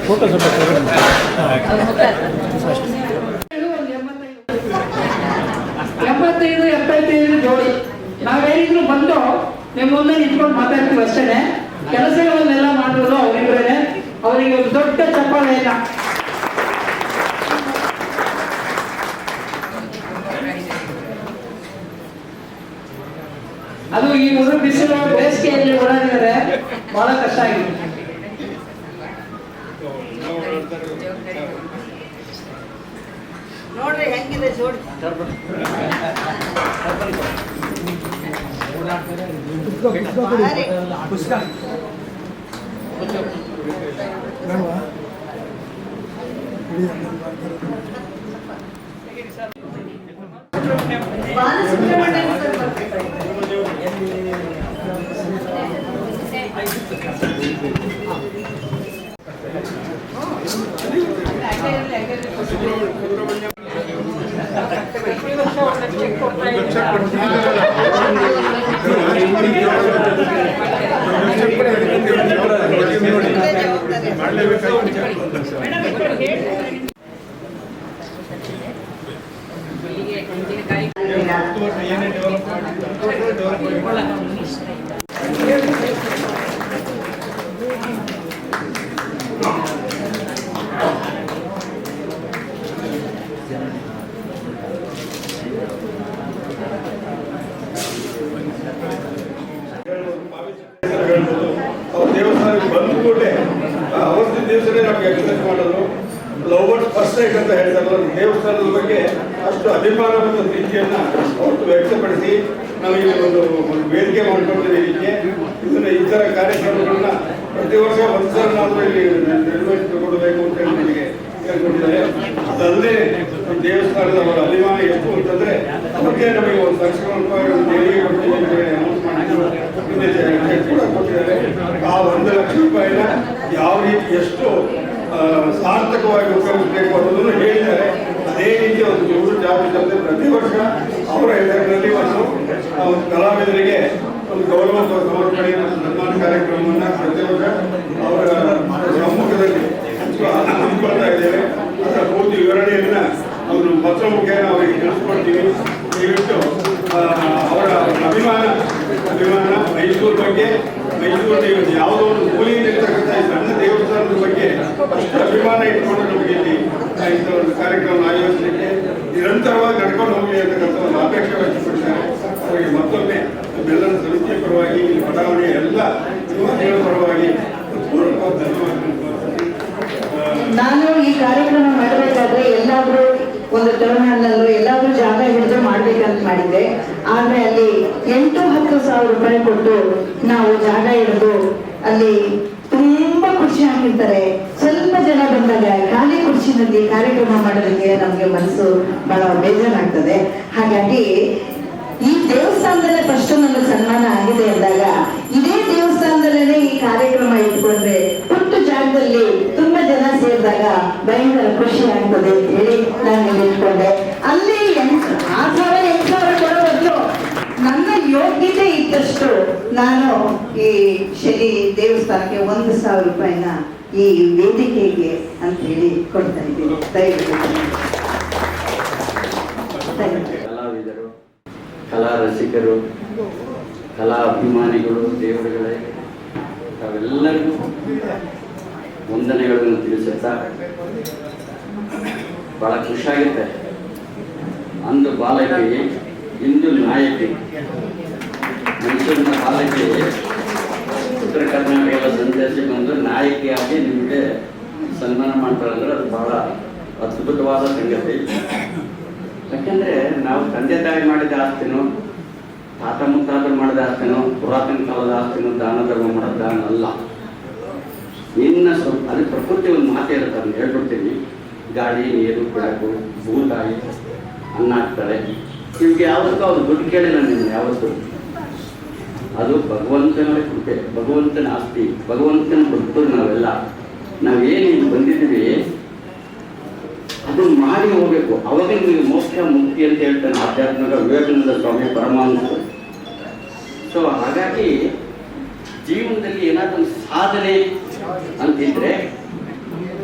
ಫೋಟೋ ಸ್ವಲ್ಪ 75 ಜೋಡಿ ನಾವೇನಿದ್ರು ಬಂದು ನಿಮ್ಮ ಮುಂದೆ ನಿಂತ್ಕೊಂಡು ಮಾತಾಡ್ತೀವಿ ಅಷ್ಟೇ. ಕೆಲಸಗಳನ್ನೆಲ್ಲ ಮಾಡೋದು ಅವರಿಬ್ಬರೇ. ಅವರಿಗೆ ಒಂದು ದೊಡ್ಡ ಚಪ್ಪಾಳೆ ಇಲ್ಲ. ಅದು ಈ ಊರು ಬಿಸಿಲು ಬೇಸಿಗೆಯಲ್ಲಿ ಓಡಾಡಿದರೆ ಬಹಳ ಕಷ್ಟ ಆಗಿದೆ. ನೋಡ್ರಿ ಹೆಂಗಿದೆ ಜೋಡಿ. ದೇವಸ್ಥಾನಕ್ಕೆ ಬಂದ ಕೂಡಲೇ ಅವತ್ತಿನ ದಿವಸನೇ ನಮ್ಗೆ ಎಕ್ಸ್ಪ್ರೆಸ್ ಮಾಡೋದು ಲವರ್ಸ್ ಫಸ್ಟ್ ನೈಟ್ ಅಂತ ಹೇಳ್ತಾರಲ್ಲ, ದೇವಸ್ಥಾನದ ಬಗ್ಗೆ ಅಷ್ಟು ಅಭಿಮಾನ ಮತ್ತು ಪ್ರೀತಿಯನ್ನ ಅವತ್ತು ವ್ಯಕ್ತಪಡಿಸಿ ನಾವೀಗ ಒಂದು ವೇದಿಕೆ ಮಾಡ್ಕೊಳ್ತೀವಿ. ಇದನ್ನ ಈ ಥರ ಕಾರ್ಯಕ್ರಮಗಳನ್ನ ಪ್ರತಿ ವರ್ಷ ಒಂದ್ಸಲನಾದ್ರೂ ಇಲ್ಲಿ ನಿರ್ವಹಿಸಿಕೊಡಬೇಕು ಅಂತ ಹೇಳಿ ನನಗೆ ಹೇಳ್ಕೊಟ್ಟಿದ್ದಾರೆ. ಅದಲ್ಲದೆ ದೇವಸ್ಥಾನದ ಅವರ ಅಭಿಮಾನ ಎಷ್ಟು ಅಂತಂದ್ರೆ ಅವ್ರಿಗೆ ನಮಗೆ 1,00,000 ರೂಪಾಯಿಗಳನ್ನು ದೇಣಿಗೆ ಕೊಡ್ತೀವಿ ಅಂತ ಹೇಳಿ ಅನೌನ್ಸ್ ಮಾಡಿದ್ರು. ಚೆಕ್ ಕೂಡ ಕೊಟ್ಟಿದ್ದಾರೆ. ಆ 1,00,000 ರೂಪಾಯಿನ ಯಾವ ರೀತಿ ಎಷ್ಟು ಸಾರ್ಥಕವಾಗಿ ಉಪಯೋಗಿಸಬೇಕು ಅನ್ನೋದನ್ನು ಹೇಳಿದ್ದಾರೆ. ಅದೇ ರೀತಿ ಒಂದು ಇವರು ಜಾಗೃತಿ ಪ್ರತಿ ವರ್ಷ ಅವರ ಹೆಸರಿನಲ್ಲಿ ಒಂದು ಕಲಾವಿದರಿಗೆ ಒಂದು ಗೌರವ ಸಮರ್ಪಣೆ ಮತ್ತು ಸನ್ಮಾನ ಕಾರ್ಯಕ್ರಮವನ್ನು ಪ್ರತಿ ವರ್ಷ ಅವರ ಸಮ್ಮುಖದಲ್ಲಿ ಹಮ್ಮಿಕೊಳ್ತಾ ಇದ್ದೇವೆ. ಅದರ ಪೂರ್ತಿ ವಿವರಣೆಯನ್ನ ಅವರು ಪತ್ರ ಮುಖೇನ ಅವರಿಗೆ ತಿಳಿಸ್ಕೊಡ್ತೀವಿ. ದಯವಿಟ್ಟು ಅವರ ಅಭಿಮಾನ ಮೈಸೂರು ಬಗ್ಗೆ, ಮೈಸೂರು ಯಾವುದೋ ಒಂದು ಮೂಲೆಯಲ್ಲಿರ್ತಕ್ಕಂಥ ಈ ಸಣ್ಣ ದೇವಸ್ಥಾನದ ಬಗ್ಗೆ ಅಷ್ಟು ಅಭಿಮಾನ ಇಟ್ಕೊಂಡು ನಮಗೆ ಇಲ್ಲಿ ಇಂಥ ಒಂದು ಕಾರ್ಯಕ್ರಮ ಆಯೋಜಿಸಲಿಕ್ಕೆ ನಿರಂತರವಾಗಿ ನಡ್ಕೊಂಡು ಹೋಗಲಿ ಅಂತಕ್ಕಂಥ ಒಂದು ಅಪೇಕ್ಷೆ ವ್ಯಕ್ತಪಡಿಸಿದ್ದಾರೆ. ಅವರಿಗೆ ಮತ್ತೊಮ್ಮೆ ನಮ್ಮೆಲ್ಲರ ಸಮಿತಿಯ ಪರವಾಗಿ, ಇಲ್ಲಿ ಬಡಾವಣೆಯ ಎಲ್ಲ ನಿವಾಸಿಗಳ ಪರವಾಗಿ ಪೂರ್ವಕ ಧನ್ಯವಾದಗಳು. ನಾನು ಈ ಕಾರ್ಯಕ್ರಮ ಮಾಡಬೇಕಾದ್ರೆ ಎಲ್ಲಾದ್ರೂ ಒಂದು ಟೌನ್ಹಾಲ್ನಲ್ಲೂ ಎಲ್ಲಾದ್ರೂ ಜಾಗ ಹಿಡಿದು ಮಾಡ್ಬೇಕಂತ ಮಾಡಿದ್ದೆ. ಆದ್ರೆ ಅಲ್ಲಿ 8-10 ಸಾವಿರ ರೂಪಾಯಿ ಕೊಟ್ಟು ನಾವು ಜಾಗ ಹಿಡಿದು ಅಲ್ಲಿ ತುಂಬಾ ಖುಷಿ ಆಗಿರ್ತಾರೆ. ಸ್ವಲ್ಪ ಜನ ಬಂದಾಗ ಖಾಲಿ ಕುರ್ಚಿನಲ್ಲಿ ಕಾರ್ಯಕ್ರಮ ಮಾಡೋದಕ್ಕೆ ನಮ್ಗೆ ಮನಸ್ಸು ಬಹಳ ಬೇಜಾರಾಗ್ತದೆ. ಹಾಗಾಗಿ ಈ ದೇವಸ್ಥಾನದಲ್ಲೇ ಫಸ್ಟ್ ನನ್ನ ಸನ್ಮಾನ ಆಗಿದೆ ಅಂದಾಗ ಇದೇ ದೇವಸ್ಥಾನದಲ್ಲೇ ಈ ಕಾರ್ಯಕ್ರಮ ಇಟ್ಕೊಂಡ್ರೆ ಪುಟ್ಟು ಜಾಗದಲ್ಲಿ ತುಂಬಾ ಜನ ಸೇರಿದಾಗ ಭಯಂಕರ ಖುಷಿ ಆಗ್ತದೆ ಅಂತ ಹೇಳಿ ನಾನು ಇಟ್ಕೊಂಡೆ. ಅಲ್ಲಿ 6,000-8,000 ಕೊಡೋ ಬದಲು ನನ್ನ ಯೋಗ್ಯತೆ ಇದ್ದಷ್ಟು ನಾನು ಈ ಶನಿ ದೇವಸ್ಥಾನಕ್ಕೆ 1,000 ರೂಪಾಯಿನ ಈ ವೇದಿಕೆಗೆ ಅಂತ ಹೇಳಿ ಕೊಡ್ತಾ ಇದ್ದೀನಿ. ಕಲಾವಿದರು, ಕಲಾ ರಸಿಕರು, ಕಲಾ ಅಭಿಮಾನಿಗಳು, ದೇವರುಗಳೇ ತಾವೆಲ್ಲರಿಗೂ ವಂದನೆಗಳನ್ನು ತಿಳಿಸುತ್ತಾ ಬಹಳ ಖುಷಿಯಾಗುತ್ತೆ. ಅಂದು ಬಾಲಕಿ, ಇಂದು ನಾಯಕಿ. ಮೈಸೂರಿನ ಬಾಲಕಿ ಉತ್ತರ ಕರ್ನಾಟಕದ ಸಂದೇಶಕ್ಕೆ ಒಂದು ನಾಯಕಿಯಾಗಿ ನಿಮಗೆ ಸನ್ಮಾನ ಮಾಡ್ತಾರೆ ಅಂದ್ರೆ ಅದು ಬಹಳ ಅದ್ಭುತವಾದ ಸಂಗತಿ. ಯಾಕೆಂದ್ರೆ ನಾವು ತಂದೆ ತಾಯಿ ಮಾಡಿದ ಆಸ್ತಿನೋ, ತಾತ ಮುತ್ತಾತರು ಮಾಡಿದ ಆಸ್ತಿನೋ, ಪುರಾತನ ಕಾಲದ ಆಸ್ತಿನೋ ದಾನ ಧರ್ಮ ಮಾಡೋದು ದಾನ ಅಲ್ಲ. ಇನ್ನು ಸ್ವಲ್ಪ ಅದು ಪ್ರಕೃತಿ ಒಂದು ಮಾತೇ ಇರುತ್ತೆ, ಅದನ್ನು ಹೇಳ್ಬಿಡ್ತೀವಿ. ಗಾಳಿ, ನೀರು, ಬೆಳಕು, ಭೂತಾಯಿ ಅನ್ನ ಹಾಕ್ತಾರೆ. ಇವ್ಗೆ ಯಾವತ್ತೂ ಅವ್ರು ದುಡ್ಡು ಕೇಳಿಲ್ಲ ನೀನು ಯಾವತ್ತೂ. ಅದು ಭಗವಂತನ ಕೃಪೆ, ಭಗವಂತನ ಆಸ್ತಿ, ಭಗವಂತನ ಭಕ್ತರು ನಾವೆಲ್ಲ. ನಾವೇನು ಇಲ್ಲಿ ಬಂದಿದ್ದೀವಿ ಅದನ್ನು ಮಾಡಿ ಹೋಗ್ಬೇಕು. ಅವಾಗ ನಿಮಗೆ ಮೋಕ್ಷ ಮುಕ್ತಿ ಅಂತ ಹೇಳ್ತಾನೆ ಆಧ್ಯಾತ್ಮಿಕ ವಿವೇಕಾನಂದ ಸ್ವಾಮಿ ಪರಮಾಂಸರು. ಸೊ ಹಾಗಾಗಿ ಜೀವನದಲ್ಲಿ ಏನಾದರೂ ಒಂದು ಸಾಧನೆ ಅಂತಿದ್ರೆ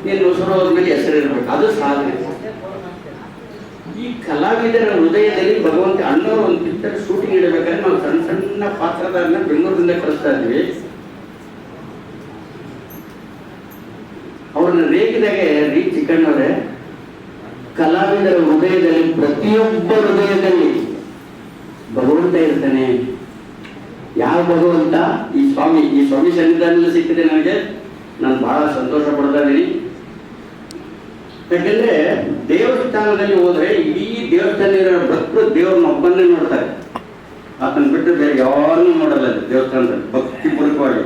ನೀನು ಉಸಿರೋದ ಮೇಲೆ ಹೆಸರಿರ್ಬೇಕು, ಅದು ಸಾಧನೆ. ಈ ಕಲಾವಿದರ ಹೃದಯದಲ್ಲಿ ಭಗವಂತ ಅಣ್ಣವರು ಒಂದು ಪಿಕ್ಚರ್ ಶೂಟಿಂಗ್ ಇಡಬೇಕಾದ್ರೆ ನಾವು ಸಣ್ಣ ಸಣ್ಣ ಪಾತ್ರಧಾರನ ಬೆಂಗಳೂರಿಂದ ಕಳಿಸ್ತಾ ಇದ್ವಿ. ಅವ್ರನ್ನ ರೇಗಿದಾಗೆ ರೀ ಚಿಕ್ಕಣ್ಣವರೇ, ಕಲಾವಿದರ ಹೃದಯದಲ್ಲಿ, ಪ್ರತಿಯೊಬ್ಬ ಹೃದಯದಲ್ಲಿ ಭಗವಂತ ಇರ್ತಾನೆ. ಯಾವ ಭಗವಂತ ಈ ಸ್ವಾಮಿ ಸನ್ನಿಧಾನದಲ್ಲಿ ಸಿಕ್ಕಿದೆ ನನಗೆ. ನಾನು ಬಹಳ ಸಂತೋಷ ಪಡ್ತಾ ಇದ್ದೀನಿ. ಯಾಕೆಂದ್ರೆ ದೇವಸ್ಥಾನದಲ್ಲಿ ಹೋದ್ರೆ ಇಡೀ ದೇವಸ್ಥಾನ ಭಕ್ತರು ದೇವ್ರನ್ನ ಒಬ್ಬನ್ನೇ ನೋಡ್ತಾರೆ, ಆತನ ಬಿಟ್ಟು ಬೇರೆ ಯಾರನ್ನೂ ನೋಡಲ್ಲ ದೇವಸ್ಥಾನದಲ್ಲಿ ಭಕ್ತಿಪೂರ್ವಕವಾಗಿ.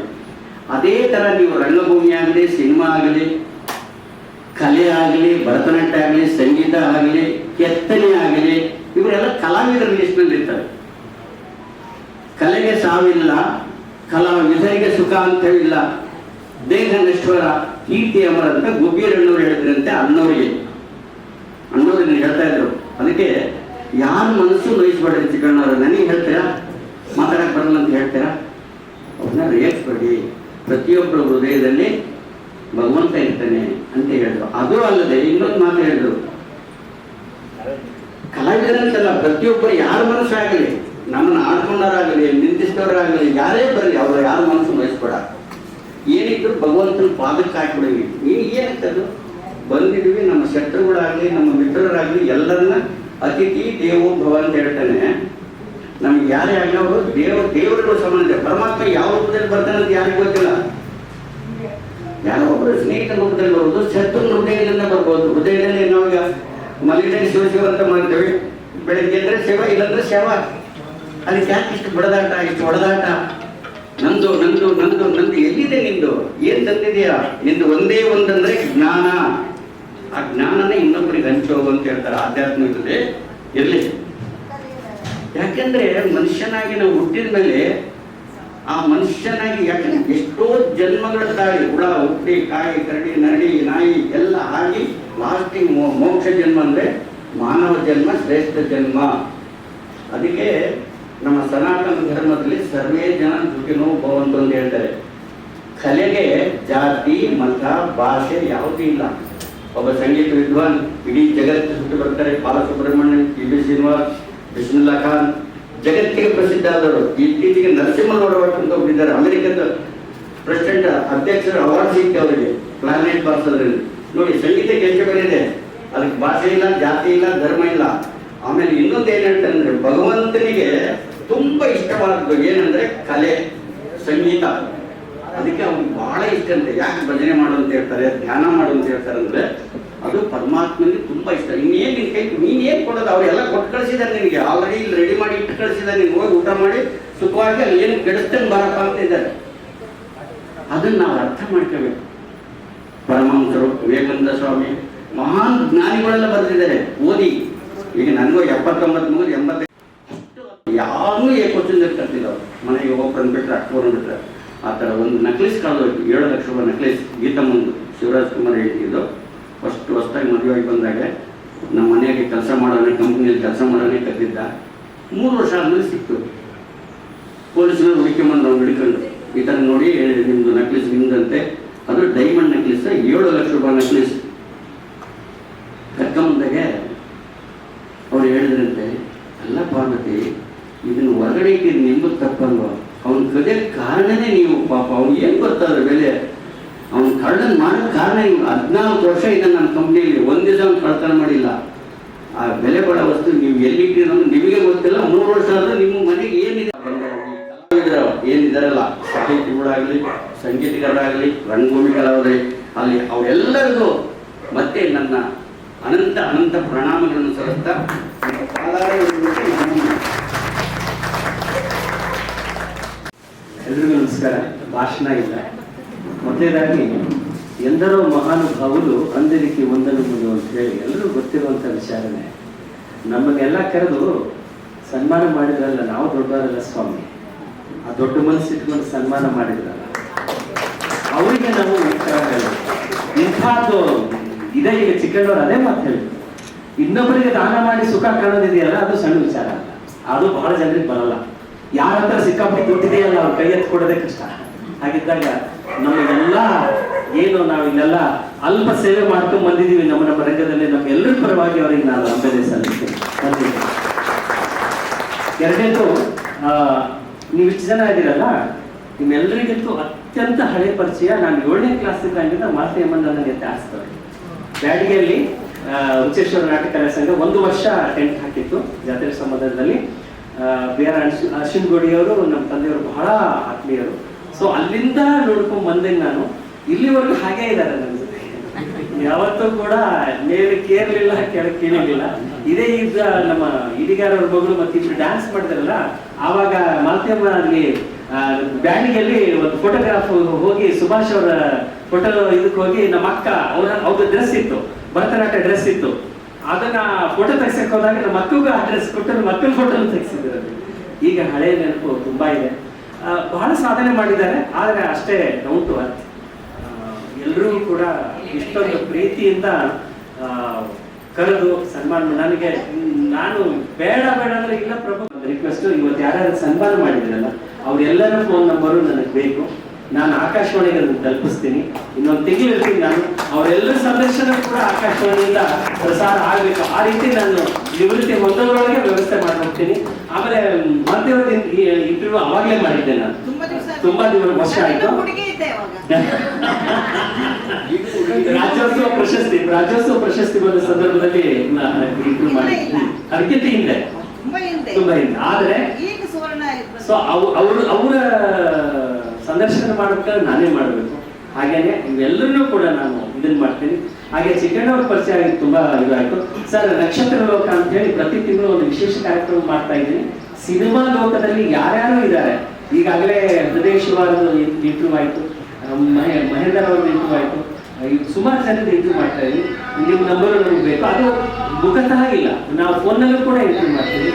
ಅದೇ ತರ ನೀವು ರಂಗಭೂಮಿ ಆಗಲಿ, ಸಿನಿಮಾ ಆಗಲಿ, ಕಲೆ ಆಗಲಿ, ಭರತನಾಟ್ಯ ಆಗಲಿ, ಸಂಗೀತ ಆಗಲಿ, ಕೆತ್ತನೆ ಆಗಲಿ, ಇವರೆಲ್ಲ ಕಲಾವಿದರ ಲಿಸ್ಟ್ನಲ್ಲಿ ಇರ್ತಾರೆ. ಕಲೆಗೆ ಸಾವಿಲ್ಲ, ಕಲಾವಿದರಿಗೆ ಸುಖ ಅಂತ ಹೇಳಿಲ್ಲ. ದೇಹ ನಶ್ವರ ಕೀರ್ತಿ ಅಮರ ಅಂತ ಗುಬ್ಬಿಯರಣ್ಣವ್ರು ಹೇಳಿದ್ರಂತೆ ಅಣ್ಣವ್ರಿಗೆ ಹೇಳ್ತಾ ಇದ್ರು. ಅದಕ್ಕೆ ಯಾರ ಮನಸ್ಸು ನೋಯಿಸ್ಬೇಡ್ರಿ ಚಿಕ್ಕಣ್ಣವ್ರು. ನನಗೆ ಹೇಳ್ತೀರಾ, ಮಾತಾಡಕ್ ಬರಲ್ಲ ಅಂತ ಹೇಳ್ತೀರಾ, ಅವ್ರನ್ನ ರೇಗಿಸ್ಬೇಡಿ. ಪ್ರತಿಯೊಬ್ಬರ ಹೃದಯದಲ್ಲಿ ಭಗವಂತ ಇರ್ತಾನೆ ಅಂತ ಹೇಳಿದ್ರು. ಅದು ಅಲ್ಲದೆ ಇನ್ನೊಂದು ಮಾತು ಹೇಳಿದ್ರು, ಕಲಾವಿದರಂತಲ್ಲ, ಪ್ರತಿಯೊಬ್ಬರು ಯಾರ ಮನಸ್ಸಾಗಲಿ, ನಮ್ಮನ್ನು ಆಡ್ಕೊಂಡವರಾಗಲಿ, ನಿಂದಿಸಿದವರಾಗಲಿ, ಯಾರೇ ಬರಲಿ, ಅವ್ರು ಯಾರ ಮನಸ್ಸು ವಹಿಸ್ಬೇಡ. ಏನಿದ್ರು ಭಗವಂತನ ಪಾದಕ್ಕೆ ಹಾಕ್ಬಿಡಿವಿ. ನೀನು ಏನಂತದ್ದು ಬಂದಿದ್ವಿ, ನಮ್ಮ ಶತ್ರುಗಳಾಗಲಿ, ನಮ್ಮ ಮಿತ್ರರಾಗಲಿ ಎಲ್ಲರನ್ನ ಅತಿಥಿ ದೇವೋ ಭವ ಅಂತ ಹೇಳ್ತಾನೆ. ನಮ್ಗೆ ಯಾರೇ ಆಗಲಿ ಅವರು ದೇವರುಗಳು ಸಂಬಂಧ. ಪರಮಾತ್ಮ ಯಾವ ರೂಪದಲ್ಲಿ ಬರ್ತಾನೆ ಅಂತ ಯಾರಿಗೂ ಗೊತ್ತಿಲ್ಲ. ಯಾರೋ ಒಬ್ಬರು ಸ್ನೇಹಿತರ ರೂಪದಲ್ಲಿ ಬರ್ಬೋದು, ಶತ್ರು ಹೃದಯದಿಂದ ಬರ್ಬೋದು. ಹೃದಯದಲ್ಲಿ ನಾವೀಗ ಮಲಗಿದಾಗ ಶಿವ ಅಂತ ಮಾಡ್ತೇವೆ, ಬೆಳಗ್ಗೆ ಅಂದ್ರೆ ಶಿವ, ಇಲ್ಲಂದ್ರೆ ಶವ. ಅದಕ್ಕೆ ಯಾಕೆ ಇಷ್ಟು ಬಡದಾಟ, ಇಷ್ಟು ಹೊಡೆದಾಟ? ನಂದು ನಂದು ನಂದು ನಂದು ಎಲ್ಲಿದೆ ನಿಂದು? ಏನ್ ತಂದಿದೆಯಾ? ನಿಂದು ಒಂದೇ ಒಂದಂದ್ರೆ ಜ್ಞಾನ. ಆ ಜ್ಞಾನನೇ ಇನ್ನೊಬ್ಬರಿಗೆ ಹಂಚೋಗು ಅಂತ ಹೇಳ್ತಾರೆ ಆಧ್ಯಾತ್ಮಿಕತೆ ಇರ್ಲಿ. ಯಾಕೆಂದ್ರೆ ಮನುಷ್ಯನಾಗಿ ನಾವು ಹುಟ್ಟಿದ ಮೇಲೆ ಆ ಮನುಷ್ಯನಾಗಿ ಯಾಕಂದ್ರೆ ಎಷ್ಟೋ ಜನ್ಮಗಳ ತಾಳಿ, ಹುಳ, ಹುಟ್ಟಿ, ಕಾಯಿ, ಕರಡಿ, ನರಡಿ, ನಾಯಿ ಎಲ್ಲ ಆಗಿ ಲಾಸ್ಟಿಗೆ ಮೋಕ್ಷ ಜನ್ಮ ಅಂದ್ರೆ ಮಾನವ ಜನ್ಮ ಶ್ರೇಷ್ಠ ಜನ್ಮ. ಅದಕ್ಕೆ ನಮ್ಮ ಸನಾತನ ಧರ್ಮದಲ್ಲಿ ಸರ್ವೇ ಜನ ಸುಖಿನೋ ಭವಂತು ಅಂತ ಹೇಳ್ತಾರೆ. ಕಲೆಗೆ ಜಾತಿ, ಮತ, ಭಾಷೆ ಯಾವುದೂ ಇಲ್ಲ. ಒಬ್ಬ ಸಂಗೀತ ವಿದ್ವಾನ್ ಇಡೀ ಜಗತ್ತು ಸುಟ್ಟು ಬರ್ತಾರೆ. ಬಾಲಸುಬ್ರಹ್ಮಣ್ಯಂ, ಪಿ.ಬಿ. ಶ್ರೀನಿವಾಸ್, ಬಿಸ್ಮಿಲ್ಲಾ ಖಾನ್ ಜಗತ್ತಿಗೆ ಪ್ರಸಿದ್ಧ ಆದವರು. ಇತ್ತೀಚೆಗೆ ನರಸಿಂಹಗೌಡ ಅಂತ ಒಬ್ಬರಿದ್ದಾರೆ, ಅಮೆರಿಕದ ಪ್ರೆಸಿಡೆಂಟ್ ಅಧ್ಯಕ್ಷರ ಅವಾರ್ಡ್ ಸಿಕ್ಕಿದೆ ಅವರಿಗೆ, ಪ್ಲಾನೆಟ್ ಬಾರ್ಸೋದ್ರಲ್ಲಿ. ನೋಡಿ, ಸಂಗೀತಕ್ಕೆ ಎಷ್ಟು ಬೇರೆ, ಅದಕ್ಕೆ ಭಾಷೆ ಇಲ್ಲ, ಜಾತಿ ಇಲ್ಲ, ಧರ್ಮ ಇಲ್ಲ. ಆಮೇಲೆ ಇನ್ನೊಂದು ಏನ್ ಹೇಳ್ತಾರೆ ಅಂದ್ರೆ, ಭಗವಂತನಿಗೆ ತುಂಬಾ ಇಷ್ಟವಾದದ್ದು ಏನಂದ್ರೆ ಕಲೆ, ಸಂಗೀತ. ಅದಕ್ಕೆ ಅವ್ನಿಗೆ ಬಹಳ ಇಷ್ಟ ಅಂತೆ. ಯಾಕೆ ಭಜನೆ ಮಾಡು ಅಂತ ಹೇಳ್ತಾರೆ, ಧ್ಯಾನ ಮಾಡು ಅಂತ ಹೇಳ್ತಾರೆ ಅಂದ್ರೆ ಅದು ಪರಮಾತ್ಮನಿಗೆ ತುಂಬಾ ಇಷ್ಟ. ಇನ್ನೇನ್ ನಿನ್ ಕೈ ನೀನೇನ್ ಕೊಡೋದು, ಅವ್ರೆಲ್ಲ ಕೊಟ್ಟು ಕಳಿಸಿದಾರೆ ನಿನಗೆ, ಆಲ್ರೆಡಿ ಇಲ್ಲಿ ರೆಡಿ ಮಾಡಿ ಇಟ್ಟು ಕಳಿಸಿದಾರೆ. ನೀನು ಹೋಗಿ ಊಟ ಮಾಡಿ ಸುಖವಾಗಿ ಅಲ್ಲಿ ಏನು ಕೆಡಿಸ್ತೇನೆ ಬಾರಪ್ಪ ಅಂತ ಇದ್ದಾರೆ. ಅದನ್ನ ನಾವು ಅರ್ಥ ಮಾಡ್ಕೋಬೇಕು. ಪರಮಹಂಸರು, ವಿವೇಕಾನಂದ ಸ್ವಾಮಿ, ಮಹಾನ್ ಜ್ಞಾನಿಗಳೆಲ್ಲ ಬರೆದಿದ್ದಾರೆ ಓದಿ. ಈಗ ನನಗೂ 79 ಮುಗಿದು 85 ಯಾರೂ ಕ್ವಶನ್ ಕರ್ತಿಲ್ಲ. ಅವ್ರು ಮನೆಗೆ ಒಬ್ಬರನ್ನು ಬಿಟ್ರೆ, ಅಕ್ಟೋರನ್ನು ಬಿಟ್ರೆ. ಆ ಥರ ಒಂದು ನಕ್ಲಿಸ್ ಕಳೆದೋಯ್ತು, 7 ಲಕ್ಷ ರೂಪಾಯಿ ನಕ್ಲಿಸ್. ಗೀತಾ ಮುಂದೆ ಶಿವರಾಜ್ ಕುಮಾರ್ ಹೇಳ್ತಿದ್ದು. ಫಸ್ಟ್ ಹೊಸದಾಗಿ ಮದುವೆಯಾಗಿ ಬಂದಾಗ ನಮ್ಮ ಮನೆಯಾಗೆ ಕೆಲಸ ಮಾಡೋಣ, ಕಂಪ್ನಿಯಲ್ಲಿ ಕೆಲಸ ಮಾಡೋಣ ಕತ್ತಿದ್ದ. 3 ವರ್ಷ ಆದ್ಮೇಲೆ ಸಿಕ್ತು. ಪೊಲೀಸರು ಹುಡುಕೊಂಬಂದು ಅವ್ನು ಹಿಡ್ಕೊಂಡು, ಈ ಥರ ನೋಡಿ ನಿಮ್ಮದು ನಕ್ಲಿಸ್ ನಿಮ್ದಂತೆ, ಅದು ಡೈಮಂಡ್ ನಕ್ಲಿಸ್, 7 ಲಕ್ಷ ರೂಪಾಯಿ ನಕ್ಲಿಸ್. ಕರ್ಕೊಂಬಂದಾಗೆ ಅವ್ರು ಹೇಳಿದ್ರಂತೆ, ಅಲ್ಲ ಪಾರ್ವತಿ, ಇದನ್ನು ಹೊರಗಡೆ ಇಟ್ಟಿದ್ದು ನಿಮ್ಮದು ತಪ್ಪಲ್ವ? ಅವ್ನ ಕದಿಯಕ್ಕೆ ಕಾರಣನೇ ನೀವು. ಪಾಪ ಅವ್ನು ಏನು ಗೊತ್ತಾದ್ರೆ ಬೆಲೆ, ಅವ್ನು ಕಳ್ಳನ್ ಮಾಡೋಕ್ಕೆ ಕಾರಣ ನೀವು. 14 ವರ್ಷ ಇದೆ ನನ್ನ ಕಂಪ್ನಿಯಲ್ಲಿ, ಒಂದು ದಿವಸ ಅವ್ನು ಕಳ್ತನ ಮಾಡಿಲ್ಲ. ಆ ಬೆಲೆ ಬಾಳೋ ವಸ್ತು ನೀವು ಎಲ್ಲಿಟ್ಟಿರೋ ನಿಮಗೆ ಗೊತ್ತಿಲ್ಲ. 3 ವರ್ಷ ಆದರೂ ನಿಮ್ಮ ಮನೆಗೆ ಏನಿದೆ, ಏನಿದಾರಲ್ಲ, ಸಾಹಿತಿಗಳಾಗಲಿ, ಸಂಗೀತಗಾರರಾಗಲಿ, ರಂಗಭೂಮಿಗಳಾಗಲಿ, ಅಲ್ಲಿ ಅವರೆಲ್ಲರಿಗೂ ಮತ್ತೆ ನನ್ನ ಅನಂತ ಅನಂತ ಪ್ರಣಾಮಗಳನ್ನು ಸಲ್ಲಿಸ್ತಾ ಎಲ್ರಿಗೂ ನಮಸ್ಕಾರ. ಭಾಷಣ ಇಲ್ಲ. ಮೊದಲನೇದಾಗಿ ಎಂದರೋ ಮಹಾನುಭಾವುಲು ಅಂದರಿಕೆ ಒಂದನ್ನು ಮುಂದೆ ಅಂತ ಹೇಳಿ ಎಲ್ಲರೂ ಗೊತ್ತಿರುವಂಥ ವಿಚಾರನೆ. ನಮ್ಮನ್ನೆಲ್ಲ ಕರೆದು ಸನ್ಮಾನ ಮಾಡಿದ್ರಲ್ಲ, ನಾವು ದೊಡ್ಡವರಲ್ಲ ಸ್ವಾಮಿ, ಆ ದೊಡ್ಡ ಮನಸ್ಸಿಟ್ಕೊಂಡು ಸನ್ಮಾನ ಮಾಡಿದ್ರಲ್ಲ, ಅವರಿಗೆ ನಾವು ಉತ್ತರ ಹೇಳೋದು. ಇಂಥದ್ದು ಇದೇ. ಈಗ ಚಿಕ್ಕಣ್ಣವ್ರು ಅದೇ ಮಾತು ಹೇಳಿದ್ರು, ಇನ್ನೊಬ್ಬರಿಗೆ ದಾನ ಮಾಡಿ ಸುಖ ಕಾಣೋದಿದೆಯಲ್ಲ, ಅದು ಸಣ್ಣ ವಿಚಾರ ಅಲ್ಲ. ಅದು ಬಹಳ ಜನರಿಗೆ ಬರಲ್ಲ. ಯಾರ ಹತ್ರ ಸಿಕ್ಕಾಪಟ್ಟು ದುಡ್ಡಿದೆಯಲ್ಲ, ಅವ್ರ ಕೈ ಎತ್ತು ಕೊಡೋದೇ ಕಷ್ಟ. ಹಾಗಿದ್ದಾಗ ನಮಗೆಲ್ಲ ಏನು, ನಾವಿಲ್ಲೆಲ್ಲ ಅಲ್ಪ ಸೇವೆ ಮಾಡ್ಕೊಂಡು ಬಂದಿದ್ದೀವಿ ನಮ್ಮ ರಂಗದಲ್ಲಿ. ನಮ್ಗೆಲ್ಲರ ಪರವಾಗಿ ಅವರಿಗೆ ನಾನು ಅಂಬೆದೆ ಸಲ್ಲಿಸ್ತೀನಿ. ಎರಡನೇದು, ನೀವು ಇಷ್ಟು ಜನ ಇದ್ದೀರಲ್ಲ, ನಿಮ್ಮೆಲ್ಲರಿಗಂತೂ ಅತ್ಯಂತ ಹಳೆ ಪರಿಚಯ. ನಾನು 7ನೇ ಕ್ಲಾಸಿಂದ ಮಾತೆ ಅಮ್ಮನ ನನಗೆ ಜಾಸ್ತಿ. ಬ್ಯಾಡಿಗೆಯಲ್ಲಿ ಉಚ್ಚೇಶ್ವರ ನಾಟಕ ಕಲಾ ಸಂಘ 1 ವರ್ಷ ಟೆಂಟ್ ಹಾಕಿತ್ತು ಜಾತ್ರೆ ಸಂಬಂಧದಲ್ಲಿ. ಬಿ ಆರ್ ಅರ್ಶಿನ್ ಗೋಡಿಯವರು ನಮ್ಮ ತಂದೆಯವರು ಬಹಳ ಆತ್ಮೀಯರು. ಸೊ ಅಲ್ಲಿಂದ ನೋಡ್ಕೊಂಡ್ ಬಂದೆ ನಾನು. ಇಲ್ಲಿವರೆಗೂ ಹಾಗೇ ಇದ್ದಾರೆ ನನ್ನ ಜೊತೆ. ಯಾವತ್ತೂ ಕೂಡ ಮೇಲೆ ಕೇರ್ಲಿಲ್ಲ, ಕೆಳಗೆ ಕೇಳಲಿಲ್ಲ. ಇದೇ ಈಗ ನಮ್ಮ ಇಡಿಗಾರವ್ರ ಮಗಳು ಮತ್ತೆ ಇಬ್ರು ಡ್ಯಾನ್ಸ್ ಮಾಡಿದಾರಲ್ಲ, ಆವಾಗ ಮಾಧ್ಯಮ ಅಲ್ಲಿ ಬ್ಯಾಂಡಿಗೆಲ್ಲಿ ಒಂದು ಫೋಟೋಗ್ರಾಫ್ ಹೋಗಿ ಸುಭಾಷ್ ಅವರ ಫೋಟೋ ಇದಕ್ಕೆ ಹೋಗಿ ನಮ್ಮ ಅಕ್ಕ ಅವ್ರ ಡ್ರೆಸ್ ಇತ್ತು, ಭರತನಾಟ್ಯ ಡ್ರೆಸ್ ಇತ್ತು. ಅದನ್ನ ಫೋಟೋ ತೆಗ್ಸಕ್ ಹೋದಾಗ ನಮ್ಮ ಅಕ್ಕಗೂ ಆ ಡ್ರೆಸ್ ಕೊಟ್ಟು ನಮ್ಮ ಅಕ್ಕನ ಫೋಟೋ ತೆಗ್ಸಿದ್ರು. ಈಗ ಹಳೆ ನೆನಪು ತುಂಬಾ ಇದೆ. ಬಹಳ ಸಾಧನೆ ಮಾಡಿದ್ದಾರೆ. ಆದ್ರೆ ಅಷ್ಟೇ ಡೌನ್ ಟು ಅರ್ತ್. ಎಲ್ಲರೂ ಕೂಡ ಇಷ್ಟೊಂದು ಪ್ರೀತಿಯಿಂದ ಕರೆದು ಸನ್ಮಾನ ನನಗೆ, ನಾನು ಬೇಡ ಅಂದ್ರೆ ಇಲ್ಲ ಪ್ರಭು ರಿಕ್ವೆಸ್ಟ್, ಇವತ್ತು ಯಾರ್ಯಾರು ಸನ್ಮಾನ ಮಾಡಿದ್ರಲ್ಲ ಅವ್ರೆಲ್ಲರ ಫೋನ್ ನಂಬರು ನನಗೆ ಬೇಕು. ನಾನು ಆಕಾಶವಾಣಿಗೆ ಅದನ್ನು ತಲುಪಿಸ್ತೀನಿ. ಇನ್ನೊಂದು ತಿಂಗಳು ಇರ್ತೀನಿ ನಾನು. ಅವರೆಲ್ಲರ ಸಂದರ್ಶನ ಕೂಡ ಆಕಾಶವಾಣಿಯಿಂದ ಪ್ರಸಾರ ಆಗಬೇಕು. ಆ ರೀತಿ ನಾನು ನಿವೃತ್ತಿ ಹೊಂದೋದ್ರೊಳಗೆ ವ್ಯವಸ್ಥೆ ಮಾಡಿ ಹೋಗ್ತೀನಿ. ಆಮೇಲೆ ಮಧ್ಯವರ್ತಿ ಇಂಟರ್ವ್ಯೂ ಅವಾಗಲೇ ಮಾಡಿದ್ದೆ ನಾನು. ತುಂಬಾ ವರ್ಷ ಆಯ್ತು. ರಾಜ್ಯೋತ್ಸವ ಪ್ರಶಸ್ತಿ ಬಂದ ಸಂದರ್ಭದಲ್ಲಿ ಇಂಟರ್ವ್ಯೂ ಮಾಡಿದ್ದೆ. ಅದಕ್ಕಿಂತ ಹಿಂದೆ, ತುಂಬಾ ಹಿಂದೆ. ಆದ್ರೆ ಸೊ ಅವರ ಸಂದರ್ಶನ ಮಾಡಬೇಕಾದ್ರೆ ನಾನೇ ಮಾಡಬೇಕು. ಹಾಗೇನೆ ಇವೆಲ್ಲರನ್ನೂ ಕೂಡ ನಾನು ಇದನ್ನ ಮಾಡ್ತೀನಿ. ಹಾಗೆ ಚಿಕ್ಕಣ್ಣವ್ರ ಪರಿಚಯ ಆಗಿ ತುಂಬಾ ಇದಾಯ್ತು. ಸರ್, ನಕ್ಷತ್ರ ಲೋಕ ಅಂತ ಹೇಳಿ ಪ್ರತಿ ತಿಂಗಳು ಒಂದು ವಿಶೇಷ ಕಾರ್ಯಕ್ರಮ ಮಾಡ್ತಾ ಇದ್ದೀನಿ. ಸಿನಿಮಾ ಲೋಕದಲ್ಲಿ ಯಾರ್ಯಾರು ಇದ್ದಾರೆ, ಈಗಾಗಲೇ ಹೃದಯ ಶಿವಾರದ ಇಂಟರ್ವ್ಯೂ ಆಯ್ತು, ಮಹೇಂದ್ರ ಅವ್ರದ್ದು ಇಂಟರ್ವ್ಯೂ ಆಯ್ತು, ಸುಮಾರು ಜನದ ಇಂಟರ್ವ್ಯೂ ಮಾಡ್ತಾ ಇದ್ದೀವಿ. ನಿಮ್ಮ ನಂಬರ್ ನಮಗೆ ಬೇಕು. ಅದು ಮುಖತಃ ಇಲ್ಲ, ನಾವು ಫೋನ್ನಲ್ಲೂ ಕೂಡ ಇಂಟರ್ವ್ಯೂ ಮಾಡ್ತೀವಿ.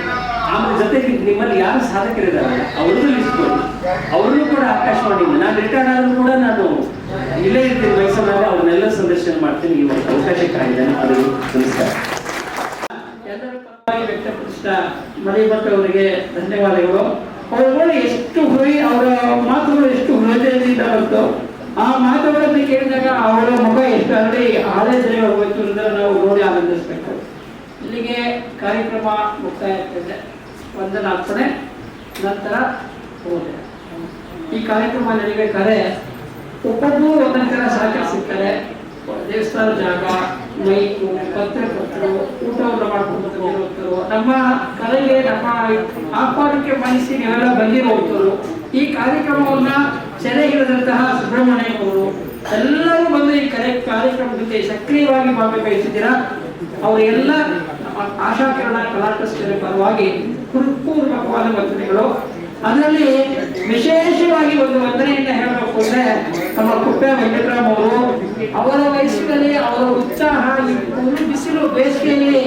ಆಮೇಲೆ ಜೊತೆಗೆ ನಿಮ್ಮಲ್ಲಿ ಯಾರು ಸಾಧಕರಿದ್ದಾರೆ ಅವ್ರದ್ದು ಲಿಸ್ಟ್ ಕೊಡಿ, ಅವ್ರನ್ನೂ ಕೂಡ ಆಕಾಶವಾಣಿಯಿಂದ. ನಾನು ರಿಟೈರ್ಡ್ ಆದ್ರೂ ಕೂಡ ನಾನು ಇಲ್ಲೇ ಇರ್ತೀನಿ ಮೈಸೂರಿನಲ್ಲಿ, ಅವ್ರನ್ನೆಲ್ಲ ಸಂದರ್ಶನ ಮಾಡ್ತೀನಿ. ಈ ಒಂದು ಅವಕಾಶಕ್ಕಾಗಿದ್ದಾನೆ. ಅದು ನಮಸ್ಕಾರ. ಎಲ್ಲರ ಪರವಾಗಿ ವ್ಯಕ್ತಪಡಿಸಿದ ಮರಿಭಟ್ ಅವರಿಗೆ ಧನ್ಯವಾದಗಳು. ಅವರುಗಳು ಎಷ್ಟು ಅವರ ಮಾತುಗಳು ಎಷ್ಟು ಹೃದಯದಿಂದ ಬಂತು. ಆ ಮಾತುಗಳನ್ನು ಕೇಳಿದಾಗ ಅವರ ಮುಖ ಎಷ್ಟು ಅಲ್ಲಿ ಹಳೆ ಜನ ಹೋಯ್ತು ಅಂತ ನಾವು ನೋಡಿ ಆನಂದಿಸಬೇಕು. ಇಲ್ಲಿಗೆ ಕಾರ್ಯಕ್ರಮ ಮುಕ್ತಾಯ ಆಗ್ತದೆ. ವಂದನಾರ್ಪಣೆ ನಂತರ ಹೋದೆ. ಈ ಕಾರ್ಯಕ್ರಮ ನಡೀಬೇಕಾದ್ರೆ ಒಬ್ಬೊಬ್ಬರು ಒಂದೊಂದರ ಸಹಕರಿಸಿರ್ತಾರೆ. ದೇವಸ್ಥಾನ ಜಾಗ, ಮೈಕು, ಪತ್ರಕರ್ತರು, ಊಟವನ್ನು ಮಾಡ್ಕೊಂಡು ಹೋಗ್ತಾರೆ. ನಮ್ಮ ಕಲೆಗೆ, ನಮ್ಮ ಆಹ್ವಾನಕ್ಕೆ ಮನಸ್ಸಿ ನೀವೆಲ್ಲ ಬಂದಿರೋರು. ಈ ಕಾರ್ಯಕ್ರಮವನ್ನ ಸೆರೆ ಹಿಡಿದಂತಹ ಸುಬ್ರಹ್ಮಣ್ಯ ಅವರು ಎಲ್ಲರೂ ಬಂದು ಈ ಕಾರ್ಯಕ್ರಮದ ಜೊತೆ ಸಕ್ರಿಯವಾಗಿ ಭಾಗವಹಿಸಿದ್ದೀರಾ. ಅವರೆಲ್ಲ ಆಶಾಕಿರಣ ಕಲಾ ಟ್ರಸ್ಟಿನ ಪರವಾಗಿ ಹೃತ್ಪೂರ್ವಕವಾದ ವಂದನೆಗಳು. ಅದರಲ್ಲಿ ವಿಶೇಷವಾಗಿ ಒಂದು ವಂದನೆಯಿಂದ ಹೇಳಬೇಕು ಅಂದ್ರೆ ನಮ್ಮ ಕುಪ್ಪೆ ವೆಂಕಟರಾಮ್ ಅವರು, ಅವರ ವಯಸ್ಸಿನಲ್ಲಿ ಅವರ ಉತ್ಸಾಹ, ಈ ಬಿಸಿಲು ಬೇಸಿಗೆಯಲ್ಲಿ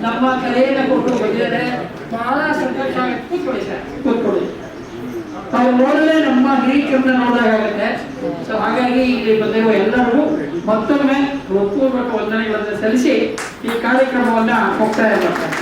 ನಮ್ಮ ಕಲೆಯನ್ನು ಕೊಟ್ಟು ಬಂದಿದ್ದಾರೆ. ಬಹಳ ಸಂತೋಷ. ಕೂತ್ಕೊಳ್ಳಿ. ನಾವು ನೋಡಲೇ ನಮ್ಮ ಹಿರಿಕರನ್ನ ನೋಡಲಾಗುತ್ತೆ. ಸೊ ಹಾಗಾಗಿ ಇಲ್ಲಿ ಬಂದಿರುವ ಎಲ್ಲರಿಗೂ ಮತ್ತೊಮ್ಮೆ ಹೃತ್ಪೂರ್ವಕ ವಂದನೆಗಳನ್ನು ಸಲ್ಲಿಸಿ ಈ ಕಾರ್ಯಕ್ರಮವನ್ನ ಮುಕ್ತಾಯ ಮಾಡ್ತಾರೆ.